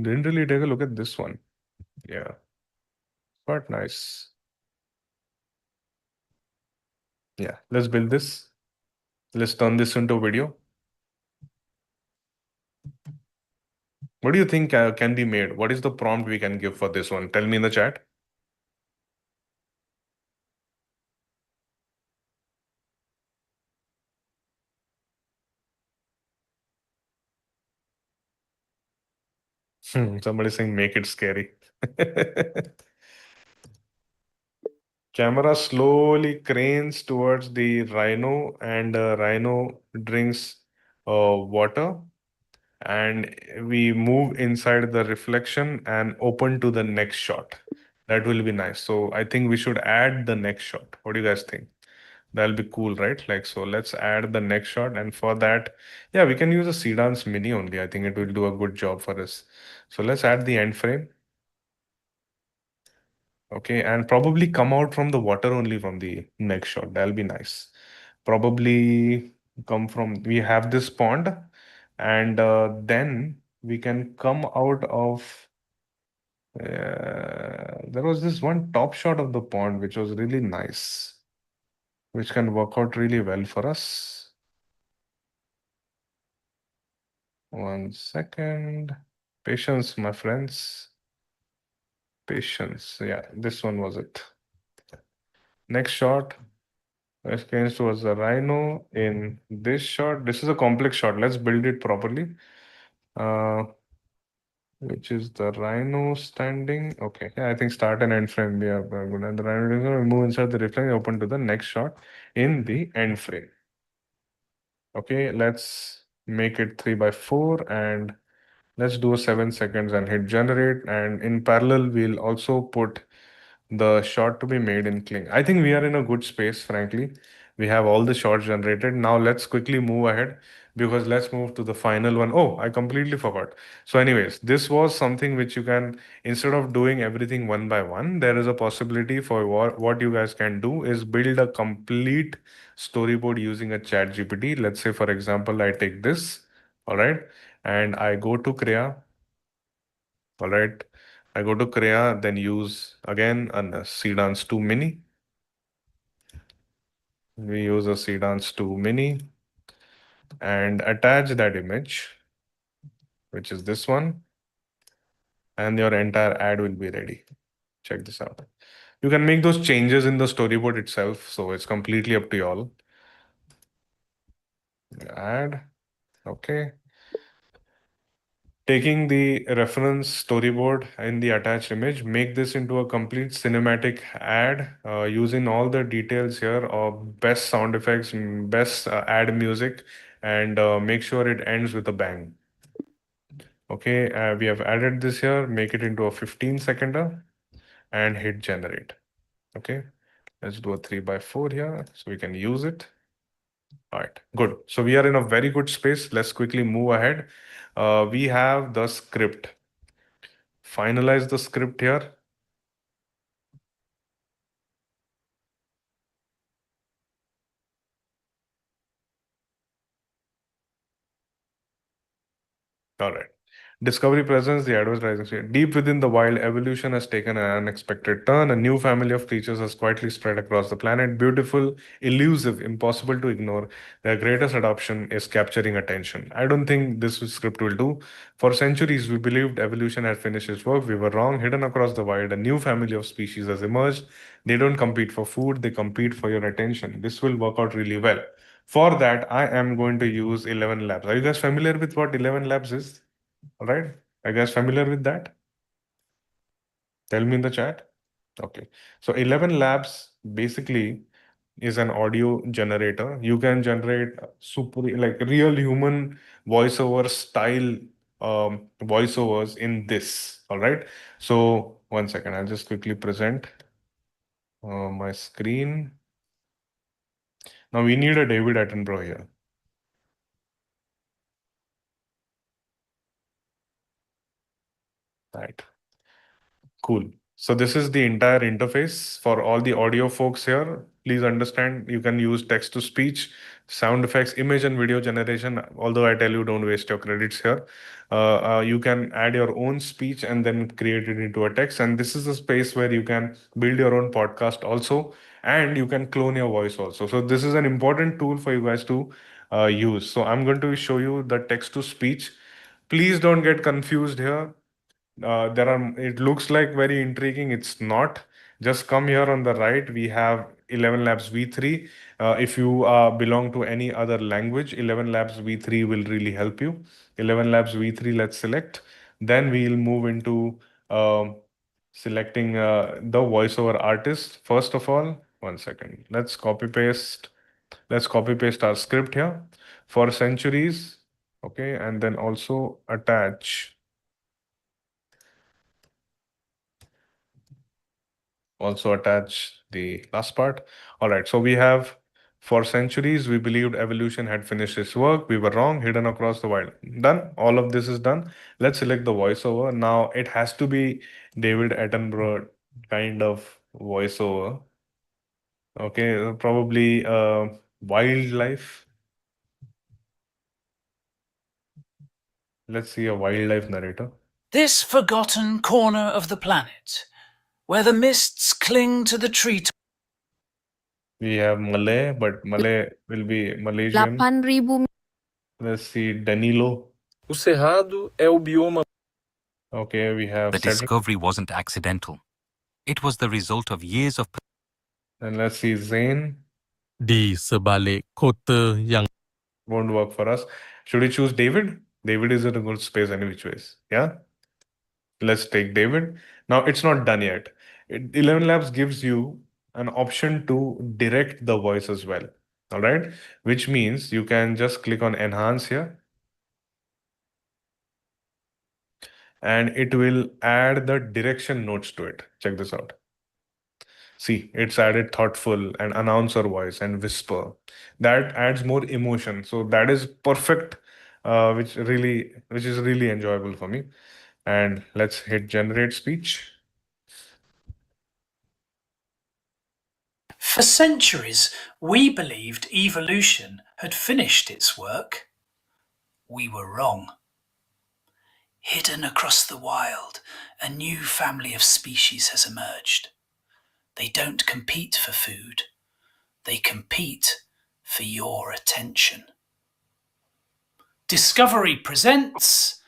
Didn't really take a look at this one. Yeah, quite nice. Yeah, let's build this. Let's turn this into a video. What do you think can be made? What is the prompt we can give for this one? Tell me in the chat. Somebody saying make it scary. Camera slowly cranes towards the rhino, and rhino drinks water, and we move inside the reflection and open to the next shot. That will be nice. So I think we should add the next shot. What do you guys think? That'll be cool, right? Like, so let's add the next shot. And for that, yeah, we can use a Cdance Mini only. I think it will do a good job for us. So let's add the end frame. Okay, and probably come out from the water only from the next shot. That'll be nice. Probably come from, we have this pond, and then we can come out of, there was this one top shot of the pond, which was really nice, which can work out really well for us. 1 second. Patience, my friends. Patience. Yeah, this one was it. Next shot. Against was a rhino in this shot. This is a complex shot. Let's build it properly. Uh, which is the rhino standing. Okay, yeah, I think start and end frame. Yeah, good. And the rhino is going to move inside the reflection, open to the next shot in the end frame. Okay, let's make it 3 by 4, and let's do a 7 seconds and hit generate. And in parallel, we'll also put the shot to be made in Kling. I think we are in a good space, frankly. We have all the shots generated. Now let's quickly move ahead, because let's move to the final one. Oh, I completely forgot. So, anyways, this was something which you can, instead of doing everything one by one, there is a possibility for what you guys can do is build a complete storyboard using a chat GPT. Let's say, for example, I take this, all right, and I go to Kriya, all right. I go to Kriya, then use again a Sedance 2 Mini. We use a Sedance 2 Mini and attach that image, which is this one, and your entire ad will be ready. Check this out. You can make those changes in the storyboard itself, so it's completely up to you all. Add, okay. Taking the reference storyboard in the attached image, make this into a complete cinematic ad using all the details here of best sound effects, best ad music, and make sure it ends with a bang. Okay, we have added this here, make it into a 15-seconder and hit generate. Okay, let's do a 3x4 here so we can use it. All right, good. So we are in a very good space. Let's quickly move ahead. We have the script. Finalize the script here. All right. Discovery presents the advertising state. Deep within the wild, evolution has taken an unexpected turn. A new family of creatures has quietly spread across the planet. Beautiful, elusive, impossible to ignore. Their greatest adoption is capturing attention. I don't think this script will do. For centuries, we believed evolution had finished its work. We were wrong. Hidden across the wild, a new family of species has emerged. They don't compete for food, they compete for your attention. This will work out really well. For that, I am going to use 11 labs. Are you guys familiar with what 11 labs is? All right. Are you guys familiar with that? Tell me in the chat. Okay. So 11 labs basically is an audio generator. You can generate super like real human voiceover style voiceovers in this. All right. So one second, I'll just quickly present my screen. Now we need a David Attenborough here. Right. Cool. So this is the entire interface for all the audio folks here. Please understand you can use text to speech, sound effects, image and video generation. Although I tell you don't waste your credits here. You can add your own speech and then create it into a text. And this is a space where you can build your own podcast also, and you can clone your voice also. So this is an important tool for you guys to use. So I'm going to show you the text to speech. Please don't get confused here. It looks like very intriguing. It's not. Just come here on the right. We have 11 Labs V3. If you belong to any other language, 11 Labs V3 will really help you. 11 Labs V3, let's select. Then we'll move into selecting the voiceover artist. First of all, one second. Let's copy paste. Let's copy paste our script here for centuries. Okay, and then also attach. Also attach the last part. All right, so we have for centuries, we believed evolution had finished its work. We were wrong, hidden across the wild. Done. All of this is done. Let's select the voiceover. Now it has to be David Attenborough kind of voiceover. Okay, probably wildlife. Let's see a wildlife narrator. This forgotten corner of the planet, where the mists cling to the treetops. We have Malay, but Malay will be Malaysian. 8.000 Let's see Danilo. O cerrado é o bioma. Okay, we have The Cedric. discovery wasn't accidental. It was the result of years of... And let's see Zain. Di sebalik kota yang... Won't work for us. Should we choose David? David is in a good space any which ways. Yeah? Let's take David. Now it's not done yet. 11 Labs gives you an option to direct the voice as well. All right? Which means you can just click on enhance here. And it will add the direction notes to it. Check this out. See, it's added thoughtful and announcer voice and whisper. That adds more emotion. So that is perfect, which is really enjoyable for me. And let's hit generate speech. For centuries, we believed evolution had finished its work. We were wrong. Hidden across the wild, a new family of species has emerged. They don't compete for food. They compete for your attention. Discovery presents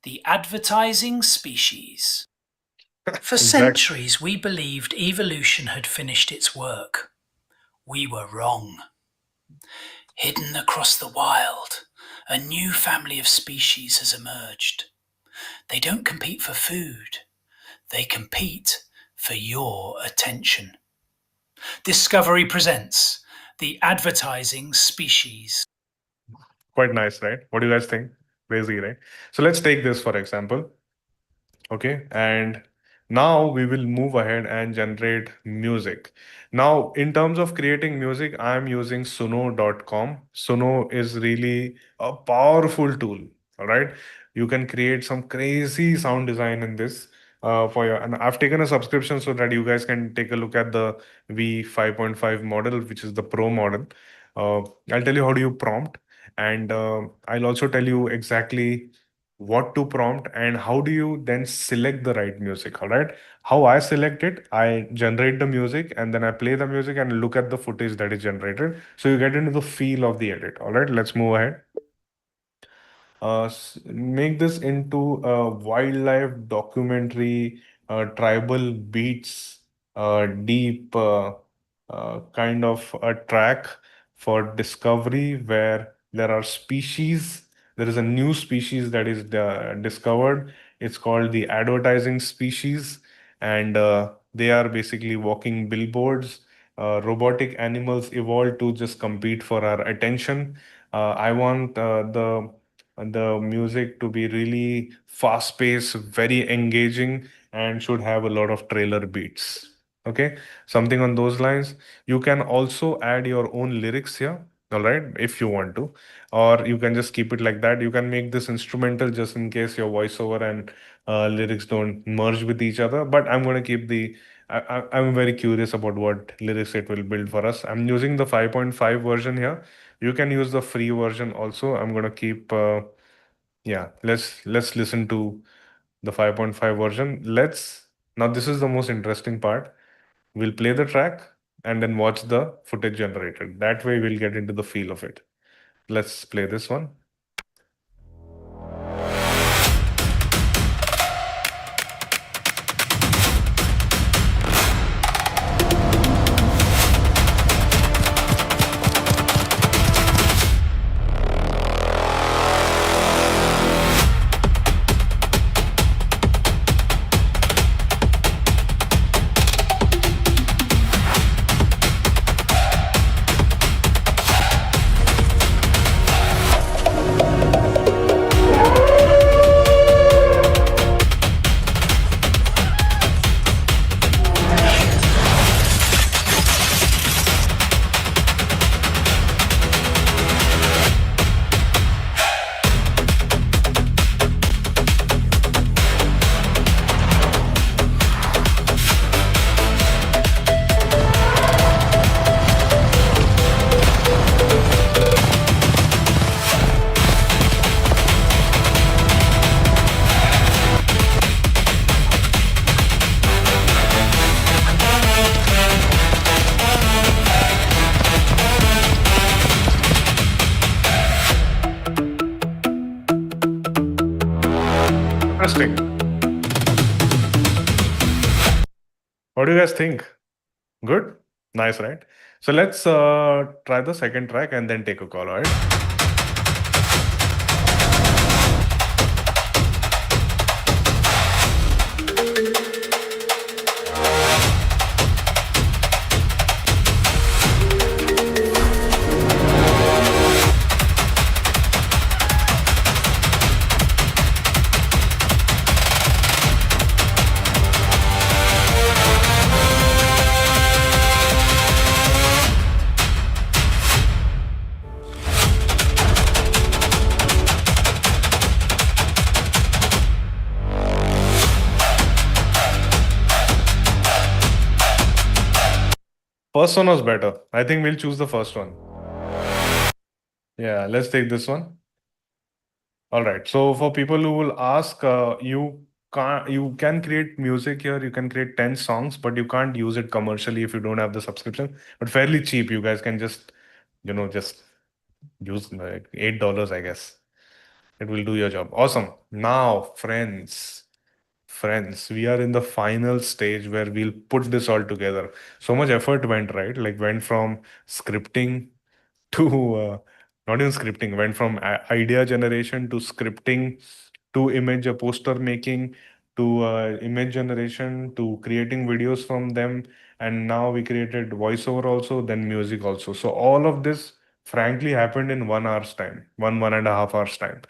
the advertising species. For Exactly. centuries, we believed evolution had finished its work. We were wrong. Hidden across the wild, a new family of species has emerged. They don't compete for food. They compete for your attention. Discovery presents the advertising species. Quite nice, right? What do you guys think? Crazy, right? So let's take this for example. Okay, and now we will move ahead and generate music. Now, in terms of creating music, I'm using suno.com. Suno is really a powerful tool. All right, you can create some crazy sound design in this for your. And I've taken a subscription so that you guys can take a look at the V5.5 model, which is the Pro model. I'll tell you how do you prompt, and I'll also tell you exactly what to prompt and how do you then select the right music. All right, how I select it, I generate the music and then I play the music and look at the footage that is generated, so you get into the feel of the edit. All right, let's move ahead. Make this into a wildlife documentary, tribal beats, deep kind of a track for discovery where there are species. There is a new species that is discovered. It's called the advertising species, and they are basically walking billboards. Robotic animals evolved to just compete for our attention. I want the music to be really fast paced, very engaging, and should have a lot of trailer beats. Okay, something on those lines. You can also add your own lyrics here, all right, if you want to, or you can just keep it like that. You can make this instrumental just in case your voiceover and lyrics don't merge with each other. But I'm going to keep the I'm very curious about what lyrics it will build for us. I'm using the 5.5 version here. You can use the free version also. I'm gonna keep yeah, let's listen to the 5.5 version. Let's now this is the most interesting part. We'll play the track and then watch the footage generated. That way we'll get into the feel of it. Let's play this one. Interesting. What do you guys think? Good? Nice, right? So let's try the second track and then take a call, all right? First one was better. I think we'll choose the first one. Yeah, let's take this one. All right. So for people who will ask, you can create music here. You can create 10 songs, but you can't use it commercially if you don't have the subscription. But fairly cheap. You guys can just, just use like $8, I guess. It will do your job. Awesome. Now, friends, we are in the final stage where we'll put this all together. So much effort went, right? Like went from scripting to not even scripting, went from idea generation to scripting to image poster making to image generation to creating videos from them. And now we created voiceover also, then music also. So all of this frankly happened in 1 hour's time, 1.5 hours time.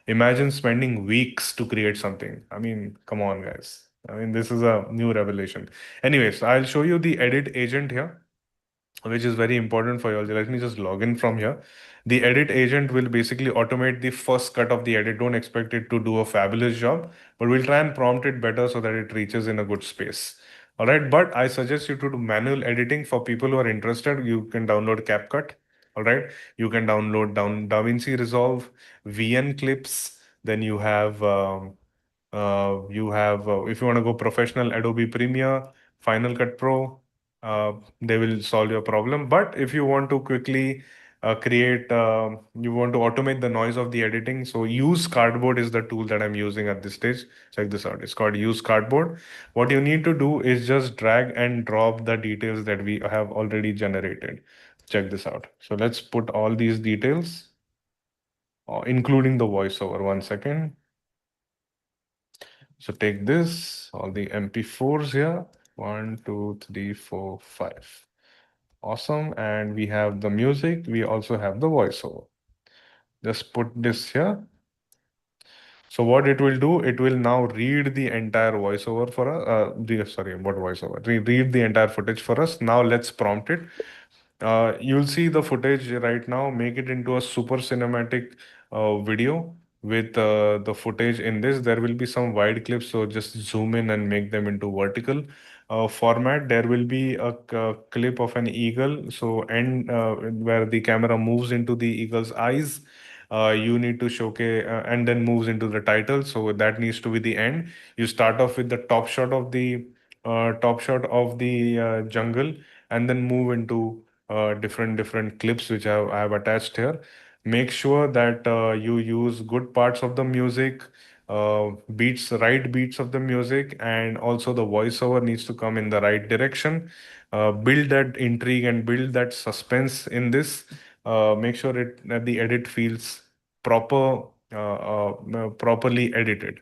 Imagine spending weeks to create something. I mean, come on, guys. I mean, this is a new revelation. Anyways, I'll show you the edit agent here, which is very important for you all. Let me just log in from here. The edit agent will basically automate the first cut of the edit. Don't expect it to do a fabulous job, but we'll try and prompt it better so that it reaches in a good space. All right, but I suggest you to do manual editing. For people who are interested, you can download CapCut. All right, you can download DaVinci Resolve, VN Clips. Then if you want to go professional, Adobe Premiere, Final Cut Pro, they will solve your problem. But if you want to quickly you want to automate the noise of the editing, so Use Cardboard is the tool that I'm using at this stage. Check this out. It's called Use Cardboard. What you need to do is just drag and drop the details that we have already generated. Check this out. So let's put all these details, including the voiceover. 1 second. So take this, all the MP4s here. 1, 2, 3, 4, 5. Awesome. And we have the music. We also have the voiceover. Just put this here. So what it will do, it will now read the entire voiceover for us. Sorry, what voiceover? Read the entire footage for us. Now let's prompt it. You'll see the footage right now. Make it into a super cinematic video with the footage in this. There will be some wide clips, so just zoom in and make them into vertical format. There will be a clip of an eagle, so where the camera moves into the eagle's eyes. You need to showcase and then moves into the title. So that needs to be the end. You start off with the top shot of the jungle, and then move into different clips which I have attached here. Make sure that you use good parts of the music, right beats of the music, and also the voiceover needs to come in the right direction. Build that intrigue and build that suspense in this. Make sure that the edit feels properly edited.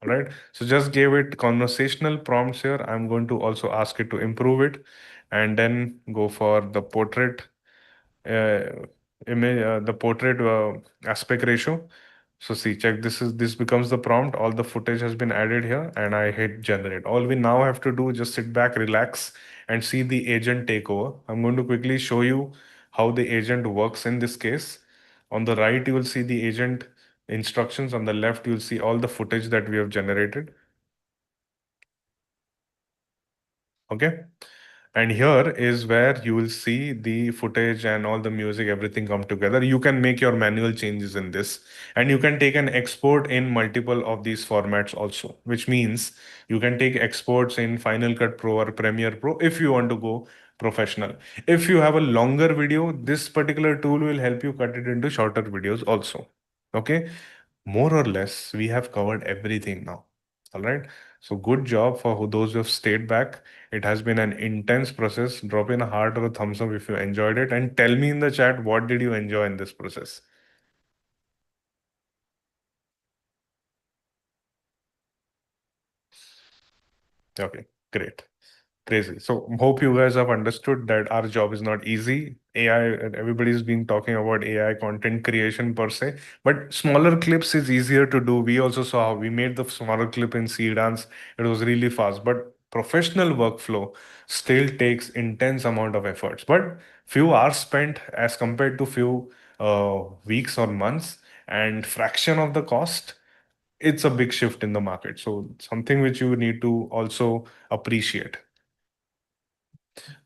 All right. So just gave it conversational prompts here. I'm going to also ask it to improve it, and then go for the portrait the portrait aspect ratio. So see, check this becomes the prompt. All the footage has been added here, and I hit generate. All we now have to do is just sit back, relax, and see the agent take over. I'm going to quickly show you how the agent works in this case. On the right, you will see the agent instructions. On the left, you'll see all the footage that we have generated. Okay. And here is where you will see the footage and all the music, everything come together. You can make your manual changes in this, and you can take an export in multiple of these formats also, which means you can take exports in Final Cut Pro or Premiere Pro if you want to go professional. If you have a longer video, this particular tool will help you cut it into shorter videos also. Okay. More or less, we have covered everything now. All right. So good job for those who have stayed back. It has been an intense process. Drop in a heart or a thumbs up if you enjoyed it, and tell me in the chat what did you enjoy in this process. Okay, great. Crazy. So hope you guys have understood that our job is not easy. AI, everybody's been talking about AI content creation per se, but smaller clips is easier to do. We also saw how we made the smaller clip in C dance. It was really fast, but professional workflow still takes intense amount of efforts. But few hours spent as compared to few weeks or months, and fraction of the cost, it's a big shift in the market. So something which you need to also appreciate.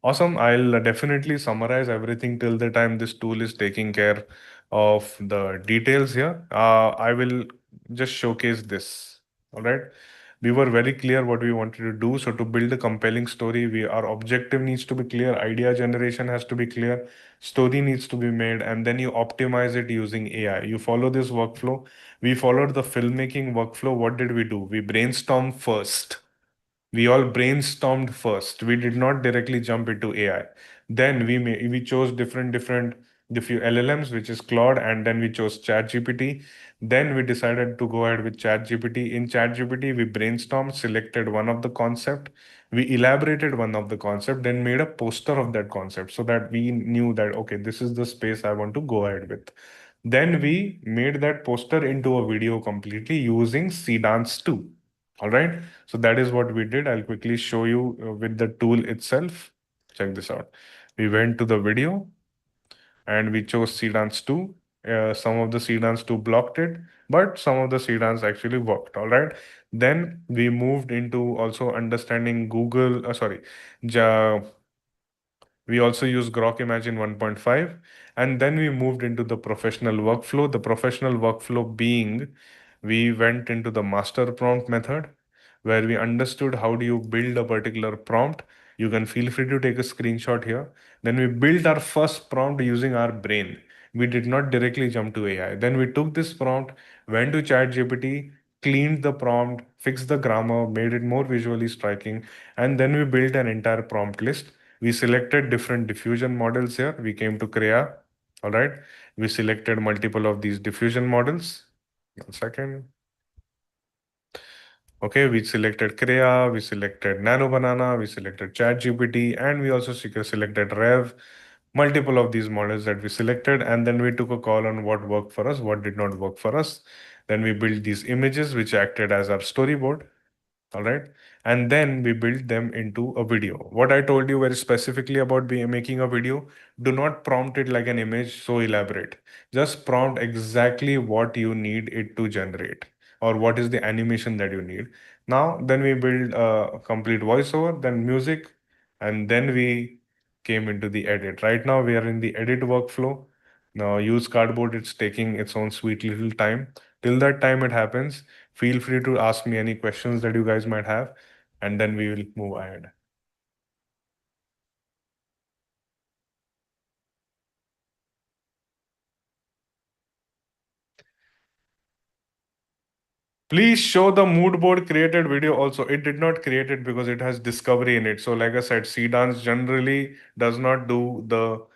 Awesome. I'll definitely summarize everything till the time this tool is taking care of the details here. I will just showcase this. All right. We were very clear what we wanted to do. So to build a compelling story, our objective needs to be clear, idea generation has to be clear, story needs to be made, and then you optimize it using AI. You follow this workflow. We followed the filmmaking workflow. What did we do? We brainstormed first. We all brainstormed first. We did not directly jump into AI. Then we chose different the few LLMs, which is Claude, and then we chose ChatGPT. Then we decided to go ahead with ChatGPT. In ChatGPT, we brainstormed, selected one of the concept, we elaborated one of the concept, then made a poster of that concept so that we knew that okay, this is the space I want to go ahead with. Then we made that poster into a video completely using Cdance 2. All right. So that is what we did. I'll quickly show you with the tool itself. Check this out. We went to the video and we chose Cdance 2. Some of the Cdance 2 blocked it, but some of the Cdance actually worked. All right. Then we moved into also understanding Google, Ja, we also use Grok Imagine 1.5. And then we moved into the professional workflow. The professional workflow being, we went into the master prompt method where we understood how do you build a particular prompt. You can feel free to take a screenshot here. Then we built our first prompt using our brain. We did not directly jump to AI. Then we took this prompt, went to ChatGPT, cleaned the prompt, fixed the grammar, made it more visually striking, and then we built an entire prompt list. We selected different diffusion models here. We came to Crea. All right. We selected multiple of these diffusion models. 1 second. Okay, we selected Crea, we selected Nano Banana, we selected ChatGPT, and we also selected Rev, multiple of these models that we selected, and then we took a call on what worked for us, what did not work for us. Then we built these images, which acted as our storyboard. All right. And then we built them into a video. What I told you very specifically about making a video, do not prompt it like an image so elaborate. Just prompt exactly what you need it to generate or what is the animation that you need. Now, then we build a complete voiceover, then music, and then we came into the edit. Right now, we are in the edit workflow. Now, use cardboard, it's taking its own sweet little time. Till that time it happens, feel free to ask me any questions that you guys might have, and then we will move ahead. Please show the mood board created video also. It did not create it because it has discovery in it. So like I said, Cdance generally does not do the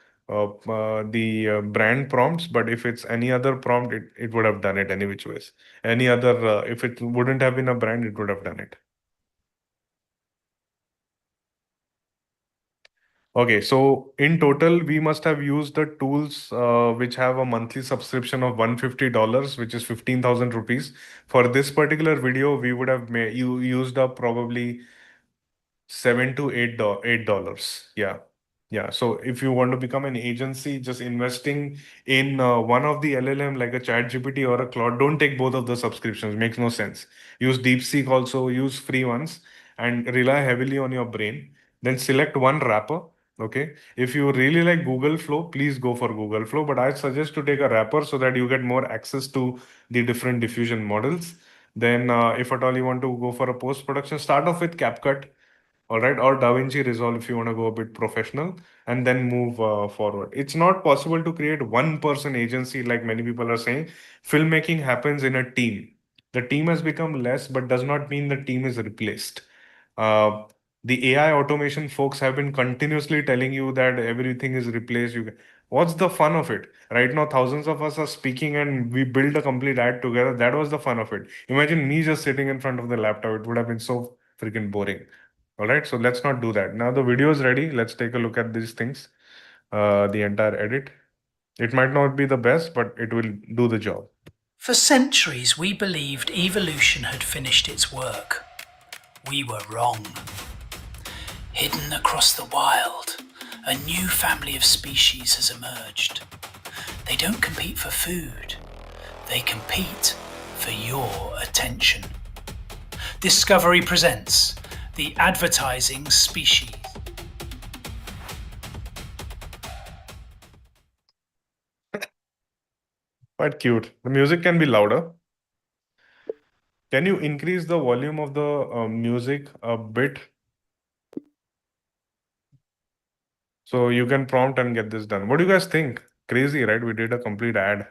brand prompts, but if it's any other prompt, it would have done it any which ways. Any other, if it wouldn't have been a brand, it would have done it. Okay, so in total, we must have used the tools which have a monthly subscription of $150, which is 15,000 rupees. For this particular video, we would have used up probably $7 to $8. Yeah. Yeah. So if you want to become an agency, just investing in one of the LLM like a ChatGPT or a Claude, don't take both of the subscriptions. Makes no sense. Use DeepSeek also, use free ones and rely heavily on your brain. Then select one wrapper. Okay. If you really like Google Flow, please go for Google Flow. But I suggest to take a wrapper so that you get more access to the different diffusion models. Then if at all you want to go for a post-production, start off with CapCut. All right, or DaVinci Resolve if you want to go a bit professional, and then move forward. It's not possible to create one person agency like many people are saying. Filmmaking happens in a team. The team has become less, but does not mean the team is replaced. Uh, the AI automation folks have been continuously telling you that everything is replaced. What's the fun of it? Right now, thousands of us are speaking and we build a complete ad together. That was the fun of it. Imagine me just sitting in front of the laptop. It would have been so freaking boring. All right, so let's not do that. Now the video is ready. Let's take a look at these things. The entire edit. It might not be the best, but it will do the job. For centuries, we believed evolution had finished its work. We were wrong. Hidden across the wild, a new family of species has emerged. They don't compete for food. They compete for your attention. Discovery presents the advertising species. Quite cute. The music can be louder. Can you increase the volume of the music a bit? So you can prompt and get this done. What do you guys think? Crazy, right? We did a complete ad.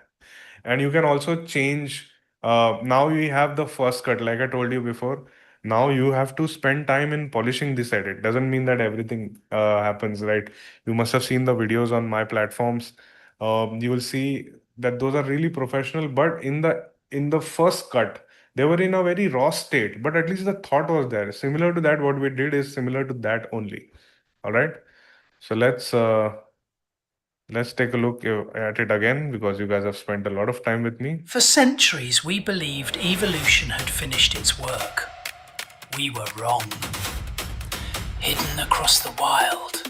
And you can also change. Now we have the first cut, like I told you before. Now you have to spend time in polishing this edit. Doesn't mean that everything happens, right? You must have seen the videos on my platforms. You will see that those are really professional, but in the first cut, they were in a very raw state, but at least the thought was there. Similar to that, what we did is similar to that only. All right. So let's take a look at it again because you guys have spent a lot of time with me. For centuries, we believed evolution had finished its work. We were wrong. Hidden across the wild,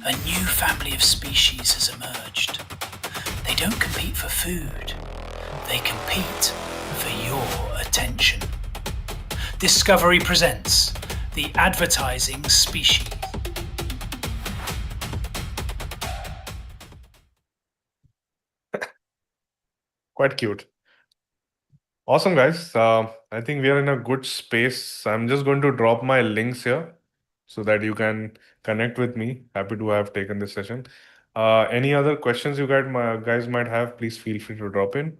a new family of species has emerged. They don't compete for food, they compete for your attention. Discovery presents the advertising species. Quite cute. Awesome, guys. I think we are in a good space. I'm just going to drop my links here so that you can connect with me. Happy to have taken this session. Any other questions you guys might have, please feel free to drop in.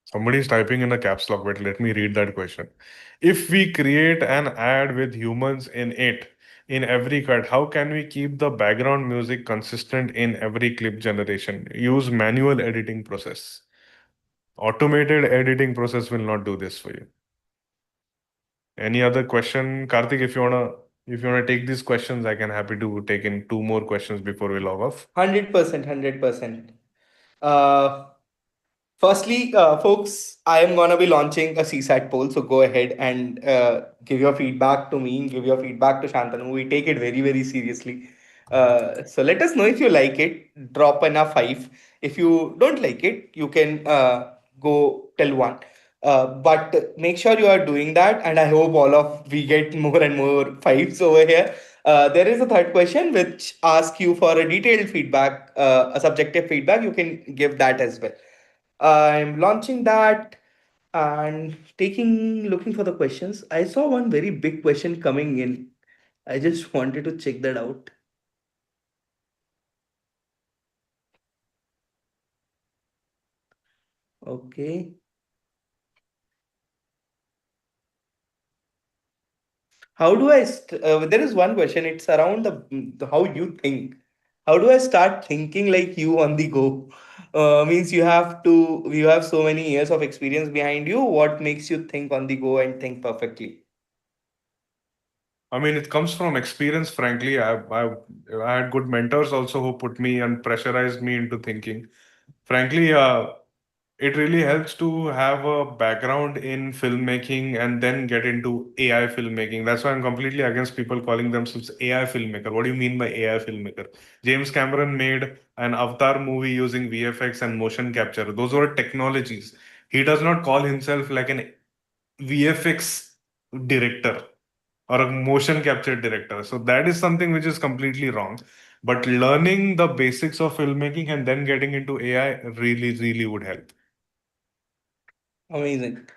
Somebody's typing in a caps lock. Wait, let me read that question. If we create an ad with humans in it, in every cut, how can we keep the background music consistent in every clip generation? Use manual editing process. Automated editing process will not do this for you. Any other question? Karthik, if you wanna take these questions, I can happy to take in two more questions before we log off. 100%, 100%. Uh, Firstly, folks, I am gonna be launching a CSAT poll, so go ahead and give your feedback to me, give your feedback to Shantanu. We take it very, very seriously. So let us know if you like it. Drop in a 5. If you don't like it, you can go till 1. But make sure you are doing that, and I hope all of we get more and more fives over here. There is a third question which asks you for a detailed feedback, a subjective feedback. You can give that as well. I'm launching that and looking for the questions. I saw one very big question coming in. I just wanted to check that out. Okay. How do there is one question. It's around the how you think. How do I start thinking like you on the go? Means you have so many years of experience behind you. What makes you think on the go and think perfectly? I mean, it comes from experience, frankly. I had good mentors also who put me and pressurized me into thinking. Frankly, it really helps to have a background in filmmaking and then get into AI filmmaking. That's why I'm completely against people calling themselves AI filmmaker. What do you mean by AI filmmaker? James Cameron made an Avatar movie using VFX and motion capture. Those were technologies. He does not call himself like an VFX director or a motion capture director. So that is something which is completely wrong. But learning the basics of filmmaking and then getting into AI really, really would help. Amazing.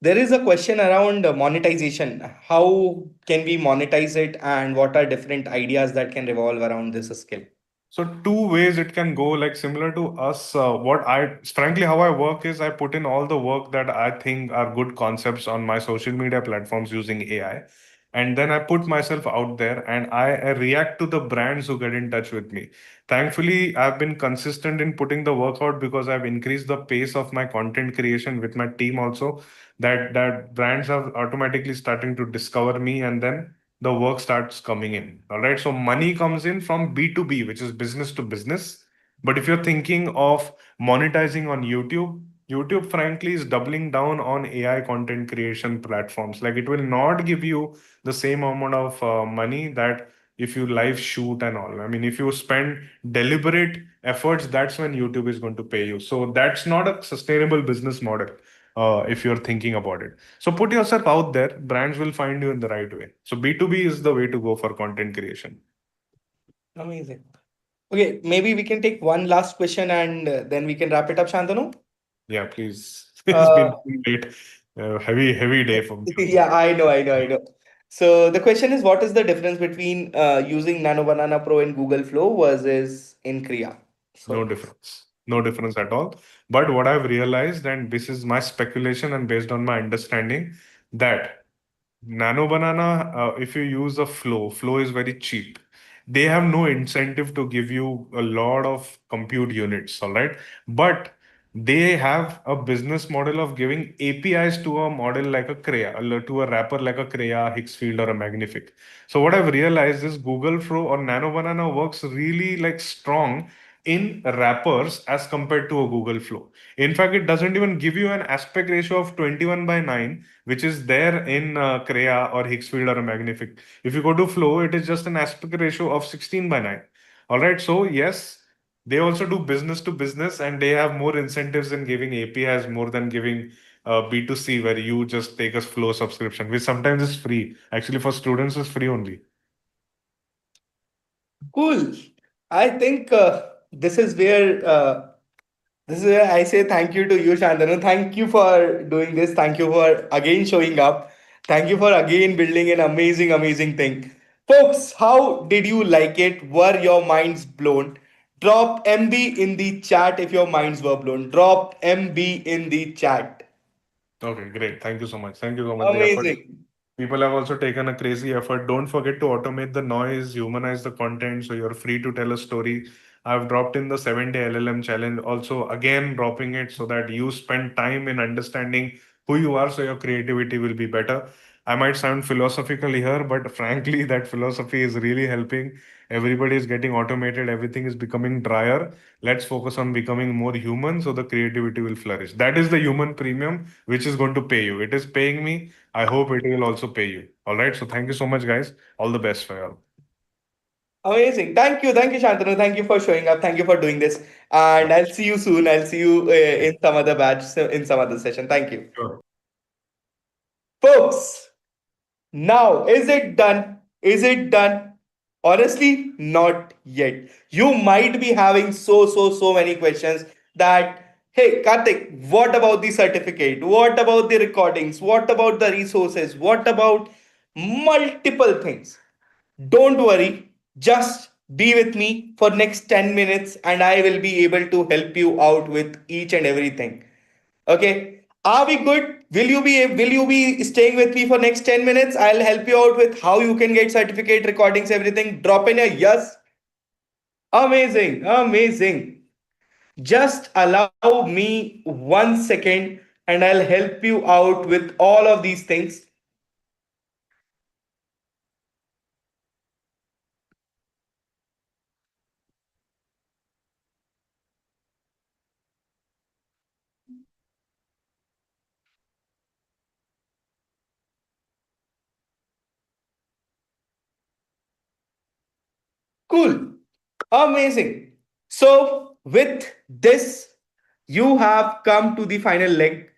There is a question around monetization. How can we monetize it, and what are different ideas that can revolve around this skill? So two ways it can go, like similar to us. Frankly, how I work is I put in all the work that I think are good concepts on my social media platforms using AI. And then I put myself out there and I react to the brands who get in touch with me. Thankfully, I've been consistent in putting the work out because I've increased the pace of my content creation with my team also. That brands are automatically starting to discover me and then the work starts coming in. All right. So money comes in from B2B, which is business to business. But if you're thinking of monetizing on YouTube, YouTube, frankly, is doubling down on AI content creation platforms. Like it will not give you the same amount of money that if you live shoot and all. I mean, if you spend deliberate efforts, that's when YouTube is going to pay you. So that's not a sustainable business model. if you're thinking about it. So put yourself out there, brands will find you in the right way. So B2B is the way to go for content creation. Amazing. Okay, maybe we can take one last question and then we can wrap it up, Shantanu. Yeah, please. It's Uh, been too late. Heavy day for me also. yeah, I know. So the question is, what is the difference between using Nano Banana Pro in Google Flow versus in Kriya? No So, difference. No difference at all. But what I've realized, and this is my speculation and based on my understanding, that Nano Banana, if you use a flow is very cheap. They have no incentive to give you a lot of compute units, all right? But they have a business model of giving APIs to a model like a Crea, to a wrapper like a Crea, Higgsfield, or a Magnific. So what I've realized is Google Flow or Nano Banana works really like strong in wrappers as compared to a Google Flow. In fact, it doesn't even give you an aspect ratio of 21:9, which is there in Crea or Higgsfield or a Magnific. If you go to Flow, it is just an aspect ratio of 16:9. All right. So, yes, they also do business to business and they have more incentives in giving APIs more than giving B2C, where you just take a Flow subscription, which sometimes is free. Actually, for students, is free only. cool. I think this is where I say thank you to you, Shantanu. Thank you for doing this. Thank you for again showing up. Thank you for again building an amazing, amazing thing. Folks, how did you like it? Were your minds blown? Drop MB in the chat if your minds were blown. Drop MB in the chat. Okay, great. Thank you so much. Thank you so much. The effort. Amazing. People have also taken a crazy effort. Don't forget to automate the noise, humanize the content, so you're free to tell a story. I've dropped in the 7-day LLM challenge, also again dropping it so that you spend time in understanding who you are, so your creativity will be better. I might sound philosophical here, but frankly, that philosophy is really helping. Everybody is getting automated, everything is becoming drier. Let's focus on becoming more human so the creativity will flourish. That is the human premium which is going to pay you. It is paying me. I hope it will also pay you. All right. So thank you so much, guys. All the best for you. Amazing. Thank you, Shantanu. Thank you for showing up. Thank you for doing this. And I'll see you soon. I'll see you in some other batch, in some other session. Thank you. Sure. Folks, now, is it done? Is it done? Honestly, not yet. You might be having so many questions that, hey, Karthik, what about the certificate? What about the recordings? What about the resources? What about multiple things? Don't worry, just be with me for next 10 minutes and I will be able to help you out with each and everything. Okay. Are we good? Will you be staying with me for next 10 minutes? I'll help you out with how you can get certificate recordings, everything. Drop in a yes. Amazing. Amazing. Just allow me 1 second and I'll help you out with all of these things. Cool. Amazing. So, with this, you have come to the final leg.